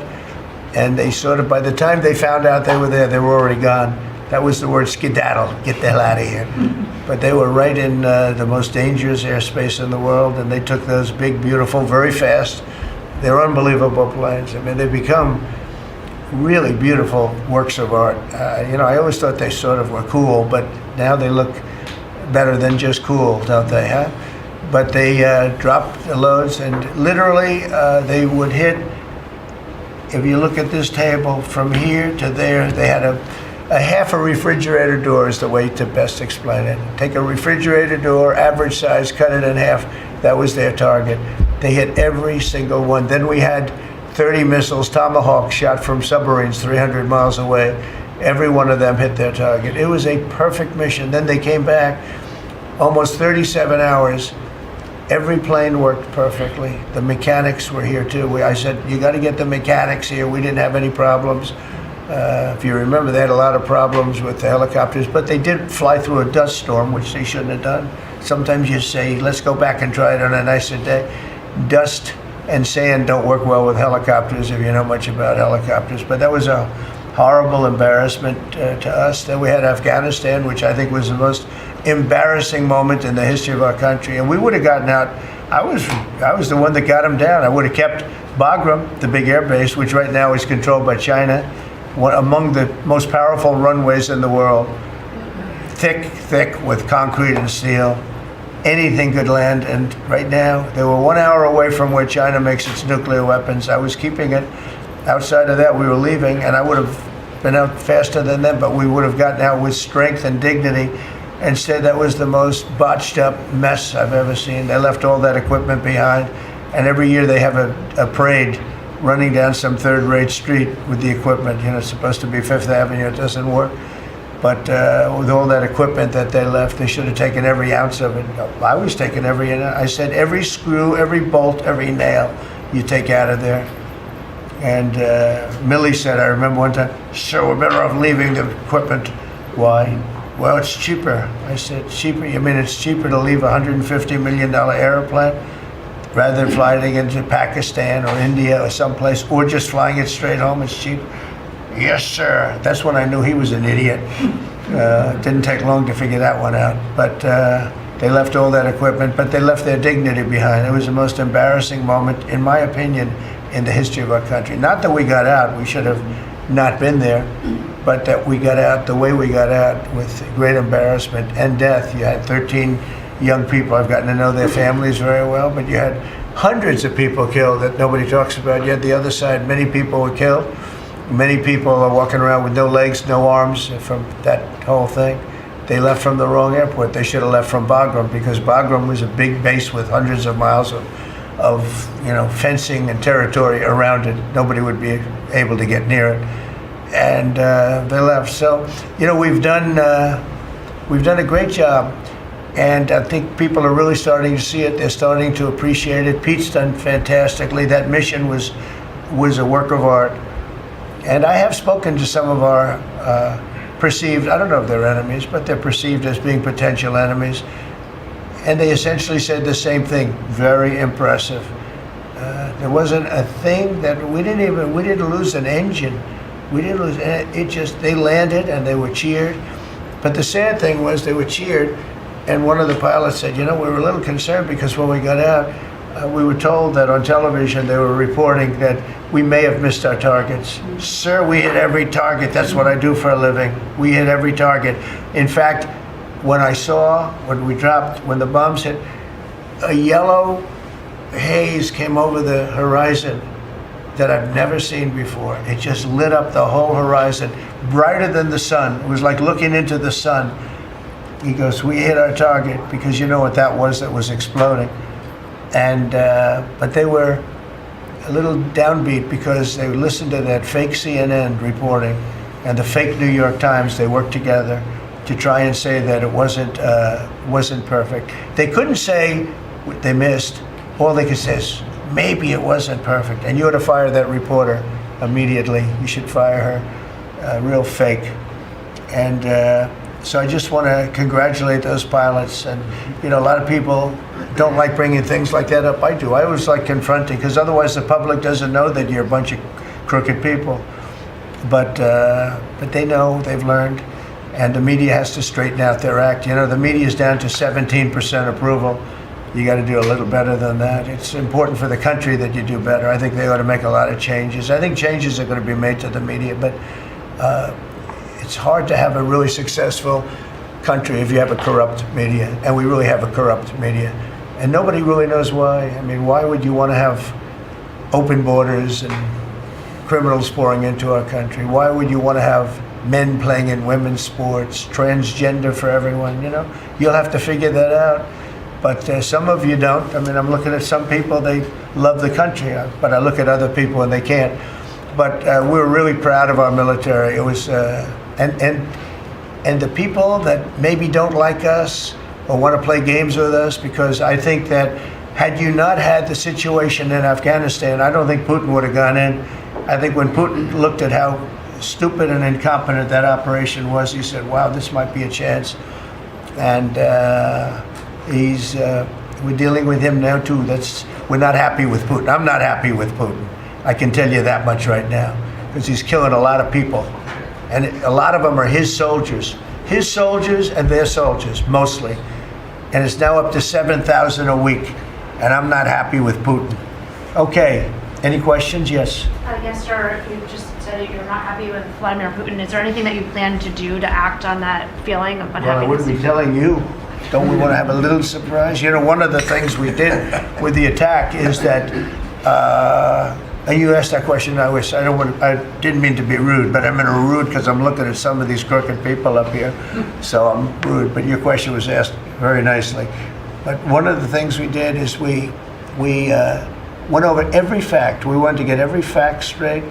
And they sort of, by the time they found out they were there, they were already gone. That was the word skedaddle, get the hell out of here. But they were right in the most dangerous airspace in the world, and they took those big, beautiful, very fast, they're unbelievable planes. I mean, they've become really beautiful works of art. I always thought they sort of were cool, but now they look better than just cool, don't they, huh? But they dropped the loads, and literally they would hit, if you look at this table, from here to there, they had a half a refrigerator door is the way to best explain it. Take a refrigerator door, average size, cut it in half. That was their target. They hit every single one. Then we had 30 missiles, Tomahawk, shot from submarines 300 miles away. Every one of them hit their target. It was a perfect mission. Then they came back, almost 37 hours. Every plane worked perfectly. The mechanics were here too. I said, you got to get the mechanics here. We didn't have any problems. If you remember, they had a lot of problems with the helicopters, but they did fly through a dust storm, which they shouldn't have done. Sometimes you say, let's go back and try it on a nicer day. Dust and sand don't work well with helicopters if you know much about helicopters, but that was a horrible embarrassment to us. Then we had Afghanistan, which I think was the most embarrassing moment in the history of our country, and we would have gotten out. I was the one that got them down. I would have kept Bagram, the big air base, which right now is controlled by China, among the most powerful runways in the world, thick with concrete and steel. Anything could land, and right now, they were 1 hour away from where China makes its nuclear weapons. I was keeping it. Outside of that, we were leaving, and I would have been out faster than them, but we would have gotten out with strength and dignity. Instead, that was the most botched up mess I've ever seen. They left all that equipment behind, and every year they have a parade running down some third-rate street with the equipment. It's supposed to be Fifth Avenue. It doesn't work. But with all that equipment that they left, they should have taken every ounce of it. I was taking every ounce. I said every screw, every bolt, every nail you take out of there. And Millie said, I remember one time, sir, we're better off leaving the equipment. Why? Well, it's cheaper. I said, cheaper? You mean it's cheaper to leave a $150 million airplane rather than flying it into Pakistan or India or someplace, or just flying it straight home? It's cheaper. Yes, sir. That's when I knew he was an idiot. Didn't take long to figure that one out. But they left all that equipment, but they left their dignity behind. It was the most embarrassing moment, in my opinion, in the history of our country. Not that we got out, we should have not been there, but that we got out the way we got out, with great embarrassment and death. You had 13 young people. I've gotten to know their families very well, but you had hundreds of people killed that nobody talks about. You had the other side, many people were killed. Many people are walking around with no legs, no arms from that whole thing. They left from the wrong airport. They should have left from Bagram, because Bagram was a big base with hundreds of miles of fencing and territory around it. Nobody would be able to get near it, and they left. So we've done a great job, and I think people are really starting to see it. They're starting to appreciate it. Pete's done fantastically. That mission was a work of art. And I have spoken to some of our perceived, I don't know if they're enemies, but they're perceived as being potential enemies. And they essentially said the same thing, very impressive. There wasn't a thing that we didn't lose an engine. We didn't lose it. They landed and they were cheered. But the sad thing was they were cheered, and one of the pilots said, we were a little concerned because when we got out, we were told that on television they were reporting that we may have missed our targets. Sir, we hit every target. That's what I do for a living. We hit every target. In fact, when the bombs hit, a yellow haze came over the horizon that I've never seen before. It just lit up the whole horizon, brighter than the sun. It was like looking into the sun. He goes, we hit our target, because you know what that was exploding. And but they were a little downbeat because they listened to that fake CNN reporting and the fake New York Times. They worked together to try and say that it wasn't perfect. They couldn't say they missed. All they could say is maybe it wasn't perfect. And you ought to fire that reporter immediately. You should fire her. Real fake. And so I just want to congratulate those pilots. And a lot of people don't like bringing things like that up. I do. I always like confronting, because otherwise the public doesn't know that you're a bunch of crooked people. But they know, they've learned, and the media has to straighten out their act. You know, the media is down to 17% approval. You got to do a little better than that. It's important for the country that you do better. I think they ought to make a lot of changes. I think changes are going to be made to the media, but it's hard to have a really successful country if you have a corrupt media, and we really have a corrupt media. And nobody really knows why. I mean, why would you want to have open borders and criminals pouring into our country? Why would you want to have men playing in women's sports, transgender for everyone? You know, you'll have to figure that out. But some of you don't. I mean, I'm looking at some people, they love the country, but I look at other people and they can't. But we're really proud of our military. It was, and the people that maybe don't like us or want to play games with us, because I think that had you not had the situation in Afghanistan, I don't think Putin would have gone in. I think when Putin looked at how stupid and incompetent that operation was, he said, wow, this might be a chance. And we're dealing with him now too. We're not happy with Putin. I'm not happy with Putin. I can tell you that much right now, because he's killing a lot of people. And a lot of them are his soldiers and their soldiers, mostly. And it's now up to 7,000 a week. And I'm not happy with Putin. Okay, any questions? Yes. Yes, sir. You just said that you're not happy with Vladimir Putin. Is there anything that you plan to do to act on that feeling of unhappiness? Well, I wouldn't be telling you. Don't we want to have a little surprise? You know, one of the things we did with the attack is that, and you asked that question, I didn't mean to be rude, but I'm rude because I'm looking at some of these crooked people up here, so I'm rude, but your question was asked very nicely. But one of the things we did is we went over every fact. We wanted to get every fact straight.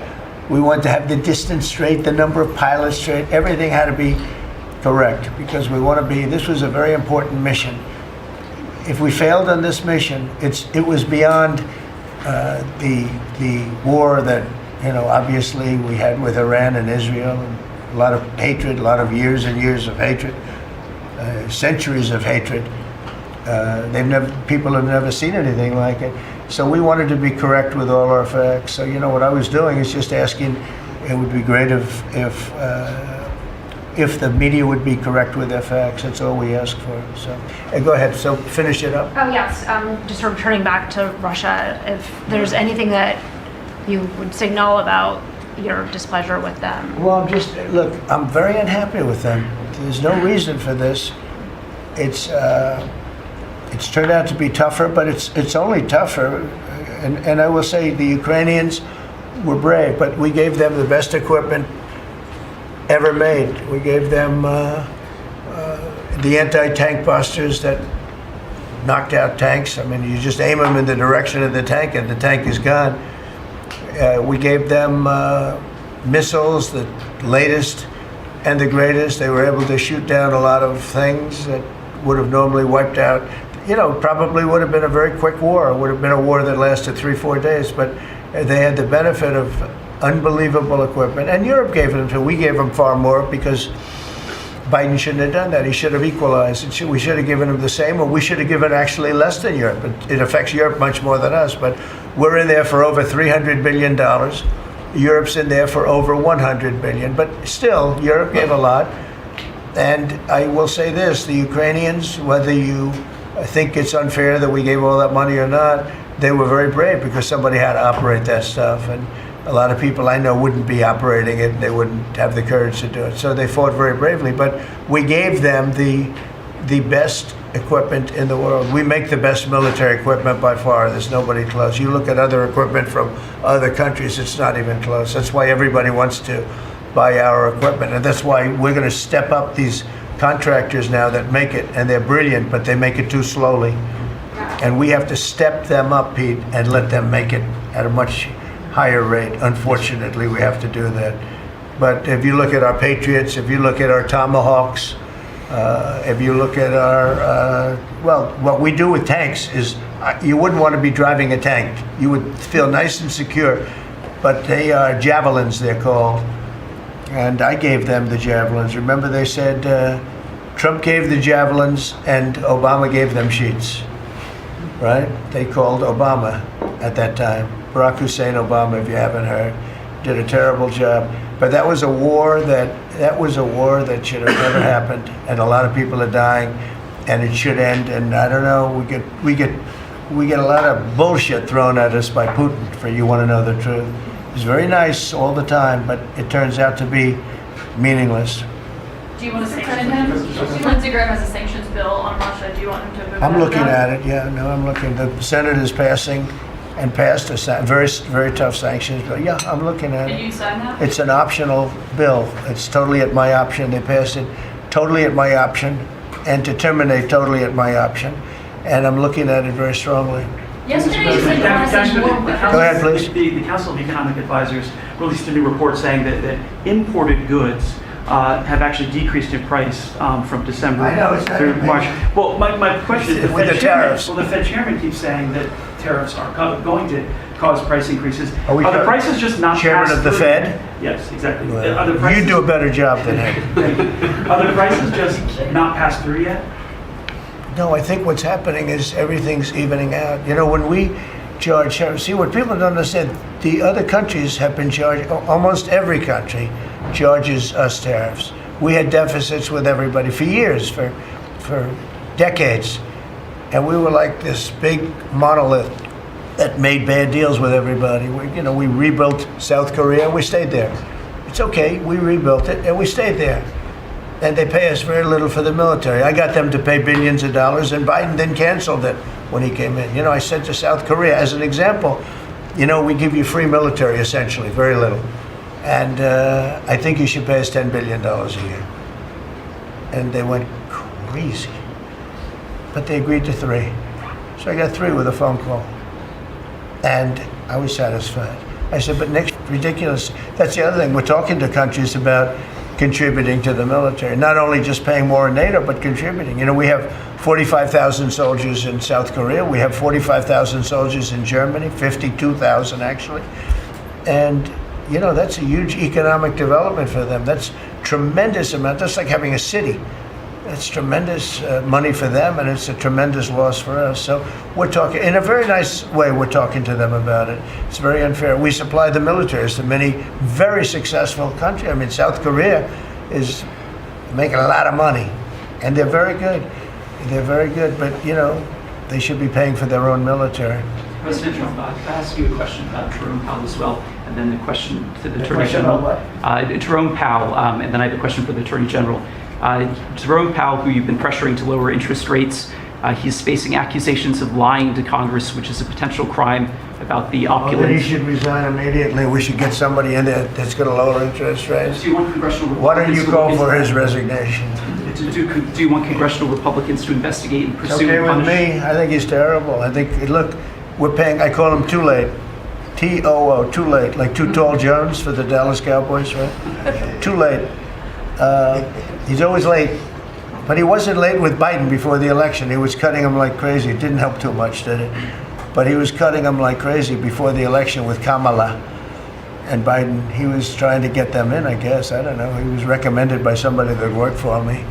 We wanted to have the distance straight, the number of pilots straight. Everything had to be correct, because we want to be, this was a very important mission. If we failed on this mission, it was beyond the war that, you know, obviously we had with Iran and Israel, and a lot of hatred, a lot of years and years of hatred, centuries of hatred. People have never seen anything like it. So we wanted to be correct with all our facts. So, you know, what I was doing is just asking, it would be great if the media would be correct with their facts. That's all we ask for. So go ahead, so finish it up. Oh, yes, just returning back to Russia, if there's anything that you would signal about your displeasure with them. Well, look, I'm very unhappy with them. There's no reason for this. It's turned out to be tougher, but it's only tougher. And I will say the Ukrainians were brave, but we gave them the best equipment ever made. We gave them the anti-tank busters that knocked out tanks. I mean, you just aim them in the direction of the tank and the tank is gone. We gave them missiles, the latest and the greatest. They were able to shoot down a lot of things that would have normally wiped out. You know, probably would have been a very quick war. It would have been a war that lasted 3-4 days, but they had the benefit of unbelievable equipment. And Europe gave them to. We gave them far more, because Biden shouldn't have done that. He should have equalized. We should have given them the same, or we should have given actually less than Europe. It affects Europe much more than us, but we're in there for over $300 billion. Europe's in there for over $100 billion, but still, Europe gave a lot. And I will say this, the Ukrainians, whether you think it's unfair that we gave all that money or not, they were very brave, because somebody had to operate that stuff. And a lot of people I know wouldn't be operating it. They wouldn't have the courage to do it. So they fought very bravely. But we gave them the best equipment in the world. We make the best military equipment by far. There's nobody close. You look at other equipment from other countries, it's not even close. That's why everybody wants to buy our equipment. And that's why we're going to step up these contractors now that make it. And they're brilliant, but they make it too slowly. And we have to step them up, Pete, and let them make it at a much higher rate. Unfortunately, we have to do that. But if you look at our Patriots, if you look at our Tomahawks, if you look at our, well, what we do with tanks is, you wouldn't want to be driving a tank. You would feel nice and secure, but they are javelins, they're called. And I gave them the javelins. Remember they said Trump gave the javelins and Obama gave them sheets, right? They called Obama at that time. Barack Hussein Obama, if you haven't heard, did a terrible job. But that was a war that should have never happened, and a lot of people are dying, and it should end. And I don't know, we get a lot of bullshit thrown at us by Putin for you want to know the truth. He's very nice all the time, but it turns out to be meaningless. Do you want to sanction him? Lindsey Graham has a sanctions bill on Russia. Do you want him to vote? I'm looking at it. Yeah, no, I'm looking. The Senate is passed a very, very tough sanctions bill. Yeah, I'm looking at it. Can you sign that? It's an optional bill. It's totally at my option. They passed it totally at my option, and to terminate totally at my option. And I'm looking at it very strongly. Yesterday you said you want to see more. Go ahead, please. The Council of Economic Advisors released a new report saying that imported goods have actually decreased in price from December through March. Well, my question is, with the tariffs. Well, the Fed chairman keeps saying that tariffs are going to cause price increases. Are the prices just not chairman passed of the through? Fed? Yes, exactly. Well, Are the prices, you do a better job than him. Are the prices just not passed through yet? No, I think what's happening is everything's evening out. You know, when we charge, see what people don't understand, the other countries have been charged, almost every country charges us tariffs. We had deficits with everybody for years, for decades. And we were like this big monolith that made bad deals with everybody. We rebuilt South Korea and we stayed there. It's okay, we rebuilt it and we stayed there. And they pay us very little for the military. I got them to pay billions of dollars, and Biden then canceled it when he came in. I said to South Korea, as an example, we give you free military, essentially, very little. And I think you should pay us $10 billion a year. And they went crazy. But they agreed to 3. So I got 3 with a phone call. And I was satisfied. I said, but next, ridiculous. That's the other thing. We're talking to countries about contributing to the military, not only just paying more in NATO, but contributing. We have 45,000 soldiers in South Korea. We have 45,000 soldiers in Germany, 52,000 actually. And, that's a huge economic development for them. That's tremendous amount. That's like having a city. That's tremendous money for them, and it's a tremendous loss for us. So we're talking, in a very nice way, we're talking to them about it. It's very unfair. We supply the militaries to many very successful countries. I mean, South Korea is making a lot of money, and they're very good. They're very good, but, they should be paying for their own military. President Trump, I'll ask you a question about Jerome Powell as well, and then a question to the Attorney General. Jerome Powell, and then I have a question for the Attorney General. Jerome Powell, who you've been pressuring to lower interest rates, he's facing accusations of lying to Congress, which is a potential crime about the opulence. He should resign immediately. We should get somebody in there that's going to lower interest rates. Do you want congressional Republicans? Why don't you call for his resignation? Do you want congressional Republicans to investigate and pursue? Okay with me. I think he's terrible. I think, look, we're paying, I call him Too Late. T-O-O, Too Late. Like Too Tall Jones for the Dallas Cowboys, right? Too late. He's always late. But he wasn't late with Biden before the election. He was cutting him like crazy. It didn't help too much, did it? But he was cutting him like crazy before the election with Kamala and Biden. He was trying to get them in, I guess. I don't know. He was recommended by somebody that worked for me.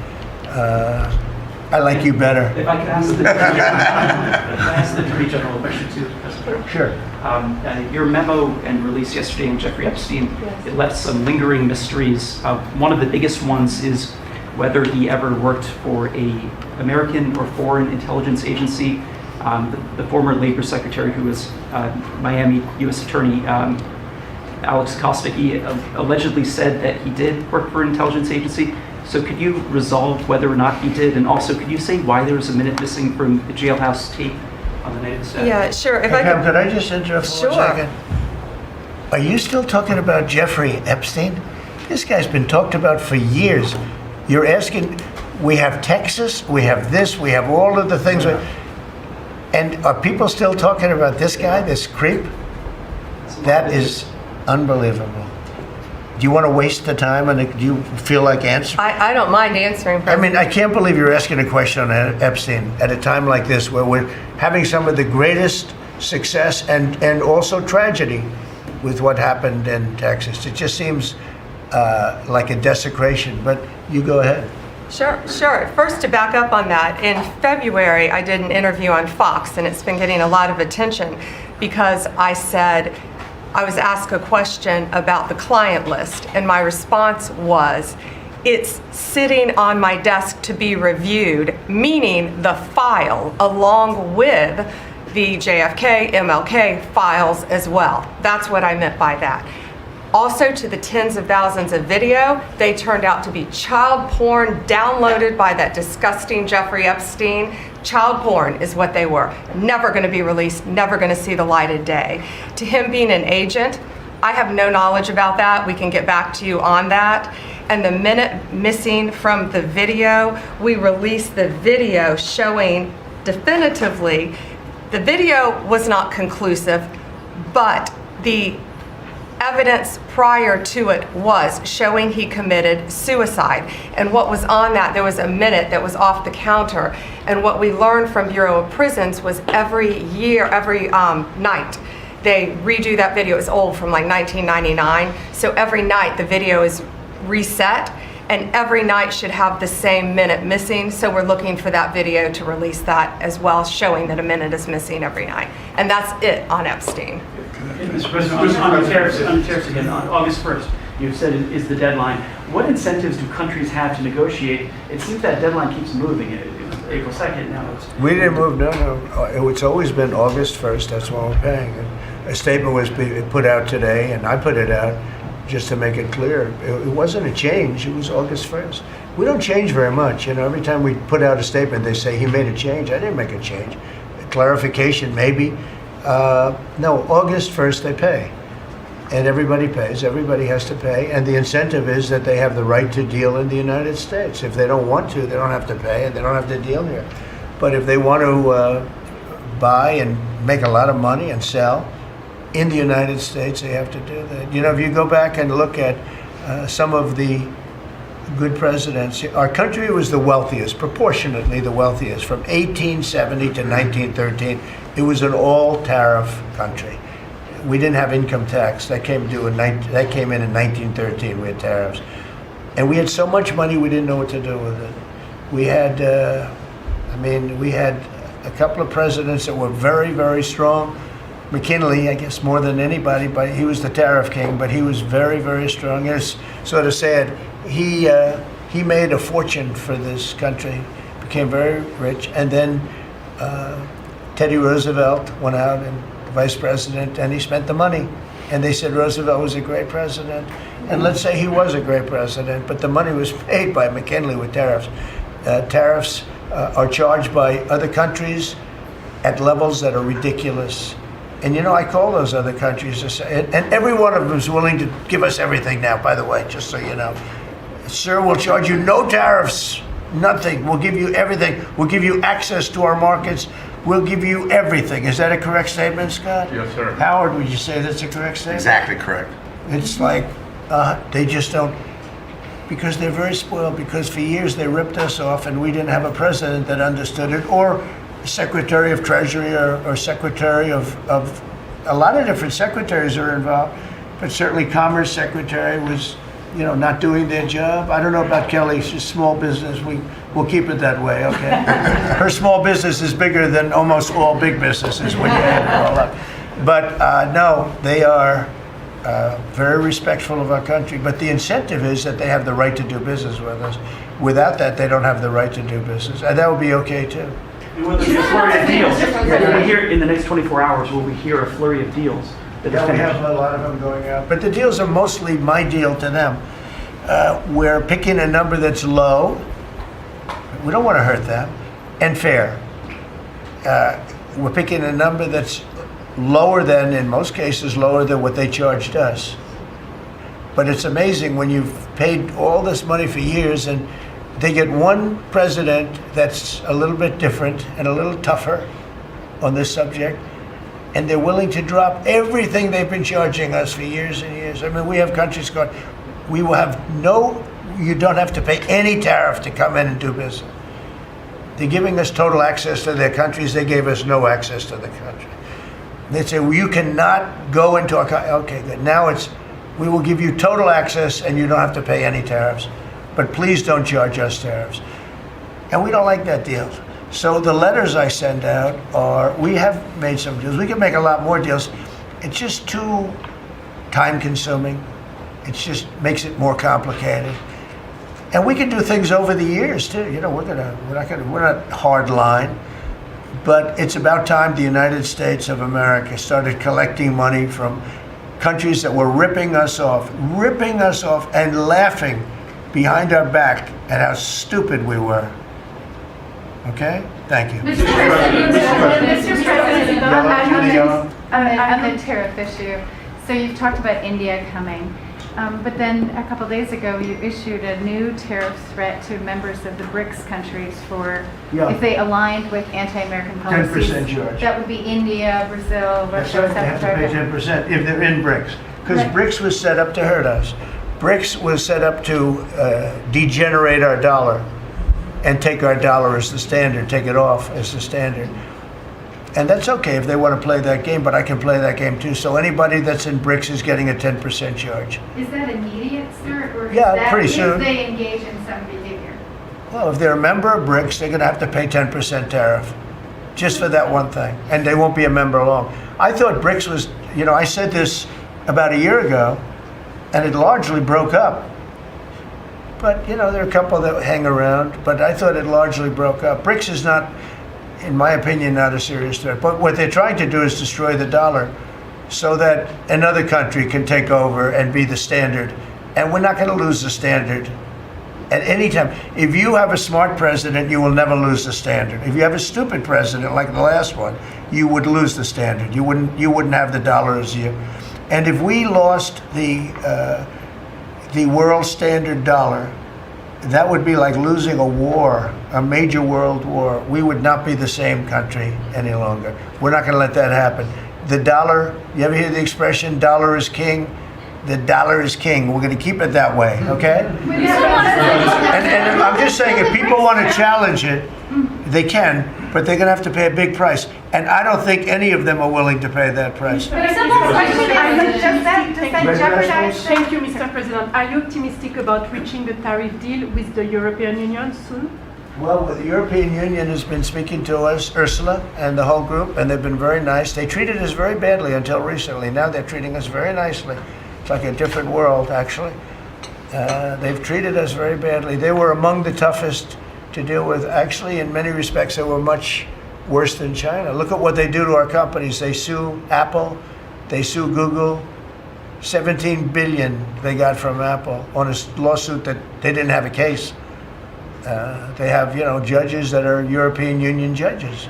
I like you better. If I could ask the Attorney General a question too, President. Sure. Your memo and release yesterday on Jeffrey Epstein, it left some lingering mysteries. One of the biggest ones is whether he ever worked for a American or foreign intelligence agency. The former Labor Secretary, who was Miami U.S. Attorney Alex Acosta, he allegedly said that he did work for an intelligence agency. So could you resolve whether or not he did? And also, could you say why there was a minute missing from the jailhouse tape on the night of the staff? Yeah, sure. If Hey, Pam, could I just interrupt for 1 second? Are you still talking about Jeffrey Epstein? This guy's been talked about for years. You're asking, we have Texas, we have this, we have all of the things. And are people still talking about this guy, this creep? That is unbelievable. Do you want to waste the time, and do you feel like answering? I don't mind answering. I mean, I can't believe you're asking a question on Epstein at a time like this, where we're having some of the greatest success and also tragedy with what happened in Texas. It just seems like a desecration, but you go ahead. Sure. First, to back up on that, in February, I did an interview on Fox, and it's been getting a lot of attention because I said, I was asked a question about the client list, and my response was, it's sitting on my desk to be reviewed, meaning the file along with the JFK, MLK files as well. That's what I meant by that. Also, to the tens of thousands of video, they turned out to be child porn downloaded by that disgusting Jeffrey Epstein. Child porn is what they were. Never going to be released, never going to see the light of day. To him being an agent, I have no knowledge about that. We can get back to you on that. And the minute missing from the video, we released the video showing definitively, the video was not conclusive, but the evidence prior to it was showing he committed suicide. And what was on that, there was a minute that was off the counter. And what we learned from Bureau of Prisons was every year, every night, they redo that video. It's old, from like 1999. So every night the video is reset, and every night should have the same minute missing. So we're looking for that video to release that as well, showing that a minute is missing every night. And that's it on Epstein. Mr. President, on the tariffs again, on August 1st, you've said is the deadline. What incentives do countries have to negotiate? It seems that deadline keeps moving. It was April 2nd, now it's... We didn't move, no. It's always been August 1st, that's when we're paying. And a statement was put out today, and I put it out just to make it clear. It wasn't a change, it was August 1st. We don't change very much. Every time we put out a statement, they say he made a change. I didn't make a change. A clarification, maybe. No, August 1st they pay. And everybody pays, everybody has to pay. And the incentive is that they have the right to deal in the United States. If they don't want to, they don't have to pay, and they don't have to deal here. But if they want to buy and make a lot of money and sell in the United States, they have to do that. If you go back and look at some of the good presidents, our country was the wealthiest, proportionately the wealthiest, from 1870 to 1913. It was an all-tariff country. We didn't have income tax. That came in in 1913. We had tariffs. And we had so much money we didn't know what to do with it. We had, we had a couple of presidents that were very, very strong. McKinley, I guess, more than anybody, but he was the tariff king, but he was very, very strong. It's sort of sad. He made a fortune for this country, became very rich, and then Teddy Roosevelt went out and vice president, and he spent the money. And they said Roosevelt was a great president. And let's say he was a great president, but the money was paid by McKinley with tariffs. Tariffs are charged by other countries at levels that are ridiculous. And I call those other countries, and every one of them is willing to give us everything now, by the way, just so you know. Sir, we'll charge you no tariffs, nothing. We'll give you everything. We'll give you access to our markets. We'll give you everything. Is that a correct statement, Scott? Yes, sir. Howard, would you say that's a correct statement? Exactly correct. It's like they just don't, because they're very spoiled, because for years they ripped us off and we didn't have a president that understood it, or Secretary of Treasury or Secretary of a lot of different secretaries are involved, but certainly Commerce Secretary was, not doing their job. I don't know about Kelly, she's small business. We'll keep it that way, okay? Her small business is bigger than almost all big businesses when you add it all up. But no, they are very respectful of our country, but the incentive is that they have the right to do business with us. Without that, they don't have the right to do business, and that would be okay too. Will there be a flurry of deals? Will we hear in the next 24 hours, will we hear a flurry of deals? Yeah, we have a lot of them going out. But the deals are mostly my deal to them. We're picking a number that's low. We don't want to hurt them. And fair. We're picking a number that's lower than, in most cases, lower than what they charged us. But it's amazing when you've paid all this money for years and they get one president that's a little bit different and a little tougher on this subject, and they're willing to drop everything they've been charging us for years and years. We have countries going, we will have you don't have to pay any tariff to come in and do business. They're giving us total access to their countries. They gave us no access to the country. They say, well, you cannot go into our country. Okay, good. Now we will give you total access and you don't have to pay any tariffs. But please don't charge us tariffs. And we don't like that deal. So the letters I send out we have made some deals. We can make a lot more deals. It's just too time-consuming. It just makes it more complicated. And we can do things over the years too. You know, we're not hard line, but it's about time the United States of America started collecting money from countries that were ripping us off and laughing behind our back at how stupid we were. Okay? Thank you. Mr. President, on the tariff issue, so you've talked about India coming, but then a couple days ago you issued a new tariff threat to members of the BRICS countries for if they aligned with anti-American policies. 10% charge. That would be India, Brazil, Russia, That's right. They have to pay 10% if they're in BRICS. Because BRICS was set up to hurt us. BRICS was set up to degenerate our dollar and take our dollar as the standard, take it off as the standard. And that's okay if they want to play that game, but I can play that game too. So anybody that's in BRICS is getting a 10% charge. Is that immediate, sir? Or is Yeah, that pretty soon. if they engage in some behavior? Well, if they're a member of BRICS, they're going to have to pay 10% tariff just for that one thing. And they won't be a member long. I thought BRICS was, you know, I said this about a year ago, and it largely broke up. But, you know, there are a couple that hang around, but I thought it largely broke up. BRICS is not, in my opinion, not a serious threat. But what they're trying to do is destroy the dollar so that another country can take over and be the standard. And we're not going to lose the standard at any time. If you have a smart president, you will never lose the standard. If you have a stupid president like the last one, you would lose the standard. You wouldn't have the dollar as you. And if we lost the world standard dollar, that would be like losing a war, a major world war. We would not be the same country any longer. We're not going to let that happen. The dollar, you ever hear the expression, dollar is king? The dollar is king. We're going to keep it that way, okay? And I'm just saying, if people want to challenge it, they can, but they're going to have to pay a big price. And I don't think any of them are willing to pay that price. Thank you, Mr. President. Are you optimistic about reaching a tariff deal with the European Union soon? Well, the European Union has been speaking to us, Ursula and the whole group, and they've been very nice. They treated us very badly until recently. Now they're treating us very nicely. It's like a different world, actually. They've treated us very badly. They were among the toughest to deal with. Actually, in many respects, they were much worse than China. Look at what they do to our companies. They sue Apple, they sue Google. 17 billion they got from Apple on a lawsuit that they didn't have a case. They have, you know, judges that are European Union judges,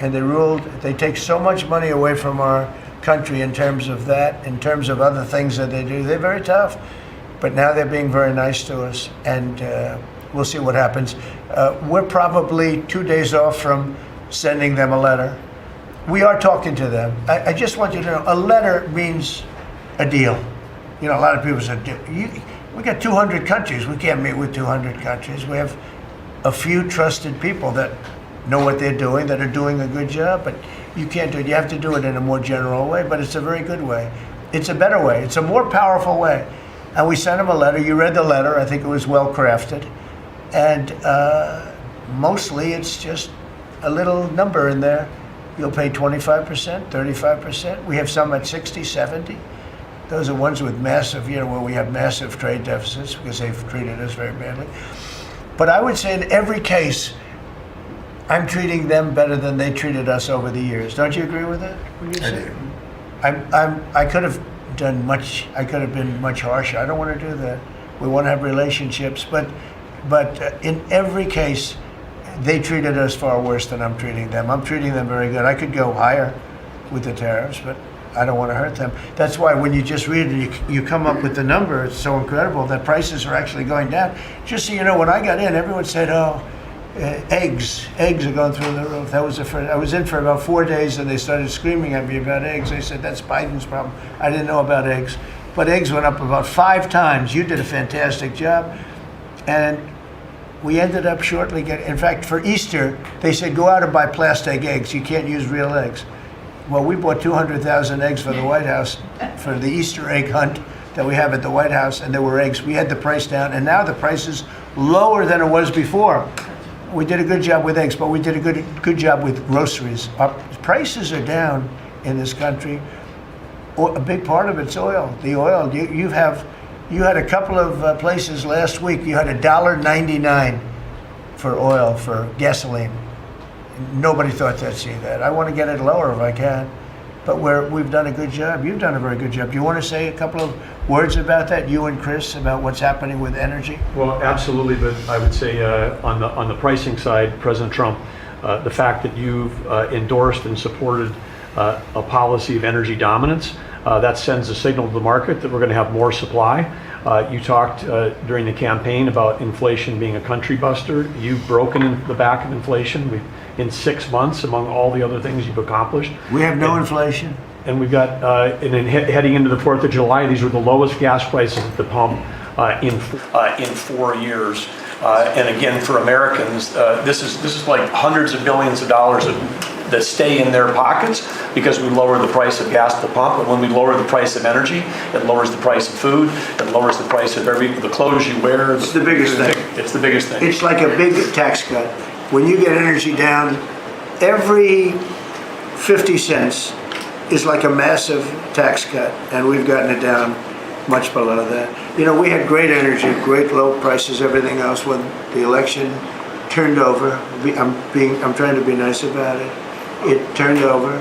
and they ruled. They take so much money away from our country in terms of that, in terms of other things that they do. They're very tough, but now they're being very nice to us, and we'll see what happens. We're probably 2 days off from sending them a letter. We are talking to them. I just want you to know, a letter means a deal. You know, a lot of people say, we got 200 countries. We can't meet with 200 countries. We have a few trusted people that know what they're doing, that are doing a good job, but you can't do it. You have to do it in a more general way, but it's a very good way. It's a better way. It's a more powerful way. And we sent them a letter. You read the letter. I think it was well crafted. And mostly it's just a little number in there. You'll pay 25%, 35%. We have some at 60, 70. Those are ones with massive, you know, where we have massive trade deficits because they've treated us very badly. But I would say in every case, I'm treating them better than they treated us over the years. Don't you agree with that? I could have done much. I could have been much harsher. I don't want to do that. We want to have relationships, but in every case, they treated us far worse than I'm treating them. I'm treating them very good. I could go higher with the tariffs, but I don't want to hurt them. That's why when you just read it, you come up with the number. It's so incredible that prices are actually going down. Just so you know, when I got in, everyone said, "Oh, eggs are going through the roof." That was the first. I was in for about 4 days, and they started screaming at me about eggs. They said, "That's Biden's problem." I didn't know about eggs, but eggs went up about 5 times. You did a fantastic job, and we ended up shortly getting. In fact, for Easter, they said, "Go out and buy plastic eggs. You can't use real eggs." Well, we bought 200,000 eggs for the White House for the Easter egg hunt that we have at the White House, and there were eggs. We had the price down, and now the price is lower than it was before. We did a good job with eggs, but we did a good job with groceries. Our prices are down in this country, A big part of it's oil. The oil. You had a couple of places last week. You had $1.99 for oil for gasoline. Nobody thought they'd see that. I want to get it lower if I can, but we've done a good job. You've done a very good job. Do you want to say a couple of words about that, you and Chris, about what's happening with energy? Well, absolutely, but I would say on the pricing side, President Trump, the fact that you've endorsed and supported a policy of energy dominance, that sends a signal to the market that we're going to have more supply. You talked during the campaign about inflation being a country buster. You've broken the back of inflation in 6 months, among all the other things you've accomplished. We have no inflation. And we've got, and then heading into the 4th of July, these were the lowest gas prices at the pump in 4 years. And again, for Americans, this is like hundreds of billions of dollars that stay in their pockets because we lower the price of gas at the pump. And when we lower the price of energy, it lowers the price of food, it lowers the price of the clothes you wear. It's the biggest thing. It's the biggest thing. It's like a big tax cut. When you get energy down, every 50 cents is like a massive tax cut, and we've gotten it down much below that. You know, we had great energy, great low prices, everything else. When the election turned over, I'm trying to be nice about it. It turned over,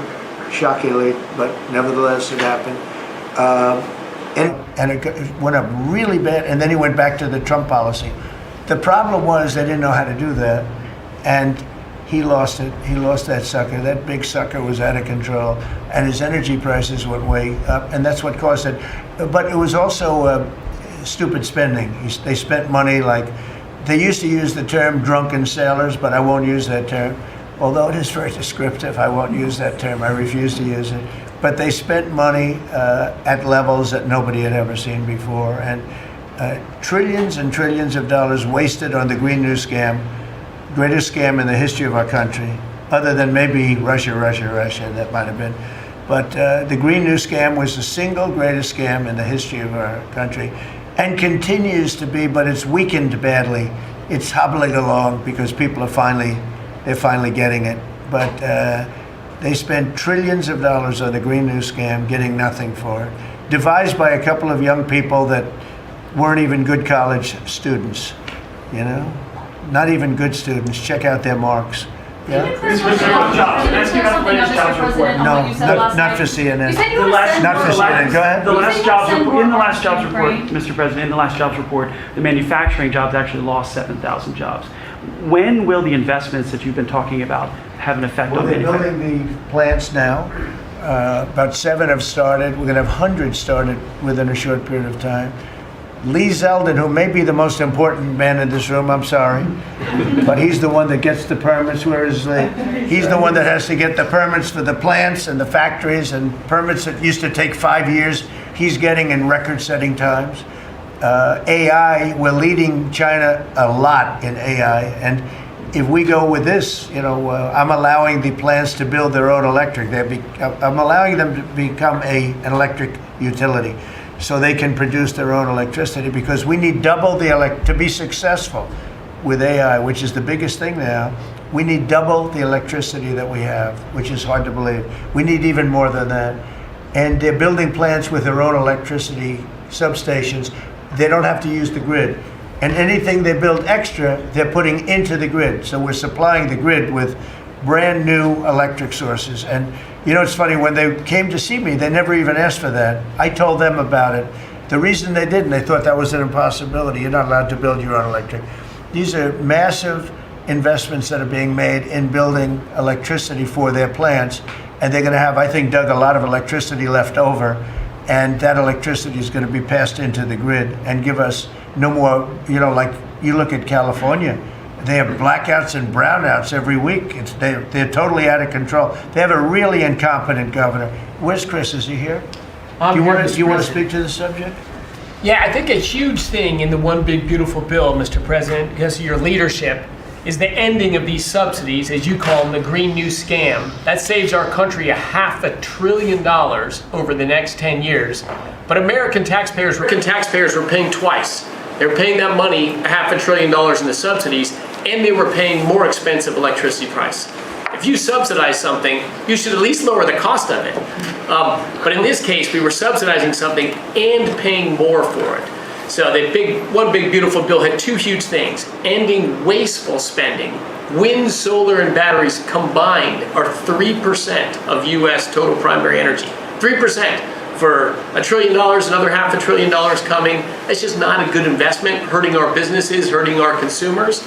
shockingly, but nevertheless it happened. And it went up really bad, and then he went back to the Trump policy. The problem was they didn't know how to do that, and he lost it. He lost that sucker. That big sucker was out of control, and his energy prices went way up, and that's what caused it. But it was also stupid spending. They spent money like, they used to use the term drunken sailors, but I won't use that term. Although it is very descriptive, I won't use that term. I refuse to use it. But they spent money at levels that nobody had ever seen before, and trillions and trillions of dollars wasted on the Green New Scam, greatest scam in the history of our country, other than maybe Russia, that might have been. But the Green New Scam was the single greatest scam in the history of our country, and continues to be, but it's weakened badly. It's hobbling along because people are finally getting it. But they spent trillions of dollars on the Green New Scam, getting nothing for it. Devised by a couple of young people that weren't even good college students, you know? Not even good students. Check out their marks. Yeah? No, not for CNN. Not for CNN. Go ahead. In the last jobs report, Mr. President, in the last jobs report, the manufacturing jobs actually lost 7,000 jobs. When will the investments that you've been talking about have an effect on manufacturing? They're building the plants now. About 7 have started. We're going to have hundreds started within a short period of time. Lee Zeldin, who may be the most important man in this room, I'm sorry, but he's the one that gets the permits, whereas he's the one that has to get the permits for the plants and the factories, and permits that used to take 5 years, he's getting in record-setting times. AI, we're leading China a lot in AI, and if we go with this, you know, I'm allowing the plants to build their own electric. I'm allowing them to become an electric utility, so they can produce their own electricity, because we need double to be successful with AI, which is the biggest thing now. We need double the electricity that we have, which is hard to believe. We need even more than that. And they're building plants with their own electricity substations. They don't have to use the grid. And anything they build extra, they're putting into the grid. So we're supplying the grid with brand new electric sources. And you know, it's funny, when they came to see me, they never even asked for that. I told them about it. The reason they didn't, they thought that was an impossibility. You're not allowed to build your own electric. These are massive investments that are being made in building electricity for their plants. And they're going to have, I think, Doug, a lot of electricity left over. And that electricity is going to be passed into the grid and give us no more, you know, like you look at California. They have blackouts and brownouts every week. They're totally out of control. They have a really incompetent governor. Where's Chris? Is he here? Do you want to speak to the subject? Yeah, I think a huge thing in the One Big Beautiful Bill, Mr. President, because of your leadership, is the ending of these subsidies, as you call them, the Green New Scam. That saves our country $500 billion over the next 10 years. But American taxpayers were paying twice. They were paying that money, $500 billion in the subsidies, and they were paying more expensive electricity price. If you subsidize something, you should at least lower the cost of it. But in this case, we were subsidizing something and paying more for it. So the one big beautiful bill had two huge things: ending wasteful spending. Wind, solar, and batteries combined are 3% of U.S. total primary energy. 3%. For $1 trillion, another $500 billion coming. That's just not a good investment, hurting our businesses, hurting our consumers.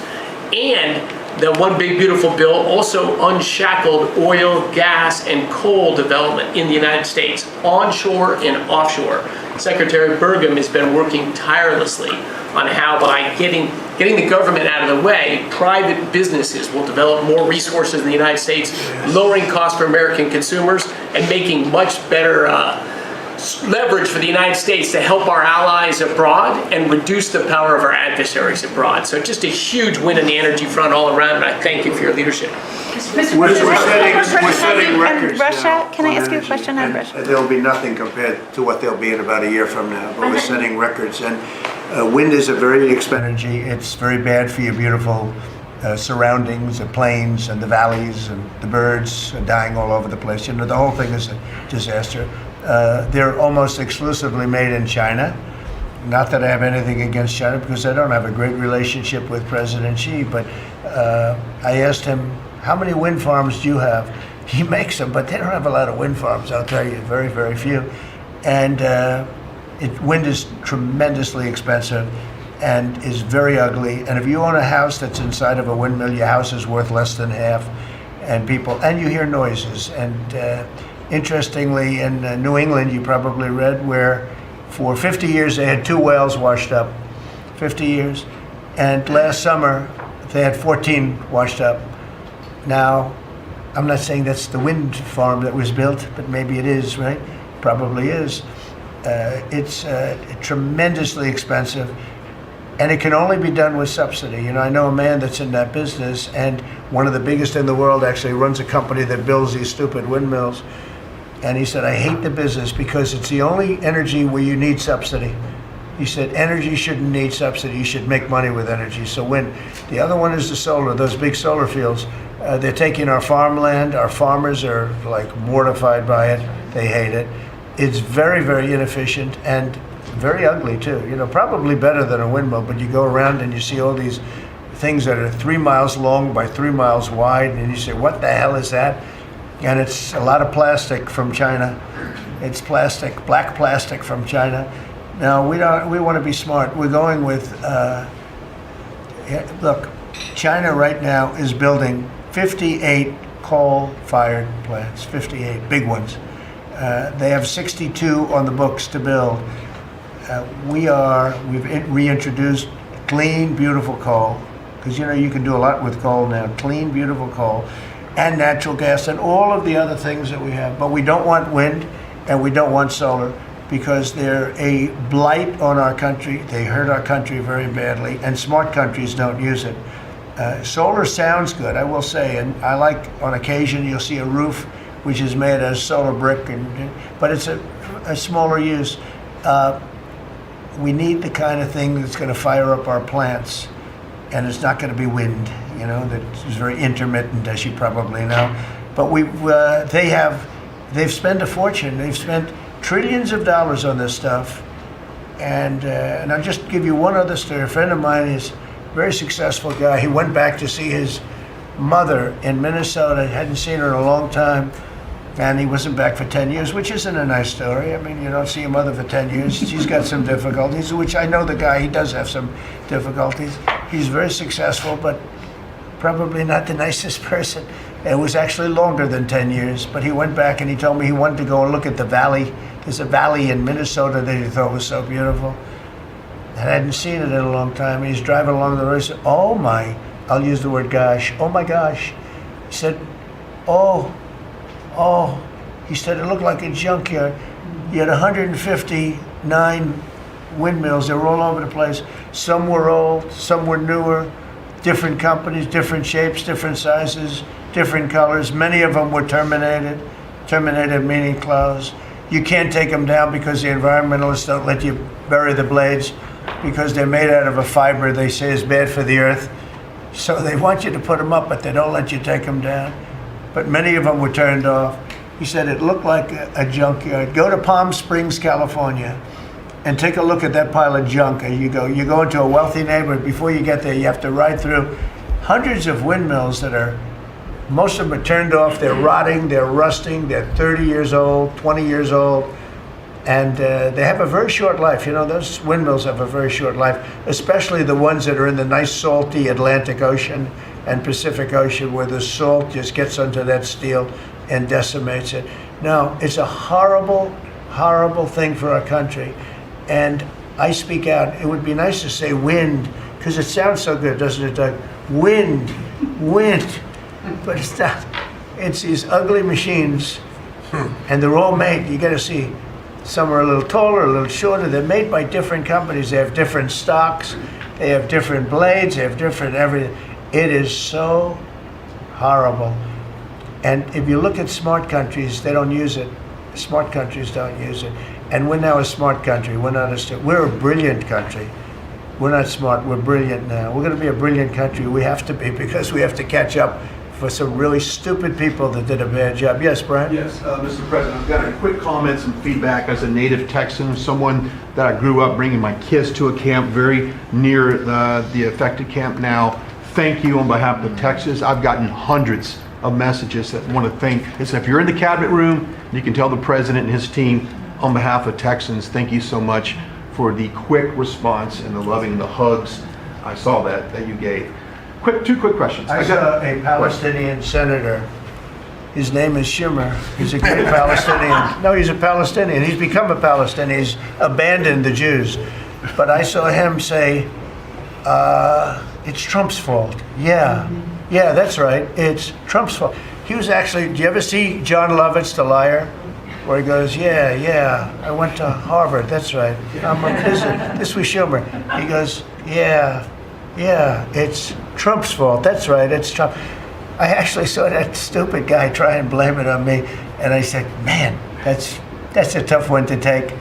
And the one big beautiful bill also unshackled oil, gas, and coal development in the United States, onshore and offshore. Secretary Burgum has been working tirelessly on how, by getting the government out of the way, private businesses will develop more resources in the United States, lowering costs for American consumers and making much better leverage for the United States to help our allies abroad and reduce the power of our adversaries abroad. So just a huge win on the energy front all around, and I thank you for your leadership. We're setting records Russia, now can I on ask you a energy, question on and Russia? There'll be nothing compared to what they'll be in about a year from now, but we're setting records. And wind is a very expensive energy. It's very bad for your beautiful surroundings, the plains and the valleys, and the birds are dying all over the place. You know, the whole thing is a disaster. They're almost exclusively made in China. Not that I have anything against China, because I don't have a great relationship with President Xi, but I asked him, how many wind farms do you have? He makes them, but they don't have a lot of wind farms, I'll tell you, very, very few. And wind is tremendously expensive and is very ugly. And if you own a house that's inside of a windmill, your house is worth less than half. And you hear noises. And interestingly, in New England, you probably read, where for 50 years they had 2 whales washed up, 50 years. And last summer, they had 14 washed up. Now, I'm not saying that's the wind farm that was built, but maybe it is, right? Probably is. It's tremendously expensive, and it can only be done with subsidy. You know, I know a man that's in that business, and one of the biggest in the world actually runs a company that builds these stupid windmills. And he said, I hate the business because it's the only energy where you need subsidy. He said, energy shouldn't need subsidy. You should make money with energy. So wind. The other one is the solar, those big solar fields. They're taking our farmland. Our farmers are like mortified by it. They hate it. It's very, very inefficient and very ugly too. You know, probably better than a windmill, but you go around and you see all these things that are 3 miles long by 3 miles wide, and you say, what the hell is that? And it's a lot of plastic from China. It's plastic, black plastic from China. Now, we want to be smart. We're going with, look, China right now is building 58 coal-fired plants, 58 big ones. They have 62 on the books to build. We've reintroduced clean, beautiful coal, because you know you can do a lot with coal now. Clean, beautiful coal, and natural gas, and all of the other things that we have. But we don't want wind, and we don't want solar, because they're a blight on our country. They hurt our country very badly, and smart countries don't use it. Solar sounds good, I will say, and I like, on occasion, you'll see a roof which is made as solar brick, but it's a smaller use. We need the kind of thing that's going to fire up our plants, and it's not going to be wind, you know, that is very intermittent, as you probably know. But they've spent a fortune. They've spent trillions of dollars on this stuff. And I'll just give you one other story. A friend of mine is a very successful guy. He went back to see his mother in Minnesota. Hadn't seen her in a long time. And he wasn't back for 10 years, which isn't a nice story. I mean, you don't see your mother for 10 years. She's got some difficulties, which I know the guy, he does have some difficulties. He's very successful, but probably not the nicest person. It was actually longer than 10 years, but he went back and he told me he wanted to go and look at the valley. There's a valley in Minnesota that he thought was so beautiful. And I hadn't seen it in a long time. He's driving along the road. He said, oh my, I'll use the word gosh, oh my gosh. He said, oh, he said it looked like a junkyard. You had 159 windmills. They were all over the place. Some were old, some were newer, different companies, different shapes, different sizes, different colors. Many of them were terminated. Terminated meaning closed. You can't take them down because the environmentalists don't let you bury the blades because they're made out of a fiber they say is bad for the earth. So they want you to put them up, but they don't let you take them down. but many of them were turned off. He said it looked like a junkyard. Go to Palm Springs, California, and take a look at that pile of junk. And you go into a wealthy neighborhood. Before you get there, you have to ride through hundreds of windmills that are, most of them are turned off. They're rotting, they're rusting, they're 30 years old, 20 years old, and they have a very short life. You know, those windmills have a very short life, especially the ones that are in the nice salty Atlantic Ocean and Pacific Ocean, where the salt just gets under that steel and decimates it. No, it's a horrible, horrible thing for our country. And I speak out. It would be nice to say wind, because it sounds so good, doesn't it, Doug? Wind, wind. But it's not. It's these ugly machines, and they're all made. You got to see. Some are a little taller, a little shorter. They're made by different companies. They have different stocks. They have different blades. They have different everything. It is so horrible. And if you look at smart countries, they don't use it. Smart countries don't use it. And we're now a smart country. We're not we're a brilliant country. We're not smart, we're brilliant now. We're going to be a brilliant country. We have to be, because we have to catch up for some really stupid people that did a bad job. Yes, Brian? Yes, Mr. President, I've got a quick comment, some feedback as a native Texan, someone that I grew up bringing my kids to a camp very near the affected camp now. Thank you on behalf of Texas. I've gotten hundreds of messages that want to thank. If you're in the cabinet room, you can tell the president and his team, on behalf of Texans, thank you so much for the quick response and the loving, the hugs. I saw that you gave. Two quick questions. I saw a Palestinian senator. His name is Shimmer. He's a great Palestinian. No, he's a Palestinian. He's become a Palestinian. He's abandoned the Jews. But I saw him say, it's Trump's fault. Yeah, that's right. It's Trump's fault. He was actually, do you ever see John Lovett's The Liar? Where he goes, yeah, I went to Harvard, that's right. This was Schumer. He goes, yeah, it's Trump's fault, that's right, it's Trump. I actually saw that stupid guy try and blame it on me, and I said, man, that's a tough one to take.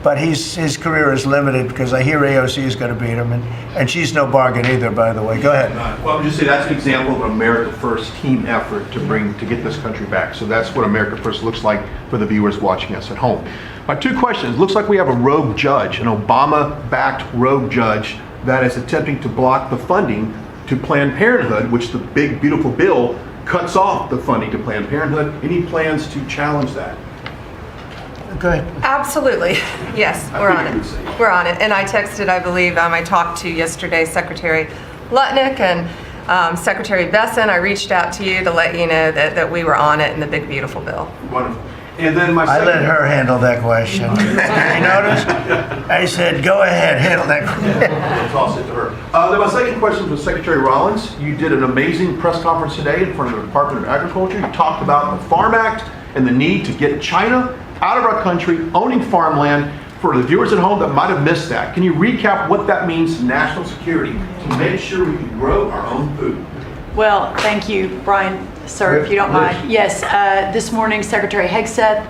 But his career is limited, because I hear AOC is going to beat him, and she's no bargain either, by the way. Go ahead. Well, I'm just saying that's an example of an America First team effort to get this country back. So that's what America First looks like for the viewers watching us at home. My two questions. Looks like we have a rogue judge, an Obama-backed rogue judge that is attempting to block the funding to Planned Parenthood, which the big, beautiful bill cuts off the funding to Planned Parenthood. Any plans to challenge that? Go ahead. Absolutely. Yes, we're on it. We're on it. And I texted, I believe, I talked to yesterday Secretary Lutnick and Secretary Besson. I reached out to you to let you know that we were on it in the big, beautiful bill. Wonderful. And then I let her handle that question. You notice? I said, go ahead, handle that question. I'll toss it to her. Then my second question was Secretary Rollins. You did an amazing press conference today in front of the Department of Agriculture. You talked about the Farm Act and the need to get China out of our country, owning farmland. For the viewers at home that might have missed that, can you recap what that means to national security to make sure we can grow our own food? Well, thank you, Brian, sir, if you don't mind. Yes, this morning, Secretary Hegseth,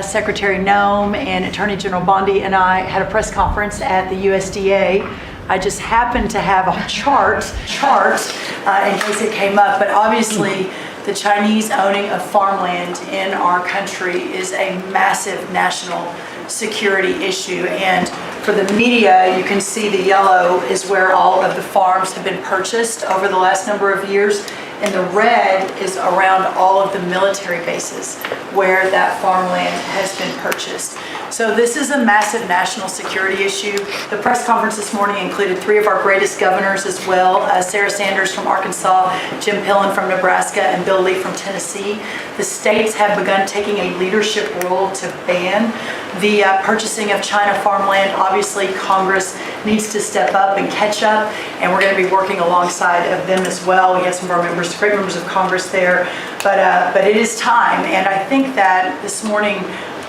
Secretary Noem, and Attorney General Bondi and I had a press conference at the USDA. I just happened to have a chart in case it came up, but obviously the Chinese owning of farmland in our country is a massive national security issue. And for the media, you can see the yellow is where all of the farms have been purchased over the last number of years. And the red is around all of the military bases where that farmland has been purchased. So this is a massive national security issue. The press conference this morning included 3 of our greatest governors as well, Sarah Sanders from Arkansas, Jim Pillen from Nebraska, and Bill Lee from Tennessee. The states have begun taking a leadership role to ban the purchasing of China farmland. Obviously, Congress needs to step up and catch up, and we're going to be working alongside of them as well. We have some of our members, great members of Congress there, but it is time, and I think that this morning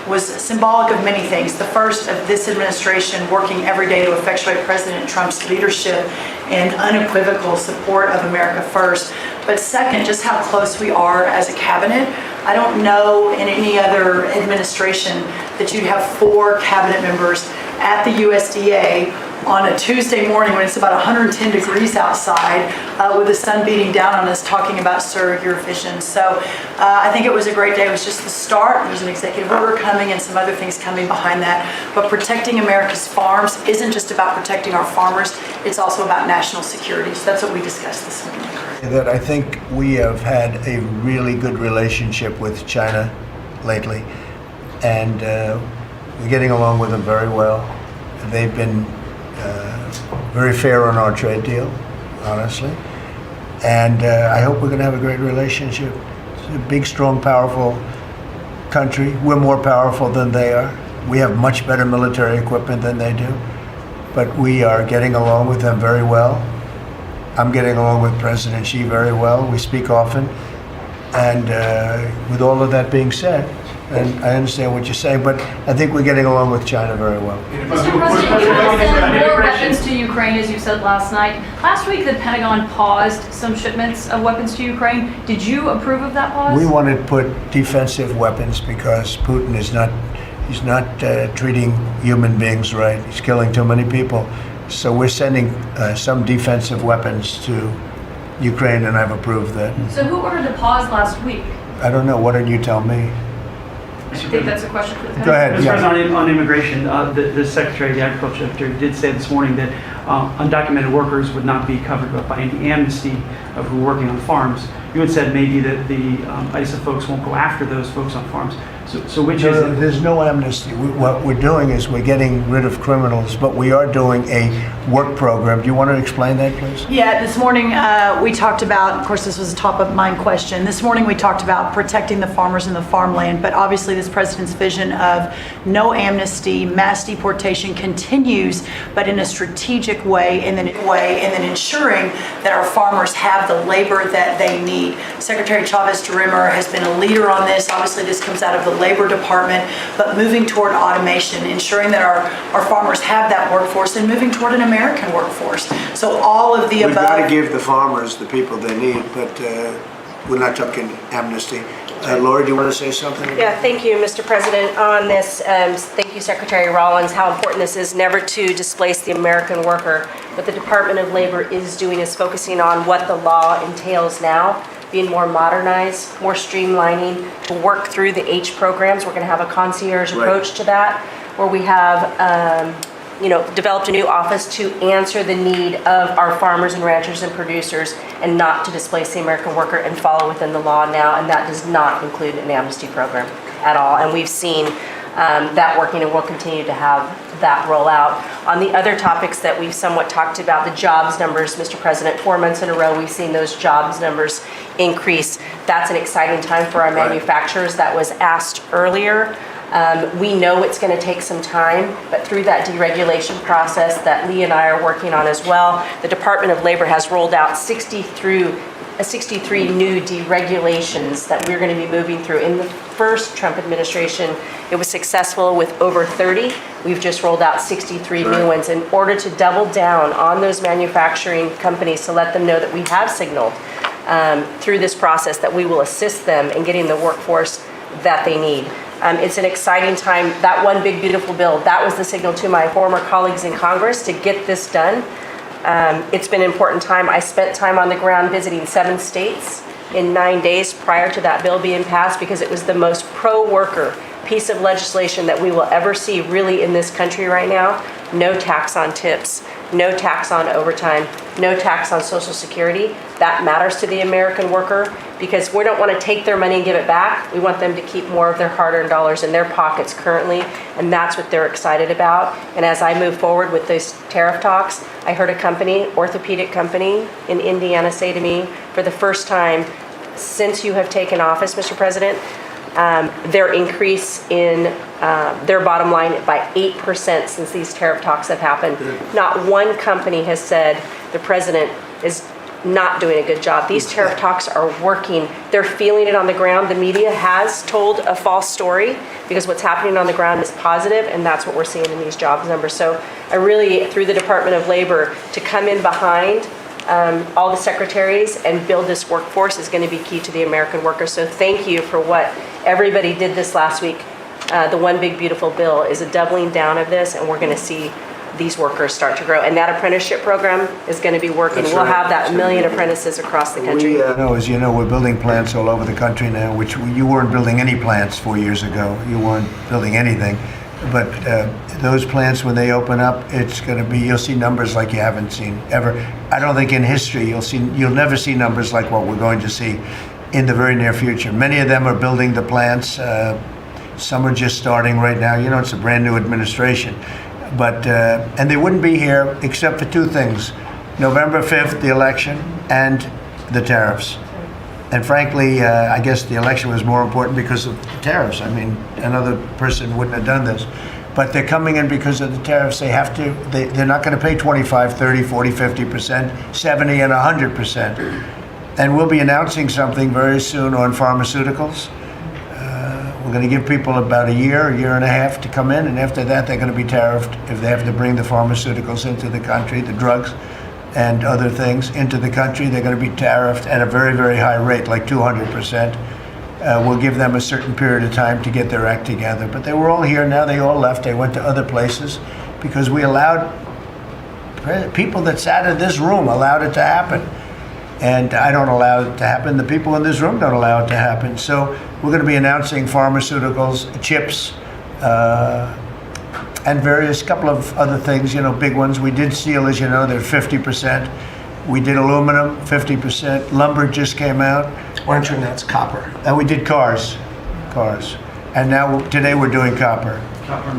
was symbolic of many things. The first of this administration working every day to effectuate President Trump's leadership and unequivocal support of America First. But second, just how close we are as a cabinet. I don't know in any other administration that you'd have 4 cabinet members at the USDA on a Tuesday morning when it's about 110 degrees outside with the sun beating down on us, talking about, sir, your vision. So I think it was a great day. It was just the start. There's an executive order coming and some other things coming behind that. But protecting America's farms isn't just about protecting our farmers. It's also about national security. So that's what we discussed this morning. That I think we have had a really good relationship with China lately, and we're getting along with them very well. They've been very fair on our trade deal, honestly, and I hope we're going to have a great relationship. It's a big, strong, powerful country. We're more powerful than they are. We have much better military equipment than they do, but we are getting along with them very well. I'm getting along with President Xi very well. We speak often. And with all of that being said, and I understand what you're saying, but I think we're getting along with China very well. Mr. President, you will send more weapons to Ukraine, as you said last night. Last week, the Pentagon paused some shipments of weapons to Ukraine. Did you approve of that pause? We want to put defensive weapons because Putin is not, he's not treating human beings right. He's killing too many people. So we're sending some defensive weapons to Ukraine, and I've approved that. So who ordered the pause last week? I don't know. Why don't you tell me? I think that's a question for the Go ahead. Mr. Yeah. President, on immigration, the Secretary of the Agriculture Secretary did say this morning that undocumented workers would not be covered by any amnesty of who are working on farms. You had said maybe that the ISA folks won't go after those folks on farms. So which is it? There's no amnesty. What we're doing is we're getting rid of criminals, but we are doing a work program. Do you want to explain that, please? Yeah, this morning we talked about, of course, this was a top of mind question. This morning we talked about protecting the farmers and the farmland, but obviously this president's vision of no amnesty, mass deportation continues, but in a strategic way, and then ensuring that our farmers have the labor that they need. Secretary Chavez-Rimmer has been a leader on this. Obviously this comes out of the Labor Department, but moving toward automation, ensuring that our farmers have that workforce, and moving toward an American workforce. So all of the above. We've got to give the farmers the people they need, but we're not talking amnesty. Laura, do you want to say something? Yeah, thank you, Mr. President. On this, thank you, Secretary Rollins, how important this is never to displace the American worker. What the Department of Labor is doing is focusing on what the law entails now, being more modernized, more streamlining, to work through the H programs. We're going to have a concierge approach to that, where we have developed a new office to answer the need of our farmers and ranchers and producers, and not to displace the American worker, and follow within the law now. And that does not include an amnesty program at all. And we've seen that working, and we'll continue to have that roll out. On the other topics that we've somewhat talked about, the jobs numbers, Mr. President, 4 months in a row, we've seen those jobs numbers increase. That's an exciting time for our manufacturers. That was asked earlier. We know it's going to take some time, but through that deregulation process that Lee and I are working on as well, the Department of Labor has rolled out 63 new deregulations that we're going to be moving through. In the first Trump administration, it was successful with over 30. We've just rolled out 63 new ones in order to double down on those manufacturing companies, to let them know that we have signaled through this process that we will assist them in getting the workforce that they need. It's an exciting time. That one big beautiful bill, that was the signal to my former colleagues in Congress to get this done. It's been an important time. I spent time on the ground visiting 7 states in 9 days prior to that bill being passed, because it was the most pro-worker piece of legislation that we will ever see really in this country right now. No tax on tips, no tax on overtime, no tax on Social Security. That matters to the American worker, because we don't want to take their money and give it back. We want them to keep more of their hard-earned dollars in their pockets currently, and that's what they're excited about. And as I move forward with those tariff talks, I heard a company, orthopedic company in Indiana, say to me, for the first time since you have taken office, Mr. President, their increase in their bottom line by 8% since these tariff talks have happened. Not one company has said the president is not doing a good job. These tariff talks are working. They're feeling it on the ground. The media has told a false story, because what's happening on the ground is positive, and that's what we're seeing in these jobs numbers. So I really, through the Department of Labor, to come in behind all the secretaries and build this workforce is going to be key to the American worker. So thank you for what everybody did this last week. The one big beautiful bill is a doubling down of this, and we're going to see these workers start to grow. And that apprenticeship program is going to be working. That's we'll right. have that 1 million apprentices across the country. As you know, we're building plants all over the country now, which you weren't building any plants 4 years ago. You weren't building anything. But those plants, when they open up, it's going to be, you'll see numbers like you haven't seen ever. I don't think in history you'll never see numbers like what we're going to see in the very near future. Many of them are building the plants. Some are just starting right now. You know, it's a brand new administration. But, and they wouldn't be here except for two things: November 5th, the election, and the tariffs. And frankly, I guess the election was more important because of the tariffs. I mean, another person wouldn't have done this. But they're coming in because of the tariffs. They have to, they're not going to pay 25, 30, 40, 50%, 70, and 100%. And we'll be announcing something very soon on pharmaceuticals. We're going to give people about a year and a half to come in, and after that they're going to be tariffed if they have to bring the pharmaceuticals into the country, the drugs and other things into the country. They're going to be tariffed at a very, very high rate, like 200%. We'll give them a certain period of time to get their act together. But they were all here, now they all left. They went to other places because we allowed, people that sat in this room allowed it to happen. And I don't allow it to happen. The people in this room don't allow it to happen. So we're going to be announcing pharmaceuticals, chips, and various couple of other things, you know, big ones. We did steel, as you know, they're 50%. We did aluminum, 50%. Lumber just came out. Why don't you announce copper? And we did cars. And now, today we're doing copper. Copper,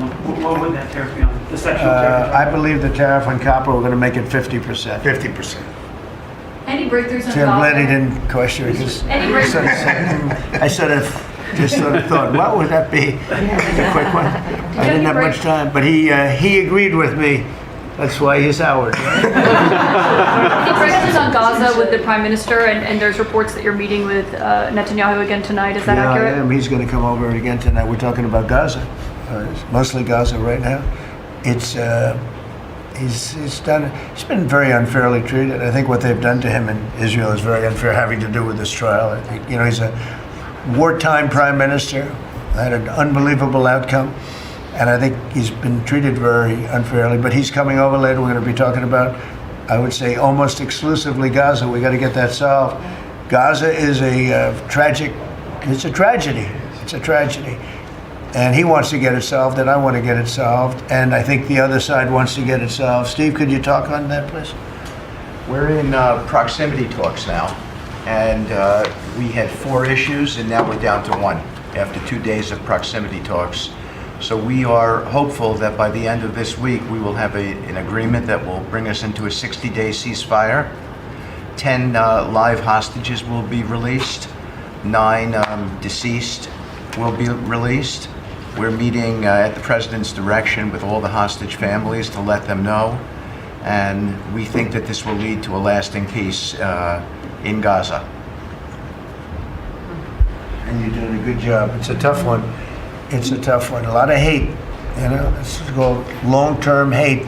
what would that tariff be on? The sectional tariff? I believe the tariff on copper, we're going to make it 50%. 50%. Any breakthroughs in See, I'm glad he Gaza? didn't question it. Because Any breakthroughs? I sort of thought, what would that be? A quick one. I didn't have much time, but he agreed with me. That's why he's Howard. Any breakthroughs on Gaza with the Prime Minister, and there's reports that you're meeting with Netanyahu again tonight. Is that accurate? I am. He's going to come over again tonight. We're talking about Gaza, mostly Gaza right now. It's he's been very unfairly treated. I think what they've done to him in Israel is very unfair, having to do with this trial. I think, you know, he's a wartime prime minister, had an unbelievable outcome, and I think he's been treated very unfairly. But he's coming over later. We're going to be talking about, I would say, almost exclusively Gaza. We got to get that solved. Gaza is a tragedy. It's a tragedy. And he wants to get it solved, and I want to get it solved, and I think the other side wants to get it solved. Steve, could you talk on that, please? We're in proximity talks now, and we had 4 issues, and now we're down to 1 after 2 days of proximity talks. So we are hopeful that by the end of this week, we will have an agreement that will bring us into a 60-day ceasefire. 10 live hostages will be released. 9 deceased will be released. We're meeting at the President's direction with all the hostage families to let them know. And we think that this will lead to a lasting peace in Gaza. And you're doing a good job. It's a tough one. A lot of hate, you know. It's called long-term hate.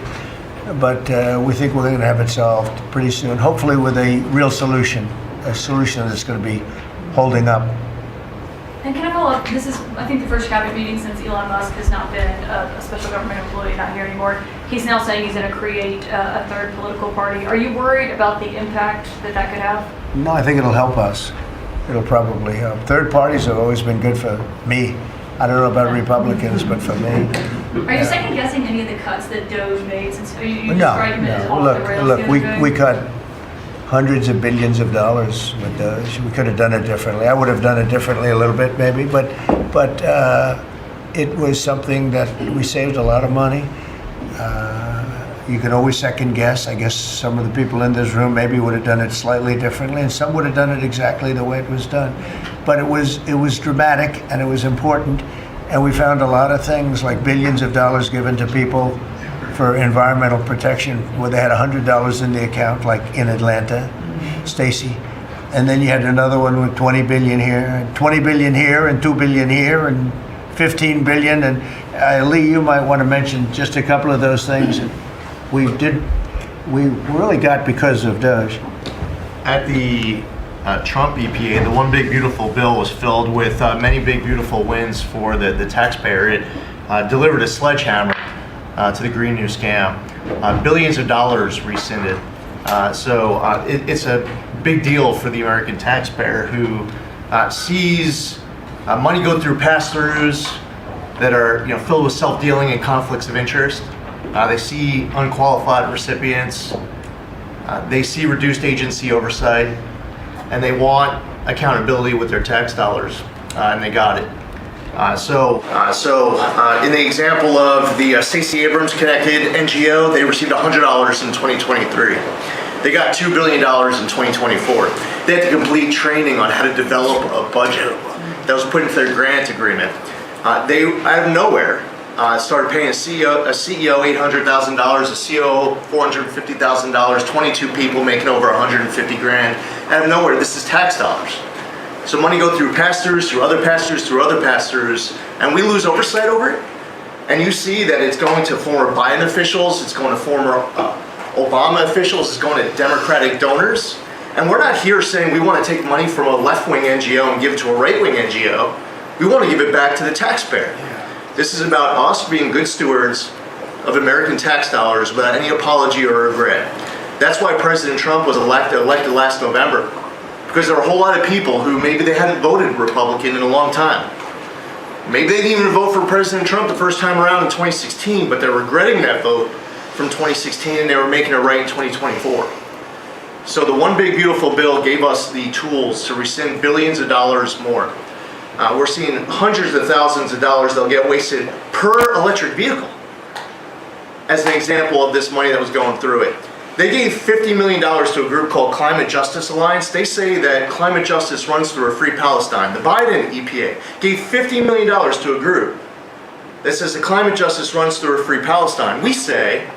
But we think we're going to have it solved pretty soon, hopefully with a real solution, a solution that's going to be holding up. And can I follow up? This is, I think, the first cabinet meeting since Elon Musk has not been a special government employee, not here anymore. He's now saying he's going to create a third political party. Are you worried about the impact that could have? No, I think it'll help us. It'll probably help. Third parties have always been good for me. I don't know about Republicans, but for me. Are you second guessing any of the cuts that DOJ made? Since you No. described it as off the rails Look, the other day? we cut hundreds of billions of dollars with DOJ. We could have done it differently. I would have done it differently a little bit, maybe, but it was something that we saved a lot of money. You can always second guess. I guess some of the people in this room maybe would have done it slightly differently, and some would have done it exactly the way it was done. But it was dramatic, and it was important, and we found a lot of things like billions of dollars given to people for environmental protection, where they had $100 in the account, like in Atlanta, Stacy. And then you had another one with 20 billion here, and 20 billion here, and 2 billion here, and 15 billion. And Lee, you might want to mention just a couple of those things that we really got because of DOJ. At the Trump EPA, the One Big Beautiful Bill was filled with many big beautiful wins for the taxpayer. It delivered a sledgehammer to the Green New scam. Billions of dollars rescinded. It's a big deal for the American taxpayer who sees money go through pass-throughs that are filled with self-dealing and conflicts of interest. They see unqualified recipients. They see reduced agency oversight, and they want accountability with their tax dollars, and they got it. In the example of the Stacey Abrams connected NGO, they received $100 in 2023. They got $2 billion in 2024. They had to complete training on how to develop a budget that was put into their grant agreement. They, out of nowhere, started paying a CEO $800,000, a COO $450,000, 22 people making over 150 grand. Out of nowhere, this is tax dollars. So money go through pass-throughs, through other pass-throughs, through other pass-throughs, and we lose oversight over it. And you see that it's going to former Biden officials, it's going to former Obama officials, it's going to Democratic donors. And we're not here saying we want to take money from a left-wing NGO and give it to a right-wing NGO. We want to give it back to the taxpayer. This is about us being good stewards of American tax dollars without any apology or regret. That's why President Trump was elected last November, because there were a whole lot of people who maybe they hadn't voted Republican in a long time. Maybe they didn't even vote for President Trump the first time around in 2016, but they're regretting that vote from 2016 and they were making it right in 2024. So the One Big Beautiful Bill gave us the tools to rescind billions of dollars more. We're seeing hundreds of thousands of dollars that'll get wasted per electric vehicle as an example of this money that was going through it. They gave $50 million to a group called Climate Justice Alliance. They say that climate justice runs through a free Palestine. The Biden EPA gave $50 million to a group that says that climate justice runs through a free Palestine. We say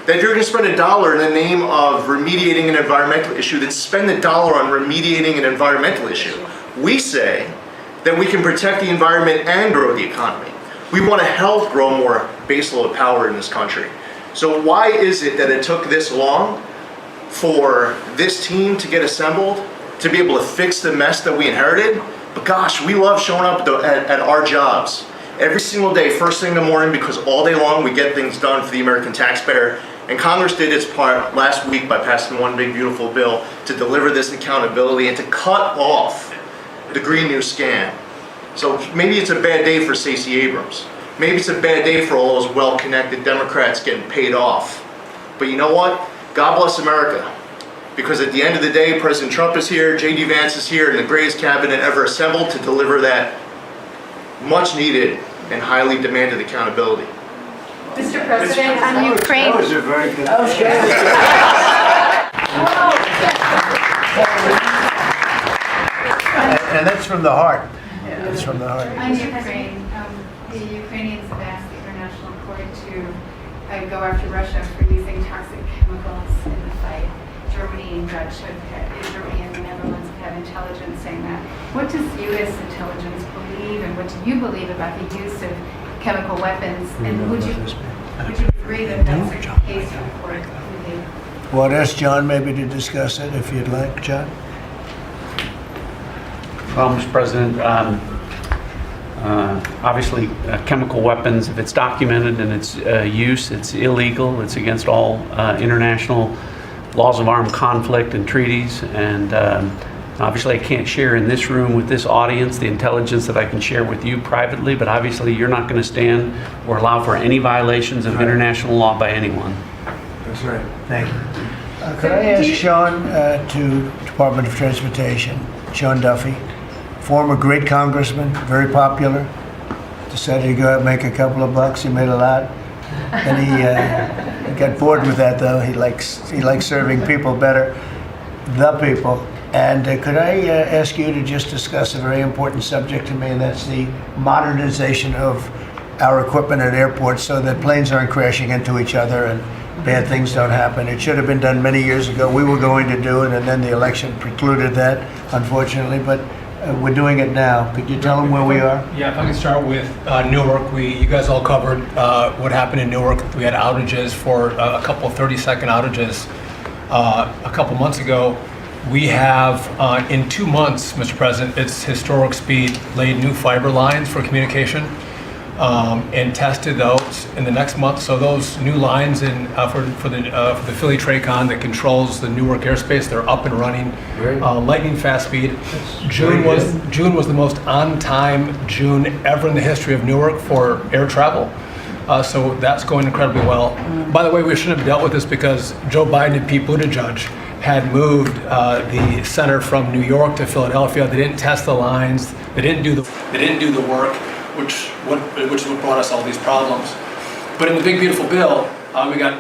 that if you're going to spend $1 in the name of remediating an environmental issue, then spend $1 on remediating an environmental issue. We say that we can protect the environment and grow the economy. We want to help grow more baseload power in this country. So why is it that it took this long for this team to get assembled, to be able to fix the mess that we inherited? But gosh, we love showing up at our jobs every single day, first thing in the morning, because all day long we get things done for the American taxpayer. And Congress did its part last week by passing One Big Beautiful Bill to deliver this accountability and to cut off the Green New scam. So maybe it's a bad day for Stacey Abrams. Maybe it's a bad day for all those well-connected Democrats getting paid off. But you know what? God bless America. Because at the end of the day, President Trump is here, J.D. Vance is here, and the greatest cabinet ever assembled to deliver that much-needed and highly demanded accountability. Mr. President, on Ukraine. That was a very good. And that's from the heart. That's from the heart. On Ukraine, the Ukrainians have asked the international court to go after Russia for using toxic chemicals in the fight. Germany and the Netherlands have had intelligence saying that. What does U.S. intelligence believe, and what do you believe about the use of chemical weapons? And would you agree that that's the case in court? Well, I'd ask John maybe to discuss it if you'd like, John. Well, Mr. President, obviously chemical weapons, if it's documented and its use, it's illegal. It's against all international laws of armed conflict and treaties. And obviously I can't share in this room with this audience the intelligence that I can share with you privately, but obviously you're not going to stand or allow for any violations of international law by anyone. That's right. Thank you. Could I ask Sean to Department of Transportation, Sean Duffy, former great congressman, very popular, decided to go out and make a couple of bucks. He made a lot. And he got bored with that, though. He likes serving people better, the people. And could I ask you to just discuss a very important subject to me, and that's the modernization of our equipment at airports so that planes aren't crashing into each other and bad things don't happen. It should have been done many years ago. We were going to do it, and then the election precluded that, unfortunately. But we're doing it now. Could you tell them where we are? Yeah, if I can start with Newark. You guys all covered what happened in Newark. We had outages for a couple of 30-second outages a couple months ago. We have, in 2 months, Mr. President, it's historic speed, laid new fiber lines for communication. and tested those in the next month. So those new lines for the Philly Tracon that controls the Newark airspace, they're up and running, lightning fast speed. June was the most on-time June ever in the history of Newark for air travel. So that's going incredibly well. By the way, we shouldn't have dealt with this because Joe Biden and Pete Buttigieg had moved the center from New York to Philadelphia. They didn't test the lines. They didn't do the work, which is what brought us all these problems. But in the big beautiful bill, we got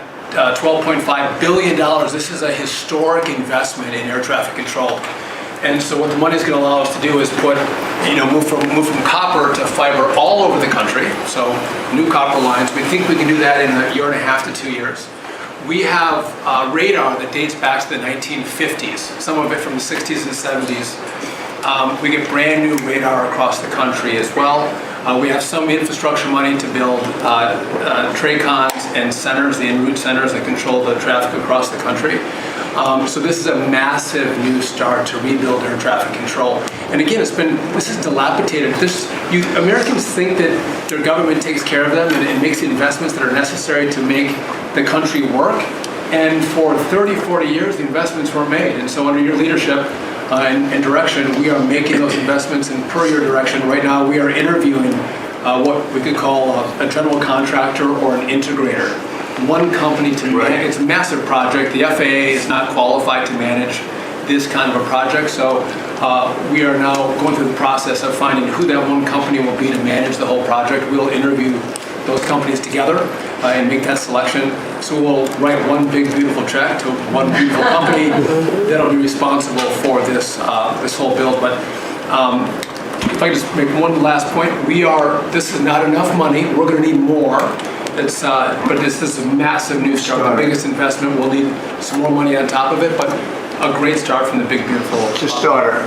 $12.5 billion. This is a historic investment in air traffic control. And so what the money is going to allow us to do is move from copper to fiber all over the country. So new copper lines. We think we can do that in a year and a half to 2 years. We have radar that dates back to the 1950s, some of it from the 60s and 70s. We get brand new radar across the country as well. We have some infrastructure money to build TRACONs and centers, the en route centers that control the traffic across the country. So this is a massive new start to rebuild air traffic control. And again, this is dilapidated. Americans think that their government takes care of them and makes the investments that are necessary to make the country work. And for 30, 40 years, the investments were made. And so under your leadership and direction, we are making those investments. And per your direction, right now we are interviewing what we could call a general contractor or an integrator. One company to manage. It's a massive project. The FAA is not qualified to manage this kind of a project. So we are now going through the process of finding who that one company will be to manage the whole project. We'll interview those companies together and make that selection. So we'll write one big beautiful check to one beautiful company that'll be responsible for this whole build. But if I just make one last point, this is not enough money. We're going to need more. But this is a massive new start. The biggest investment. We'll need some more money on top of it, but a great start from the big beautiful. It's a starter.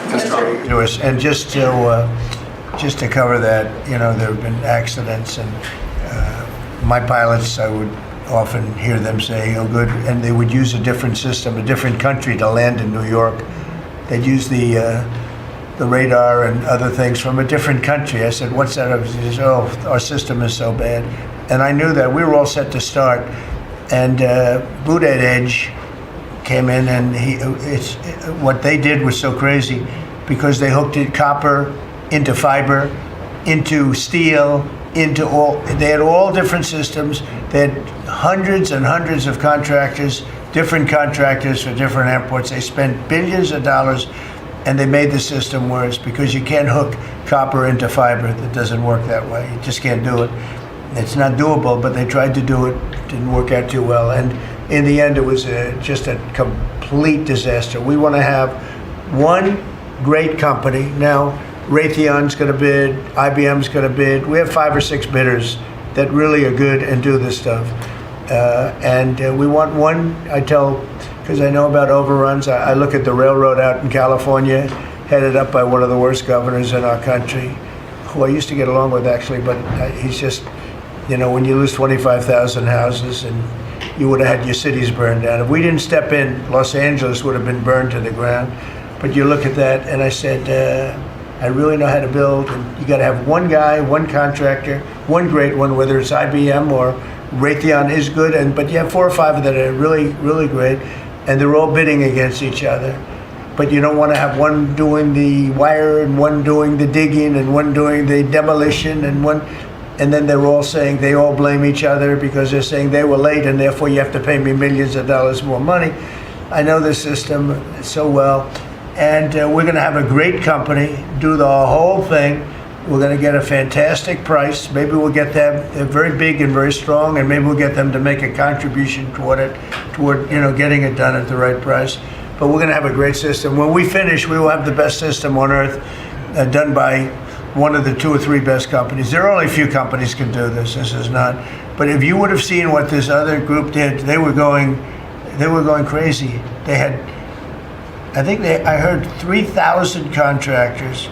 And just to cover that, there have been accidents, and my pilots, I would often hear them say, "Oh, good," and they would use a different system, a different country to land in New York. They'd use the radar and other things from a different country. I said, "What's that?" He says, "Oh, our system is so bad." And I knew that we were all set to start, and Buttigieg came in, and what they did was so crazy because they hooked it copper into fiber, into steel, they had all different systems. They had hundreds and hundreds of contractors, different contractors for different airports. They spent billions of dollars, and they made the system worse because you can't hook copper into fiber. That doesn't work that way. You just can't do it. It's not doable, but they tried to do it. Didn't work out too well. And in the end, it was just a complete disaster. We want to have one great company. Now, Raytheon's going to bid, IBM's going to bid. We have 5 or 6 bidders that really are good and do this stuff. And we want one, because I know about overruns. I look at the railroad out in California, headed up by one of the worst governors in our country, who I used to get along with actually, but he's just, when you lose 25,000 houses and you would have had your cities burned down. If we didn't step in, Los Angeles would have been burned to the ground. But you look at that, and I said, I really know how to build, and you got to have one guy, one contractor, one great one, whether it's IBM or Raytheon is good, but you have 4 or 5 that are really, really great, and they're all bidding against each other. But you don't want to have one doing the wire and one doing the digging and one doing the demolition and then they're all saying they all blame each other because they're saying they were late and therefore you have to pay me millions of dollars more money. I know the system so well, and we're going to have a great company do the whole thing. We're going to get a fantastic price. Maybe we'll get them, they're very big and very strong, and maybe we'll get them to make a contribution toward getting it done at the right price. But we're going to have a great system. When we finish, we will have the best system on earth, done by one of the 2 or 3 best companies. There are only a few companies can do this. This is not. But if you would have seen what this other group did, they were going crazy. They had, I heard 3,000 contractors.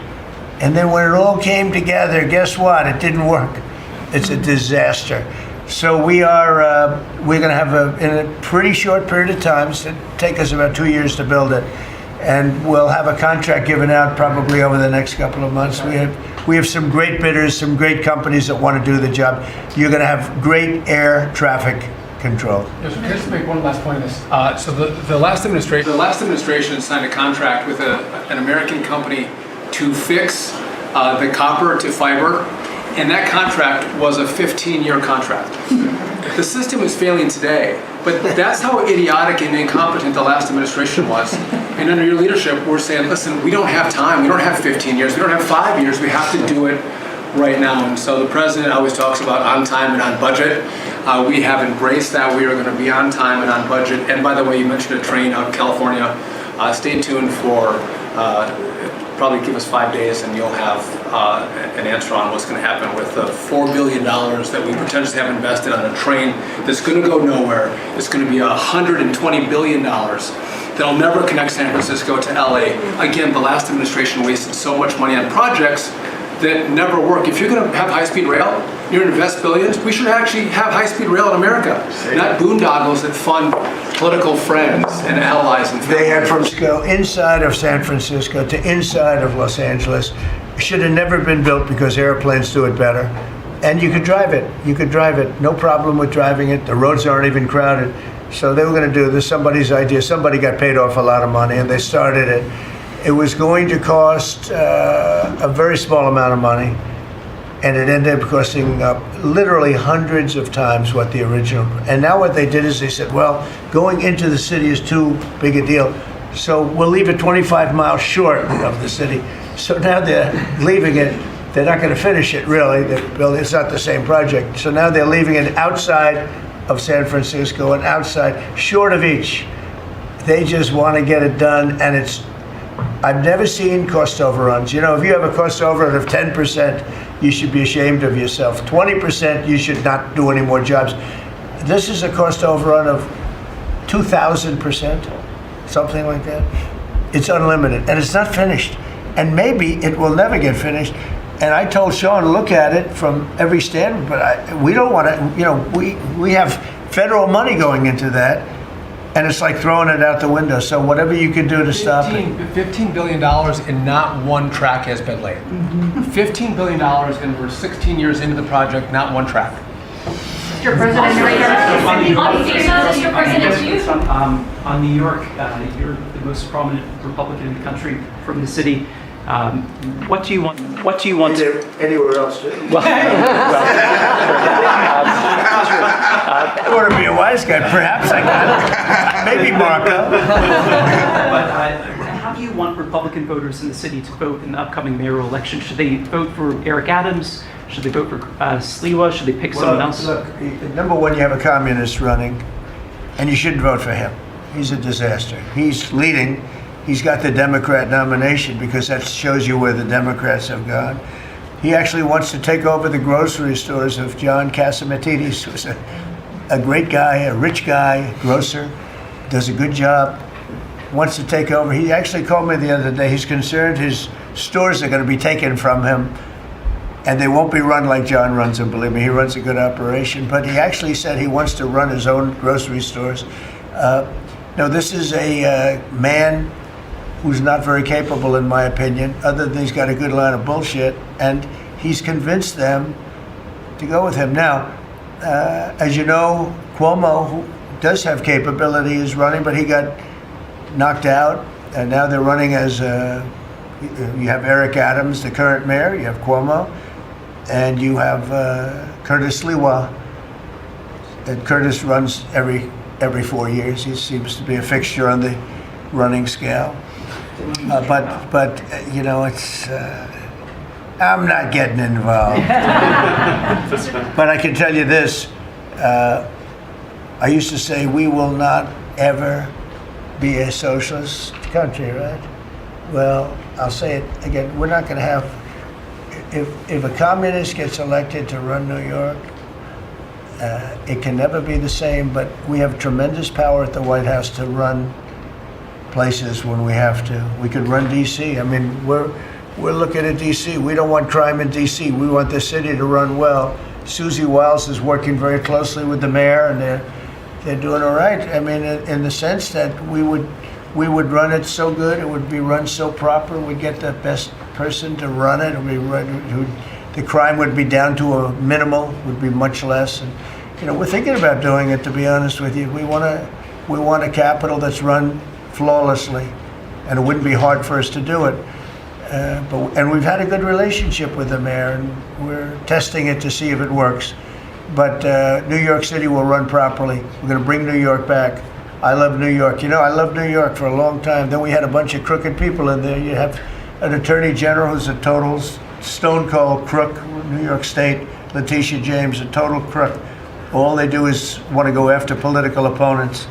And then when it all came together, guess what? It didn't work. It's a disaster. So we're going to have in a pretty short period of time, it's going to take us about 2 years to build it, and we'll have a contract given out probably over the next couple of months. We have some great bidders, some great companies that want to do the job. You're going to have great air traffic control. Yes, can I just make one last point on this? So the last administration signed a contract with an American company to fix the copper to fiber, and that contract was a 15-year contract. The system is failing today, but that's how idiotic and incompetent the last administration was. And under your leadership, we're saying, listen, we don't have time. We don't have 15 years. We don't have 5 years. We have to do it right now. And so the president always talks about on time and on budget. We have embraced that. We are going to be on time and on budget. And by the way, you mentioned a train out in California. Stay tuned for probably give us 5 days and you'll have an answer on what's going to happen with the $4 billion that we potentially have invested on a train that's going to go nowhere. It's going to be $120 billion that'll never connect San Francisco to LA. Again, the last administration wasted so much money on projects that never work. If you're going to have high-speed rail, you're going to invest billions, we should actually have high-speed rail in America, not boondoggles that fund political friends and allies. And they had from inside of San Francisco to inside of Los Angeles. It should have never been built because airplanes do it better. And you could drive it. You could drive it. No problem with driving it. The roads aren't even crowded. So they were going to do this. Somebody's idea. Somebody got paid off a lot of money and they started it. It was going to cost a very small amount of money, and it ended up costing literally hundreds of times what the original. And now what they did is they said, well, going into the city is too big a deal, so we'll leave it 25 miles short of the city. So now they're leaving it. They're not going to finish it, really. It's not the same project. So now they're leaving it outside of San Francisco and outside, short of each. They just want to get it done, and I've never seen cost overruns. You know, if you have a cost overrun of 10%, you should be ashamed of yourself. 20%, you should not do any more jobs. This is a cost overrun of 2,000%, something like that. It's unlimited, and it's not finished. And maybe it will never get finished. And I told Sean, look at it from every standpoint, but we don't want to, you know, we have federal money going into that. And it's like throwing it out the window. So whatever you can do to stop it. $15 billion and not one track has been laid. $15 billion and we're 16 years into the project, not one track. Mr. President, on New York, you're the most prominent Republican in the country from the city. What do you want? What do you want? Anywhere else? I want to be a wise guy. Perhaps I can. Maybe Marco. But how do you want Republican voters in the city to vote in the upcoming mayoral election? Should they vote for Eric Adams? Should they vote for Sliwa? Should they pick someone else? Look, number one, you have a communist running, and you shouldn't vote for him. He's a disaster. He's leading. He's got the Democrat nomination because that shows you where the Democrats have gone. He actually wants to take over the grocery stores of John Catsimatidis, who's a great guy, a rich guy, grocer, does a good job, wants to take over. He actually called me the other day. He's concerned his stores are going to be taken from him, and they won't be run like John runs them. Believe me, he runs a good operation. But he actually said he wants to run his own grocery stores. No, this is a man who's not very capable, in my opinion, other than he's got a good line of bullshit, and he's convinced them to go with him. Now, as you know, Cuomo, who does have capability, is running, but he got knocked out, and now they're running as, you have Eric Adams, the current mayor, you have Cuomo, and you have Curtis Sliwa. And Curtis runs every 4 years. He seems to be a fixture on the running scale. But you know, it's I'm not getting involved. But I can tell you this: I used to say we will not ever be a socialist country, right? Well, I'll say it again: we're not going to have. If a communist gets elected to run New York, it can never be the same. But we have tremendous power at the White House to run places when we have to. We could run D.C. I mean, we're looking at D.C. We don't want crime in D.C. We want the city to run well. Susie Wiles is working very closely with the mayor, and they're doing all right. I mean, in the sense that we would we would run it so good, it would be run so proper, we'd get the best person to run it, the crime would be down to a minimal, would be much less. And, you know, we're thinking about doing it, to be honest with you. We want a capital that's run flawlessly, and it wouldn't be hard for us to do it. And we've had a good relationship with the mayor, and we're testing it to see if it works. But New York City will run properly. We're going to bring New York back. I love New York. You know, I loved New York for a long time. Then we had a bunch of crooked people in there. You have an attorney general who's a total stone cold crook, New York State, Letitia James, a total crook. All they do is want to go after political opponents.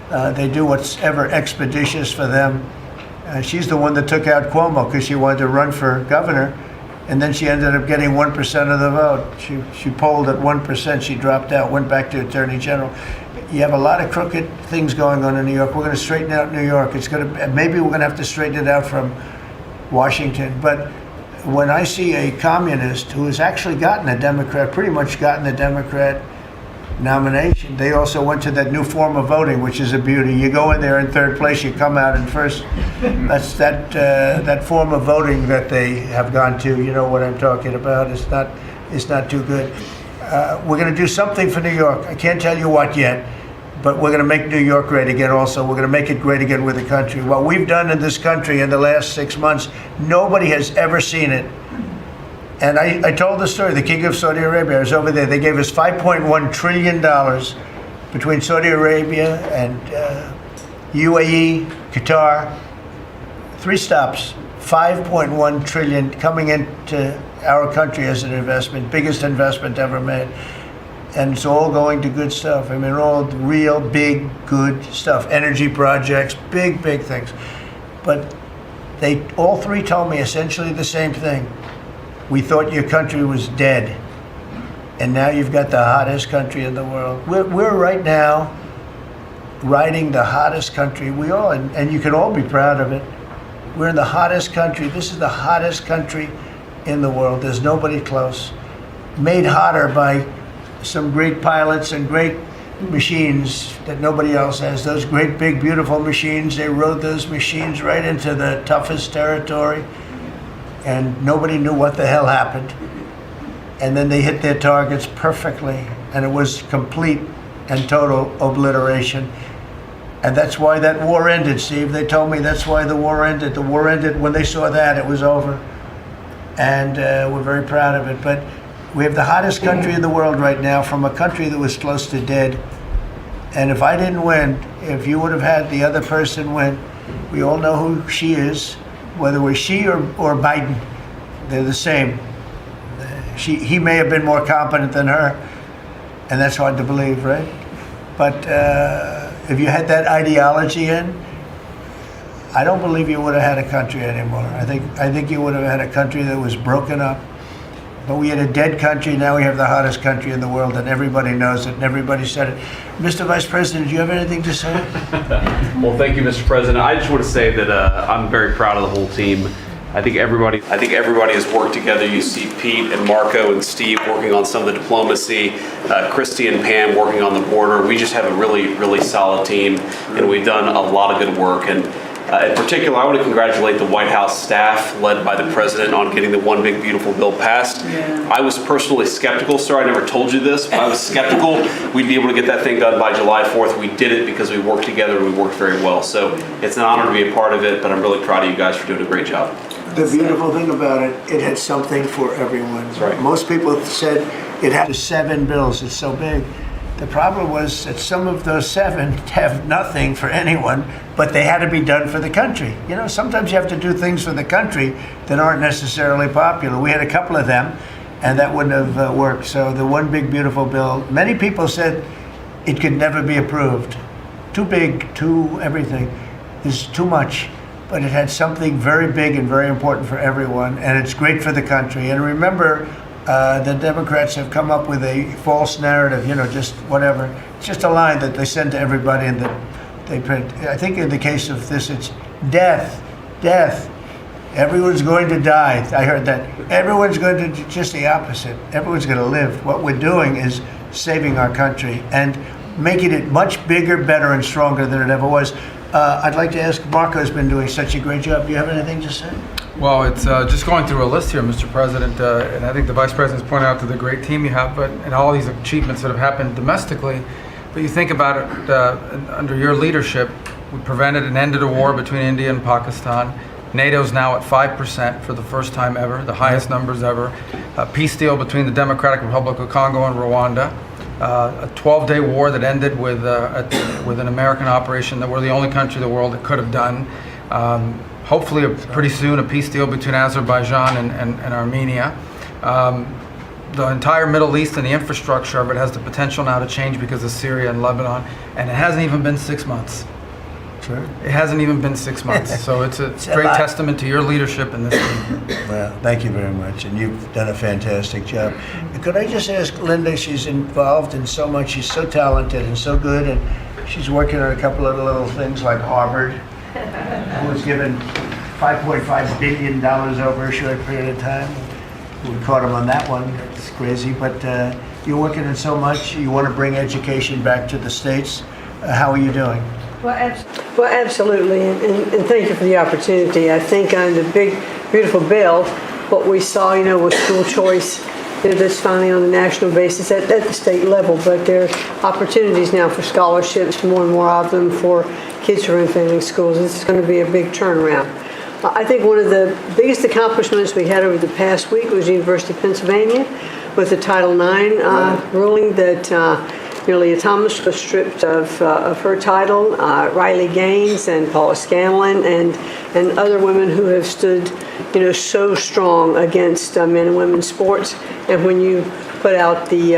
They do what's ever expeditious for them. She's the one that took out Cuomo because she wanted to run for governor, and then she ended up getting 1% of the vote. She polled at 1%. She dropped out, went back to attorney general. You have a lot of crooked things going on in New York. We're going to straighten out New York. Maybe we're going to have to straighten it out from Washington. But when I see a communist who has actually gotten a Democrat, pretty much gotten the Democrat nomination, they also went to that new form of voting, which is a beauty. You go in there in third place, you come out in first. That's that form of voting that they have gone to. You know what I'm talking about. It's not too good. We're going to do something for New York. I can't tell you what yet, but we're going to make New York great again also. We're going to make it great again with the country. What we've done in this country in the last 6 months, nobody has ever seen it. And I told the story, the King of Saudi Arabia, I was over there. They gave us $5.1 trillion between Saudi Arabia and UAE, Qatar. 3 stops, $5.1 trillion coming into our country as an investment, biggest investment ever made. And it's all going to good stuff. I mean, all real, big, good stuff. Energy projects, big, big things. But they all 3 told me essentially the same thing. We thought your country was dead, and now you've got the hottest country in the world. We're right now riding the hottest country. We all, and you can all be proud of it. We're in the hottest country. This is the hottest country in the world. There's nobody close. Made hotter by some great pilots and great machines that nobody else has. Those great, big, beautiful machines, they rode those machines right into the toughest territory. And nobody knew what the hell happened. And then they hit their targets perfectly, and it was complete and total obliteration. And that's why that war ended, Steve. They told me that's why the war ended. The war ended when they saw that, it was over. And we're very proud of it. But we have the hottest country in the world right now, from a country that was close to dead. And if I didn't win, if you would have had the other person win, we all know who she is. Whether it was she or Biden, they're the same. He may have been more competent than her, and that's hard to believe, right? But if you had that ideology in, I don't believe you would have had a country anymore. I think you would have had a country that was broken up. But we had a dead country. Now we have the hottest country in the world, and everybody knows it, and everybody said it. Mr. Vice President, do you have anything to say? Well, thank you, Mr. President. I just want to say that I'm very proud of the whole team. I think everybody has worked together. You see Pete and Marco and Steve working on some of the diplomacy, Christy and Pam working on the border. We just have a really, really solid team, and we've done a lot of good work. And in particular, I want to congratulate the White House staff led by the President on getting the One Big Beautiful Bill passed. Yeah. I was personally skeptical, sir. I never told you this, but I was skeptical we'd be able to get that thing done by July 4th. We did it because we worked together and we worked very well. So it's an honor to be a part of it, but I'm really proud of you guys for doing a great job. The beautiful thing about it, it had something for everyone. That's right. Most people said it had 7 bills. It's so big. The problem was that some of those 7 have nothing for anyone, but they had to be done for the country. You know, sometimes you have to do things for the country that aren't necessarily popular. We had a couple of them, and that wouldn't have worked. So the One Big Beautiful Bill, many people said it could never be approved. Too big, too everything. There's too much. But it had something very big and very important for everyone, and it's great for the country. And remember, the Democrats have come up with a false narrative, you know, just whatever. It's just a line that they send to everybody and that they print. I think in the case of this, it's death, death. Everyone's going to die. I heard that. Everyone's going to, just the opposite. Everyone's going to live. What we're doing is saving our country and making it much bigger, better, and stronger than it ever was. I'd like to ask, Marco's been doing such a great job. Do you have anything to say? Well, it's just going through a list here, Mr. President, and I think the Vice President's pointed out to the great team you have, but and all these achievements that have happened domestically. But you think about it, under your leadership, we prevented and ended a war between India and Pakistan. NATO's now at 5% for the first time ever, the highest numbers ever. A peace deal between the Democratic Republic of Congo and Rwanda. A 12-day war that ended with an American operation that we're the only country in the world that could have done. Hopefully, pretty soon, a peace deal between Azerbaijan and Armenia. The entire Middle East and the infrastructure of it has the potential now to change because of Syria and Lebanon, and it hasn't even been 6 months. Sure. It hasn't even been 6 months, so it's a great testament to your leadership in this team. Well, thank you very much, and you've done a fantastic job. Could I just ask Linda, she's involved in so much, she's so talented and so good, and she's working on a couple of little things like Harvard, who was given $5.5 billion over a short period of time. We caught him on that one, it's crazy, but you're working on so much, you want to bring education back to the States. How are you doing? Well, absolutely, and thank you for the opportunity. I think on the big, beautiful bill, what we saw, with school choice, that's finally on a national basis at the state level, but there are opportunities now for scholarships, more and more of them for kids who are in failing schools. This is going to be a big turnaround. I think one of the biggest accomplishments we had over the past week was the University of Pennsylvania with the Title IX ruling that Leah Thomas was stripped of her title, Riley Gaines and Paula Scanlon and other women who have stood, so strong against men and women's sports. And when you put out the,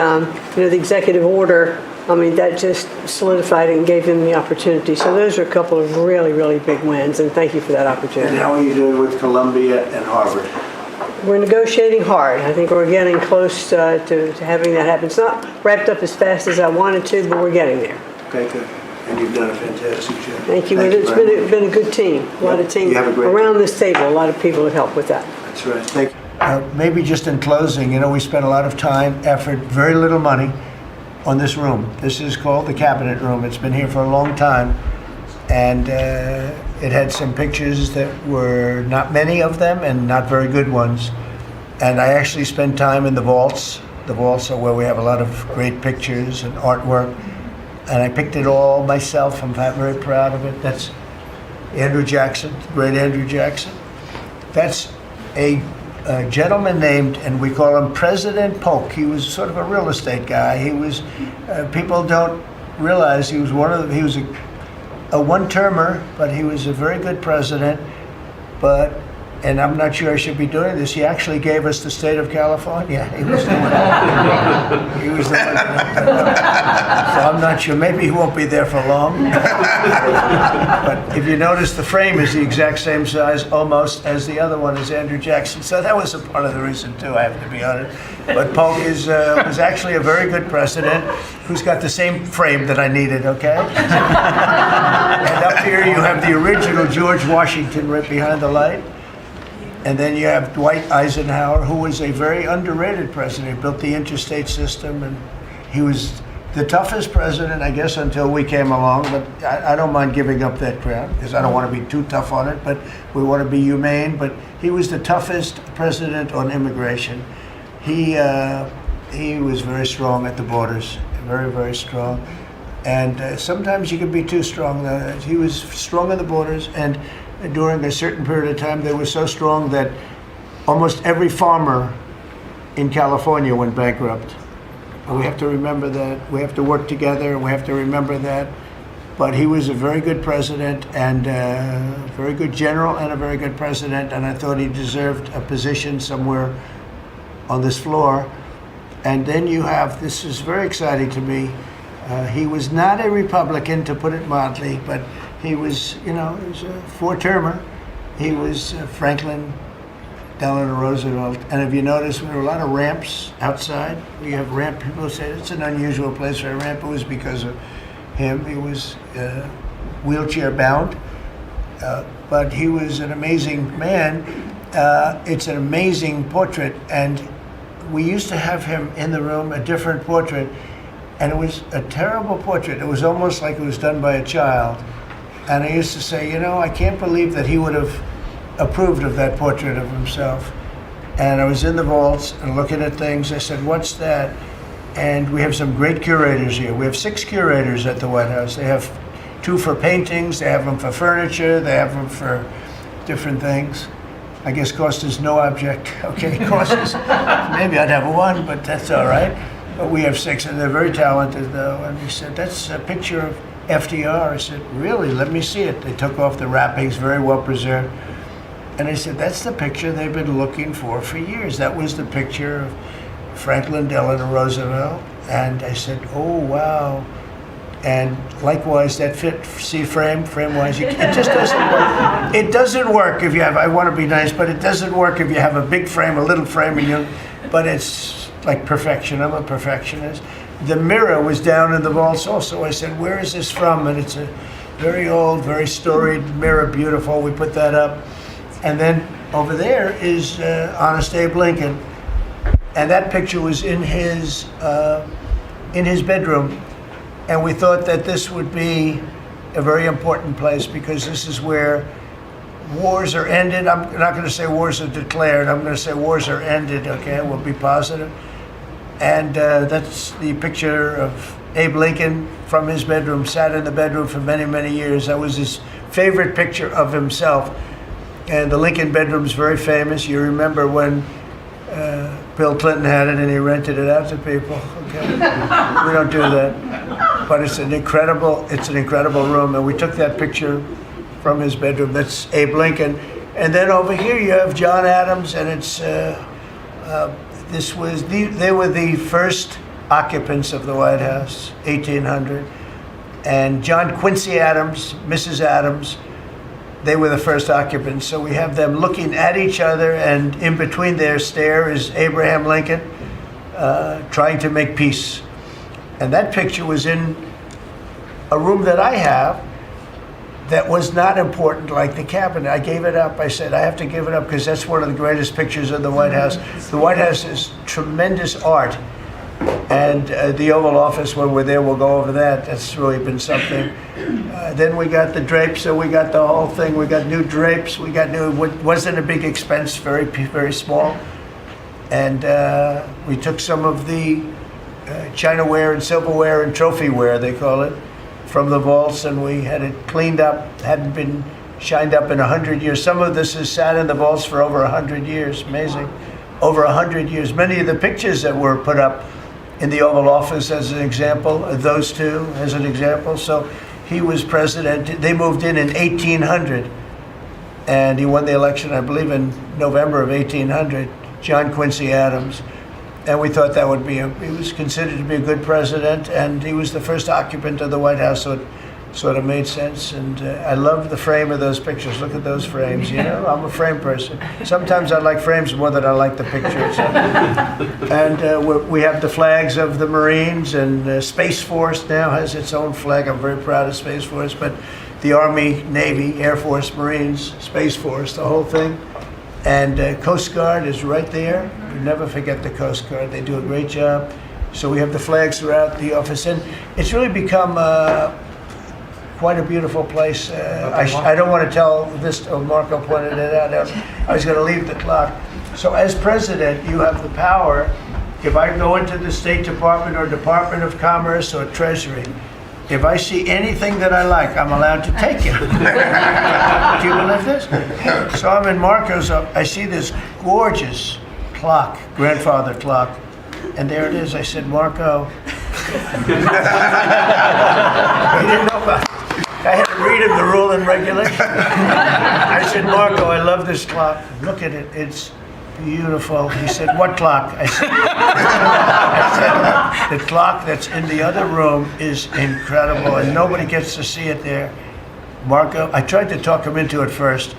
the executive order, that just solidified it and gave them the opportunity. So those are a couple of really, really big wins, and thank you for that opportunity. And how are you doing with Columbia and Harvard? We're negotiating hard. I think we're getting close to having that happen. It's not wrapped up as fast as I wanted to, but we're getting there. Okay, good. And you've done a fantastic job. Thank you. It's been a good team. A lot of teams around this table. A lot of people have helped with that. That's right. Thank you. Maybe just in closing, we spent a lot of time, effort, very little money on this room. This is called the Cabinet Room. It's been here for a long time. And it had some pictures that were not many of them and not very good ones. And I actually spent time in the vaults. The vaults are where we have a lot of great pictures and artwork. And I picked it all myself. I'm very proud of it. That's Andrew Jackson, great Andrew Jackson. That's a gentleman named, and we call him President Polk. He was sort of a real estate guy. He was, people don't realize he was he was a one-termer, but he was a very good president. And I'm not sure I should be doing this, he actually gave us the state of California. He was the one. He was the one. So I'm not sure, maybe he won't be there for long. But if you notice, the frame is the exact same size almost as the other one is Andrew Jackson. So that was a part of the reason too, I have to be honest. But Polk was actually a very good president who's got the same frame that I needed, okay? And up here you have the original George Washington right behind the light. And then you have Dwight Eisenhower, who was a very underrated president. He built the interstate system, and he was the toughest president, I guess, until we came along. But I don't mind giving up that crown, because I don't want to be too tough on it, but we want to be humane. But he was the toughest president on immigration. He was very strong at the borders, very, very strong. And sometimes you can be too strong. He was strong at the borders, and during a certain period of time, they were so strong that almost every farmer in California went bankrupt. And we have to remember that. We have to work together, and we have to remember that. But he was a very good president, and a very good general, and a very good president, and I thought he deserved a position somewhere on this floor. And then you have, this is very exciting to me, he was not a Republican, to put it mildly, but he was, he was a four-termer. He was Franklin Delano Roosevelt. And if you notice, there were a lot of ramps outside. We have ramp, people say it's an unusual place for a ramp. It was because of him. He was wheelchair bound, but he was an amazing man. It's an amazing portrait, and we used to have him in the room, a different portrait, and it was a terrible portrait. It was almost like it was done by a child. And I used to say, I can't believe that he would have approved of that portrait of himself. And I was in the vaults and looking at things. I said, what's that? And we have some great curators here. We have 6 curators at the White House. They have 2 for paintings, they have them for furniture, they have them for different things. I guess cost is no object. Okay, cost is, maybe I'd have 1, but that's all right. But we have 6, and they're very talented, though. And he said, that's a picture of FDR. I said, really? Let me see it. They took off the wrappings, very well preserved. And I said, that's the picture they've been looking for years. That was the picture of Franklin Delano Roosevelt. And I said, oh, wow. And likewise, that fit, see, frame-wise, it just doesn't work. It doesn't work if you have, I want to be nice, but it doesn't work if you have a big frame, a little frame, but it's like perfection. I'm a perfectionist. The mirror was down in the vaults also. I said, where is this from? And it's a very old, very storied mirror, beautiful. We put that up. And then over there is Honest Abe Lincoln. And that picture was in his bedroom. And we thought that this would be a very important place because this is where wars are ended. I'm not going to say wars are declared. I'm going to say wars are ended, okay? We'll be positive. And that's the picture of Abe Lincoln from his bedroom, sat in the bedroom for many, many years. That was his favorite picture of himself. And the Lincoln bedroom's very famous. You remember when Bill Clinton had it and he rented it out to people, okay? We don't do that. But it's an incredible room. And we took that picture from his bedroom. That's Abe Lincoln. And then over here you have John Adams, and it's they were the first occupants of the White House, 1800. And John Quincy Adams, Mrs. Adams, they were the first occupants. So we have them looking at each other, and in between their stare is Abraham Lincoln trying to make peace. And that picture was in a room that I have that was not important, like the cabinet. I gave it up. I said, I have to give it up because that's one of the greatest pictures of the White House. The White House is tremendous art. And the Oval Office, when we're there, we'll go over that. That's really been something. Then we got the drapes, so we got the whole thing. We got new drapes. We got new, wasn't a big expense, very, very small. And we took some of the Chinaware and silverware and trophyware, they call it, from the vaults, and we had it cleaned up. Hadn't been shined up in 100 years. Some of this has sat in the vaults for over 100 years. Amazing. Over 100 years. Many of the pictures that were put up in the Oval Office as an example, those two as an example. So he was president. They moved in 1800, and he won the election, I believe, in November of 1800, John Quincy Adams. And we thought that would be, he was considered to be a good president, and he was the first occupant of the White House, so it sort of made sense. And I love the frame of those pictures. Look at those frames, I'm a frame person. Sometimes I like frames more than I like the pictures. And we have the flags of the Marines, and Space Force now has its own flag. I'm very proud of Space Force, but the Army, Navy, Air Force, Marines, Space Force, the whole thing. And Coast Guard is right there. We never forget the Coast Guard. They do a great job. So we have the flags throughout the office. And it's really become quite a beautiful place. I don't want to tell this, Marco pointed it out. I was going to leave the clock. So as president, you have the power. If I go into the State Department or Department of Commerce or Treasury, if I see anything that I like, I'm allowed to take it. Do you believe this? So I'm in Marco's, I see this gorgeous clock, grandfather clock, and there it is. I said, Marco. He didn't know about it. I had to read him the rule and regulation. I said, Marco, I love this clock. Look at it. It's beautiful. He said, what clock? I said, the clock that's in the other room is incredible, and nobody gets to see it there. Marco, I tried to talk him into it first,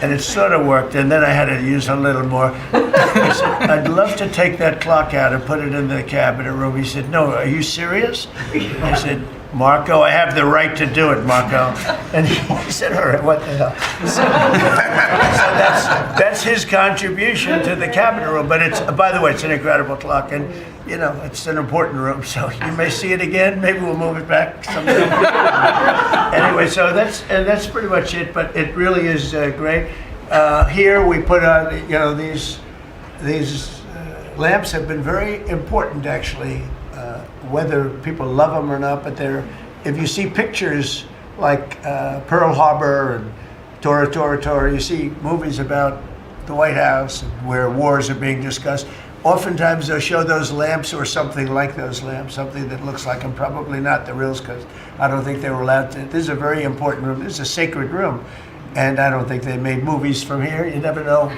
and it sort of worked, and then I had to use a little more. I said, I'd love to take that clock out and put it in the cabinet room. He said, no, are you serious? I said, Marco, I have the right to do it, Marco. And he said, all right, what the hell? So that's his contribution to the cabinet room. But it's, by the way, it's an incredible clock. And, you know, it's an important room. So you may see it again. Maybe we'll move it back sometime. Anyway, so that's pretty much it. But it really is great. Here we put on, you know, these lamps have been very important, actually. Whether people love them or not, but if you see pictures like Pearl Harbor and Tora Tora Tora, you see movies about the White House where wars are being discussed. Oftentimes they'll show those lamps or something like those lamps, something that looks like them, probably not the reals, because I don't think they were allowed to. This is a very important room. This is a sacred room, and I don't think they made movies from here. You never know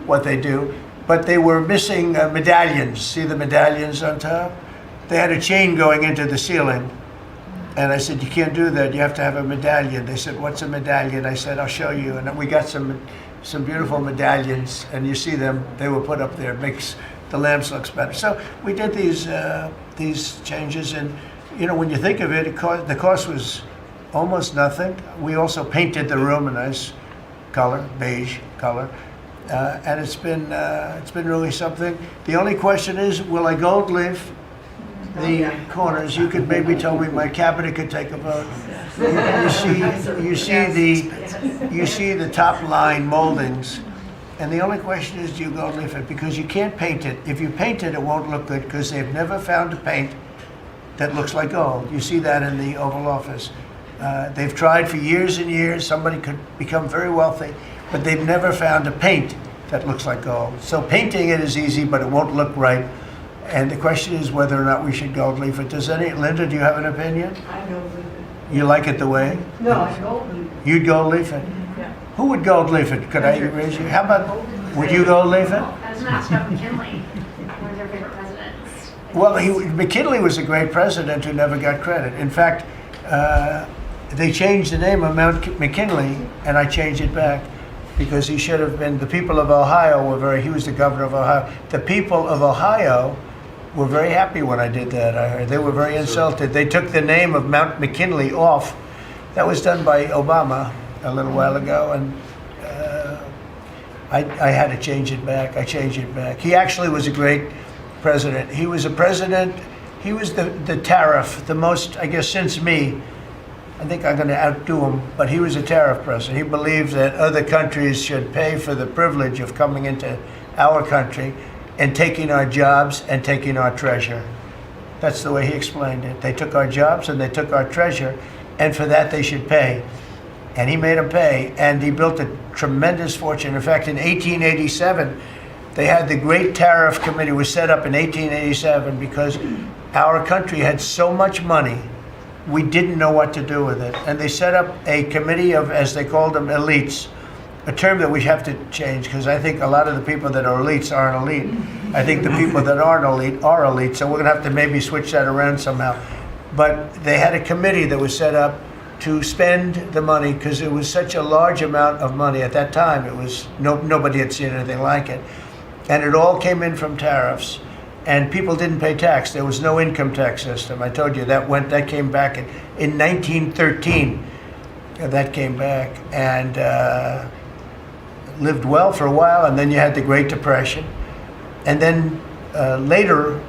what they do. But they were missing medallions. See the medallions on top? They had a chain going into the ceiling. And I said, you can't do that. You have to have a medallion. They said, what's a medallion? I said, I'll show you. And we got some beautiful medallions. And you see them. They were put up there. It makes the lamps look better. So we did these changes. And, you know, when you think of it, the cost was almost nothing. We also painted the room a nice color, beige color. And it's been really something. The only question is, will I gold leaf the corners? You could maybe tell me my cabinet could take a vote. You see the top line moldings, and the only question is, do you gold leaf it? Because you can't paint it. If you paint it, it won't look good because they've never found a paint that looks like gold. You see that in the Oval Office. They've tried for years and years. Somebody could become very wealthy, but they've never found a paint that looks like gold. So painting it is easy, but it won't look right. And the question is whether or not we should gold leaf it. Linda, do you have an opinion? I gold leaf it. You like it the way? No, I gold leaf it. You'd gold leaf it? Yeah. Who would gold leaf it? Could I raise you? How about, would you gold leaf it? I was going to ask about McKinley. One of their favorite presidents. Well, McKinley was a great president who never got credit. In fact, they changed the name of Mount McKinley, and I changed it back because he should have been, the people of Ohio he was the governor of Ohio. The people of Ohio were very happy when I did that. I heard they were very insulted. They took the name of Mount McKinley off. That was done by Obama a little while ago, and I had to change it back. I changed it back. He actually was a great president. He was a president. He was the tariff, the most, I guess, since me. I think I'm going to outdo him, but he was a tariff president. He believed that other countries should pay for the privilege of coming into our country and taking our jobs and taking our treasure. That's the way he explained it. They took our jobs and they took our treasure, and for that they should pay. And he made them pay, and he built a tremendous fortune. In fact, in 1887, they had the Great Tariff Committee was set up in 1887 because our country had so much money, we didn't know what to do with it. And they set up a committee of, as they called them, elites, a term that we have to change because I think a lot of the people that are elites aren't elite. I think the people that aren't elite are elite, so we're going to have to maybe switch that around somehow. But they had a committee that was set up to spend the money because it was such a large amount of money at that time. It was nobody had seen anything like it, and it all came in from tariffs, and people didn't pay tax. There was no income tax system. I told you that came back in 1913. That came back and lived well for a while, and then you had the Great Depression, and then later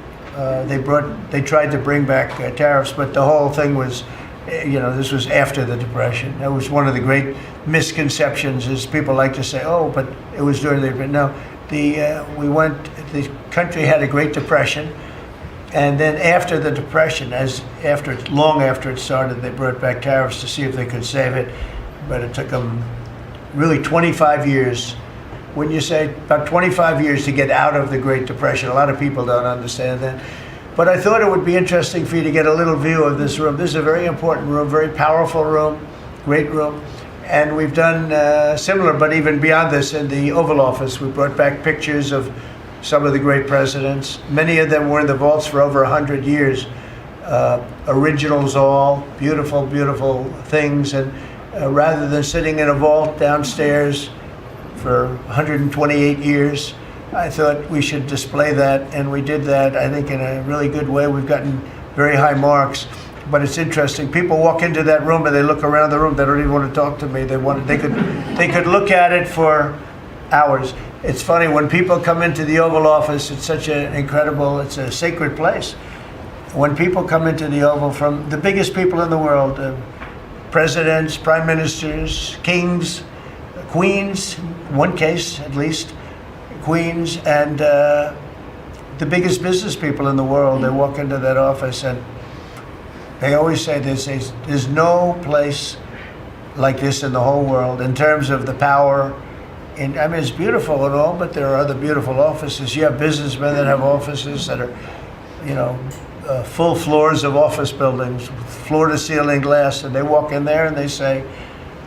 they tried to bring back tariffs, but the whole thing was. This was after the Depression. That was one of the great misconceptions is people like to say, oh, but it was during the Depression. No, the country had a Great Depression, and then after the Depression, long after it started, they brought back tariffs to see if they could save it, but it took them really 25 years. When you say about 25 years to get out of the Great Depression, a lot of people don't understand that. But I thought it would be interesting for you to get a little view of this room. This is a very important room, very powerful room, great room. And we've done similar, but even beyond this, in the Oval Office. We brought back pictures of some of the great presidents. Many of them were in the vaults for over 100 years. Originals all, beautiful, beautiful things. And rather than sitting in a vault downstairs for 128 years, I thought we should display that, and we did that, I think, in a really good way. We've gotten very high marks. but it's interesting. People walk into that room and they look around the room. They don't even want to talk to me. They could look at it for hours. It's funny when people come into the Oval Office. It's such an incredible. It's a sacred place. When people come into the Oval from the biggest people in the world, presidents, prime ministers, kings, queens, one case at least, queens, and the biggest business people in the world, they walk into that office and they always say there's no place like this in the whole world in terms of the power. I mean, it's beautiful and all, but there are other beautiful offices. You have businessmen that have offices that are, full floors of office buildings, floor-to-ceiling glass, and they walk in there and they say,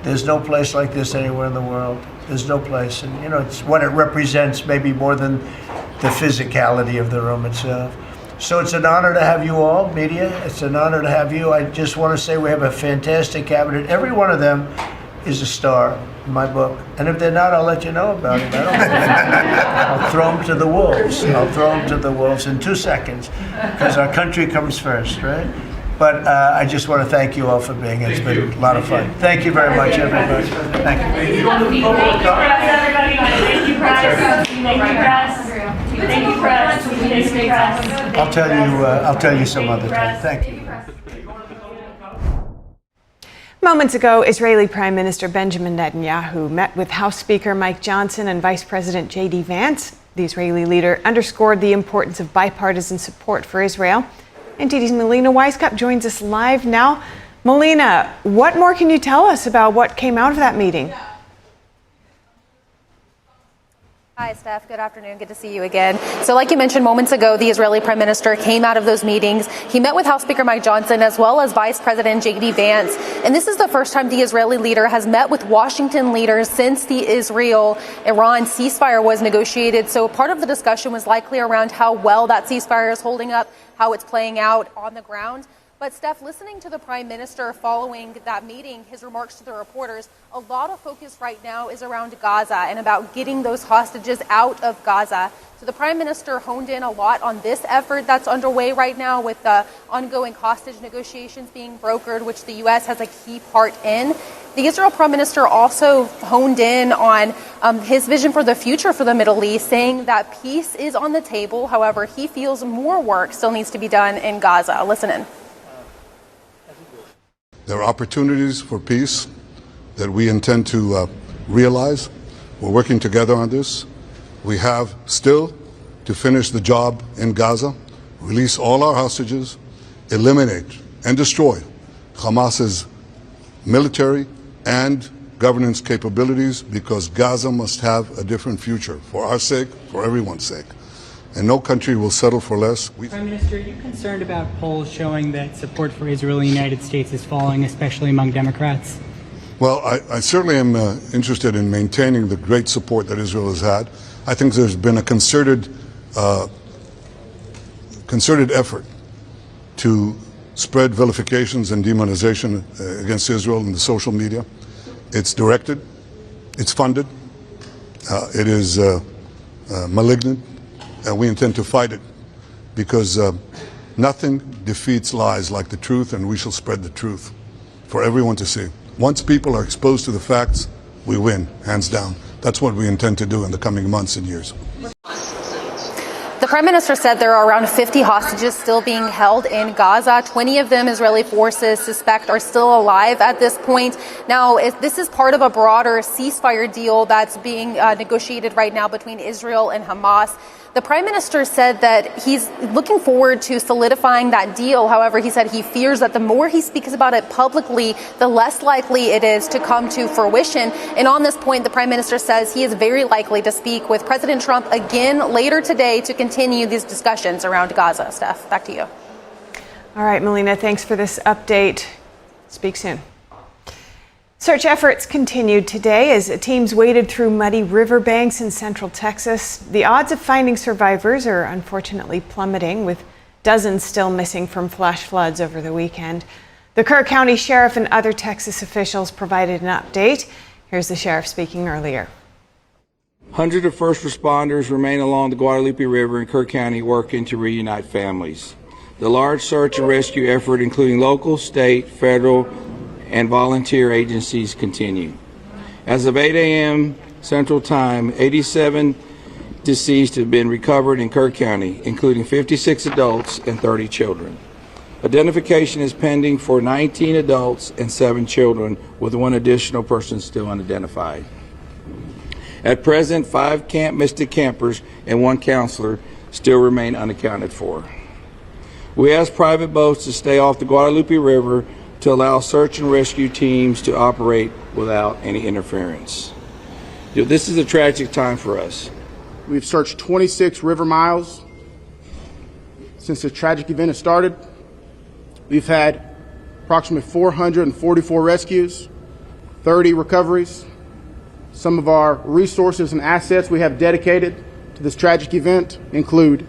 there's no place like this anywhere in the world. There's no place. And, it's what it represents maybe more than the physicality of the room itself. So it's an honor to have you all, media. It's an honor to have you. I just want to say we have a fantastic cabinet. Every one of them is a star in my book. And if they're not, I'll let you know about it. I'll throw them to the wolves. I'll throw them to the wolves in 2 seconds because our country comes first, right? But I just want to thank you all for being here. It's been a lot of fun. Thank you very much, everybody. Thank you. Thank you, press, everybody. Thank you, press. Thank you, press. Thank you, press. Thank you, press. I'll tell you some other time. Thank you. Moments ago, Israeli Prime Minister Benjamin Netanyahu met with House Speaker Mike Johnson and Vice President J.D. Vance. The Israeli leader underscored the importance of bipartisan support for Israel. NTD's Melina Weisskopf joins us live now. Melina, what more can you tell us about what came out of that meeting? Hi, Steph. Good afternoon. Good to see you again. So like you mentioned moments ago, the Israeli Prime Minister came out of those meetings. He met with House Speaker Mike Johnson as well as Vice President J.D. Vance. And this is the first time the Israeli leader has met with Washington leaders since the Israel-Iran ceasefire was negotiated. So part of the discussion was likely around how well that ceasefire is holding up, how it's playing out on the ground. But Steph, listening to the Prime Minister following that meeting, his remarks to the reporters, a lot of focus right now is around Gaza and about getting those hostages out of Gaza. So the Prime Minister honed in a lot on this effort that's underway right now with the ongoing hostage negotiations being brokered, which the U.S. has a key part in. The Israel Prime Minister also honed in on his vision for the future for the Middle East, saying that peace is on the table. However, he feels more work still needs to be done in Gaza. Listen in. There are opportunities for peace that we intend to realize. We're working together on this. We have still to finish the job in Gaza, release all our hostages, eliminate and destroy Hamas's military and governance capabilities, because Gaza must have a different future for our sake, for everyone's sake. And no country will settle for less. Prime Minister, are you concerned about polls showing that support for Israel in the United States is falling, especially among Democrats? Well, I certainly am interested in maintaining the great support that Israel has had. I think there's been a concerted effort to spread vilifications and demonization against Israel in the social media. It's directed, it's funded, it is malignant. And we intend to fight it, because nothing defeats lies like the truth, and we shall spread the truth for everyone to see. Once people are exposed to the facts, we win, hands down. That's what we intend to do in the coming months and years. The Prime Minister said there are around 50 hostages still being held in Gaza. 20 of them Israeli forces suspect are still alive at this point. Now, this is part of a broader ceasefire deal that's being negotiated right now between Israel and Hamas. The Prime Minister said that he's looking forward to solidifying that deal. However, he said he fears that the more he speaks about it publicly, the less likely it is to come to fruition. And on this point, the Prime Minister says he is very likely to speak with President Trump again later today to continue these discussions around Gaza. Steph, back to you. All right, Melina, thanks for this update. Speak soon. Search efforts continued today as teams waded through muddy riverbanks in central Texas. The odds of finding survivors are unfortunately plummeting, with dozens still missing from flash floods over the weekend. The Kerr County Sheriff and other Texas officials provided an update. Here's the sheriff speaking earlier. Hundreds of first responders remain along the Guadalupe River in Kerr County working to reunite families. The large search and rescue effort, including local, state, federal, and volunteer agencies, continue. As of 8 a.m. Central Time, 87 deceased have been recovered in Kerr County, including 56 adults and 30 children. Identification is pending for 19 adults and 7 children, with 1 additional person still unidentified. At present, 5 Camp Mystic campers and 1 counselor still remain unaccounted for. We ask private boats to stay off the Guadalupe River to allow search and rescue teams to operate without any interference. This is a tragic time for us. We've searched 26 river miles since the tragic event has started. We've had approximately 444 rescues, 30 recoveries. Some of our resources and assets we have dedicated to this tragic event include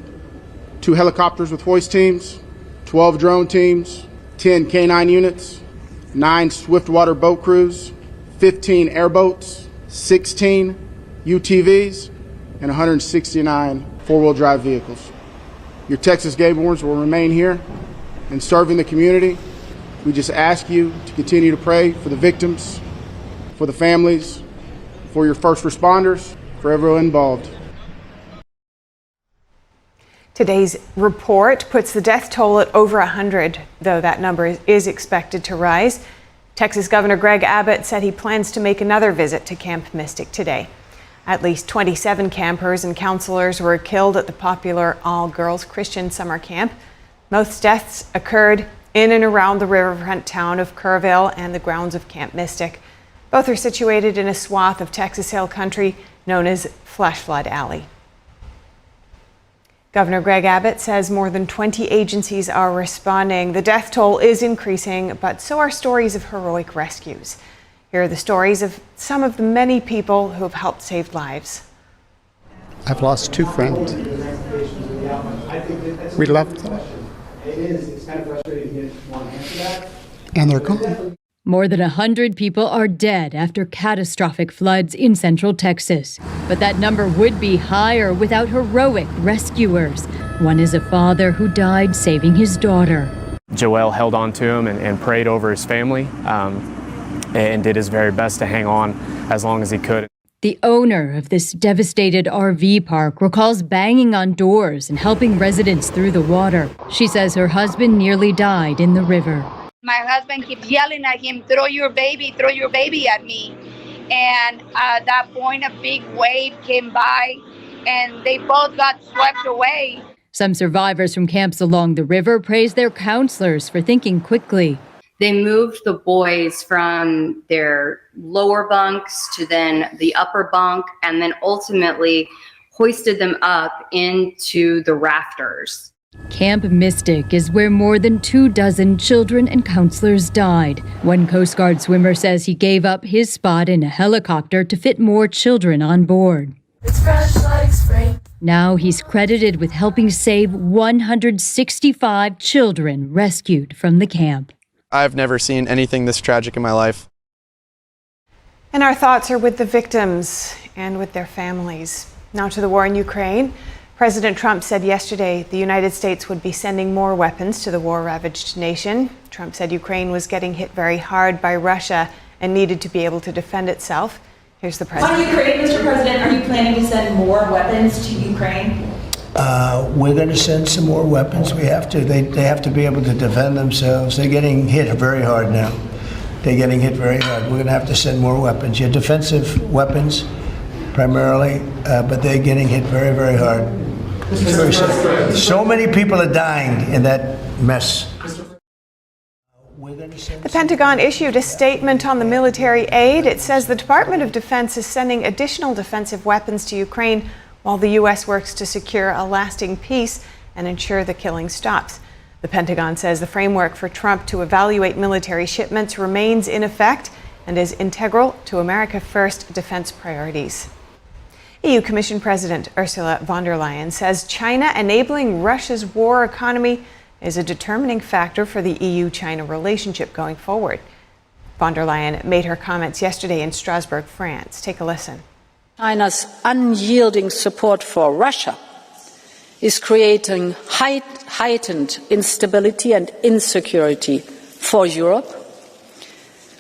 2 helicopters with hoist teams, 12 drone teams, 10 K-9 units, 9 swiftwater boat crews, 15 airboats, 16 UTVs, and 169 four-wheel drive vehicles. Your Texas Gayborns will remain here and serving the community. We just ask you to continue to pray for the victims, for the families, for your first responders, for everyone involved. Today's report puts the death toll at over 100, though that number is expected to rise. Texas Governor Greg Abbott said he plans to make another visit to Camp Mystic today. At least 27 campers and counselors were killed at the popular all-girls Christian summer camp. Most deaths occurred in and around the riverfront town of Kerrville and the grounds of Camp Mystic. Both are situated in a swath of Texas Hill Country known as Flash Flood Alley. Governor Greg Abbott says more than 20 agencies are responding. The death toll is increasing, but so are stories of heroic rescues. Here are the stories of some of the many people who have helped save lives. I've lost 2 friends. We loved them. And they're gone. More than 100 people are dead after catastrophic floods in central Texas. But that number would be higher without heroic rescuers. One is a father who died saving his daughter. Joel held on to him and prayed over his family and did his very best to hang on as long as he could. The owner of this devastated RV park recalls banging on doors and helping residents through the water. She says her husband nearly died in the river. My husband keeps yelling at him, throw your baby at me. And at that point, a big wave came by and they both got swept away. Some survivors from camps along the river praise their counselors for thinking quickly. They moved the boys from their lower bunks to then the upper bunk and then ultimately hoisted them up into the rafters. Camp Mystic is where more than 24 children and counselors died. One Coast Guard swimmer says he gave up his spot in a helicopter to fit more children on board. It's fresh like spring. Now he's credited with helping save 165 children rescued from the camp. I've never seen anything this tragic in my life. And our thoughts are with the victims and with their families. Now to the war in Ukraine. President Trump said yesterday the United States would be sending more weapons to the war-ravaged nation. Trump said Ukraine was getting hit very hard by Russia and needed to be able to defend itself. Here's the president. On Ukraine, Mr. President, are you planning to send more weapons to Ukraine? We're going to send some more weapons. We have to. They have to be able to defend themselves. They're getting hit very hard now. They're getting hit very hard. We're going to have to send more weapons. Yeah, defensive weapons primarily, but they're getting hit very, very hard. It's very sad. So many people are dying in that mess. The Pentagon issued a statement on the military aid. It says the Department of Defense is sending additional defensive weapons to Ukraine while the U.S. works to secure a lasting peace and ensure the killing stops. The Pentagon says the framework for Trump to evaluate military shipments remains in effect and is integral to America First defense priorities. EU Commission President Ursula von der Leyen says China enabling Russia's war economy is a determining factor for the EU-China relationship going forward. Von der Leyen made her comments yesterday in Strasbourg, France. Take a listen. China's unyielding support for Russia is creating heightened instability and insecurity for Europe,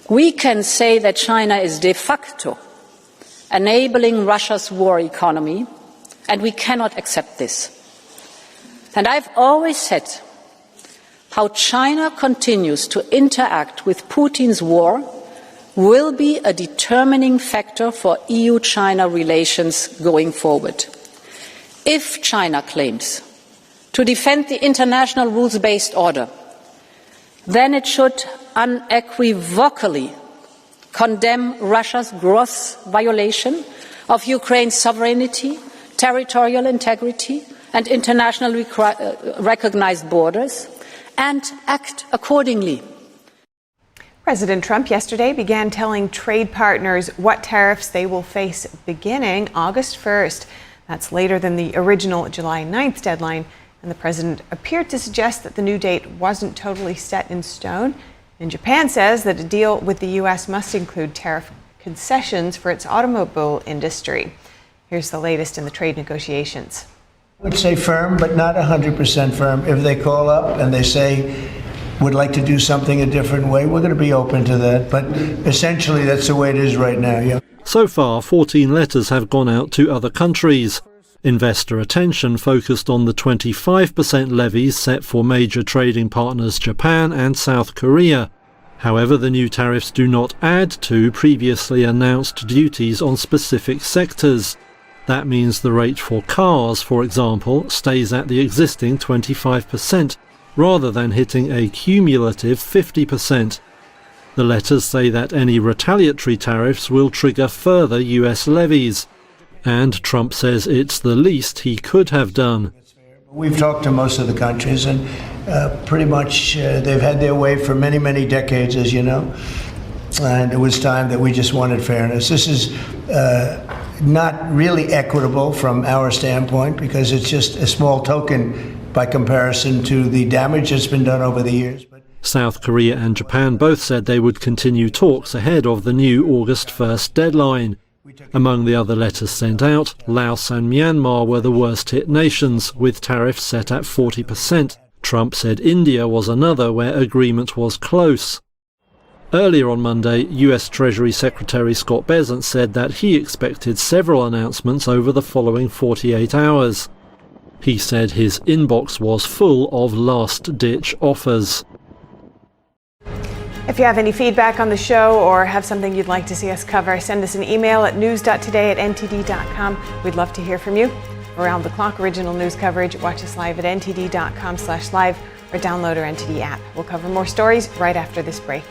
we can say that China is de facto enabling Russia's war economy, and we cannot accept this. And I've always said how China continues to interact with Putin's war will be a determining factor for EU-China relations going forward. If China claims to defend the international rules-based order, then it should unequivocally condemn Russia's gross violation of Ukraine's sovereignty, territorial integrity, and internationally recognized borders, and act accordingly. President Trump yesterday began telling trade partners what tariffs they will face beginning August 1st. That's later than the original July 9th deadline, and the president appeared to suggest that the new date wasn't totally set in stone. And Japan says that a deal with the U.S. must include tariff concessions for its automobile industry. Here's the latest in the trade negotiations. I would say firm, but not 100% firm. If they call up and they say, would like to do something a different way, we're going to be open to that. But essentially, that's the way it is right now, yeah. So far, 14 letters have gone out to other countries. Investor attention focused on the 25% levies set for major trading partners Japan and South Korea. However, the new tariffs do not add to previously announced duties on specific sectors. That means the rate for cars, for example, stays at the existing 25%, rather than hitting a cumulative 50%. The letters say that any retaliatory tariffs will trigger further US levies. And Trump says it's the least he could have done. We've talked to most of the countries, and pretty much they've had their way for many, many decades, as you know. And it was time that we just wanted fairness. This is not really equitable from our standpoint, because it's just a small token by comparison to the damage that's been done over the years. South Korea and Japan both said they would continue talks ahead of the new August 1st deadline. Among the other letters sent out, Laos and Myanmar were the worst-hit nations, with tariffs set at 40%. Trump said India was another where agreement was close. Earlier on Monday, US Treasury Secretary Scott Bessent said that he expected several announcements over the following 48 hours. He said his inbox was full of last-ditch offers. If you have any feedback on the show or have something you'd like to see us cover, send us an email at news.today@ntd.com. We'd love to hear from you. Around-the-clock original news coverage, watch us live at ntd.com/live or download our NTD app. We'll cover more stories right after this break.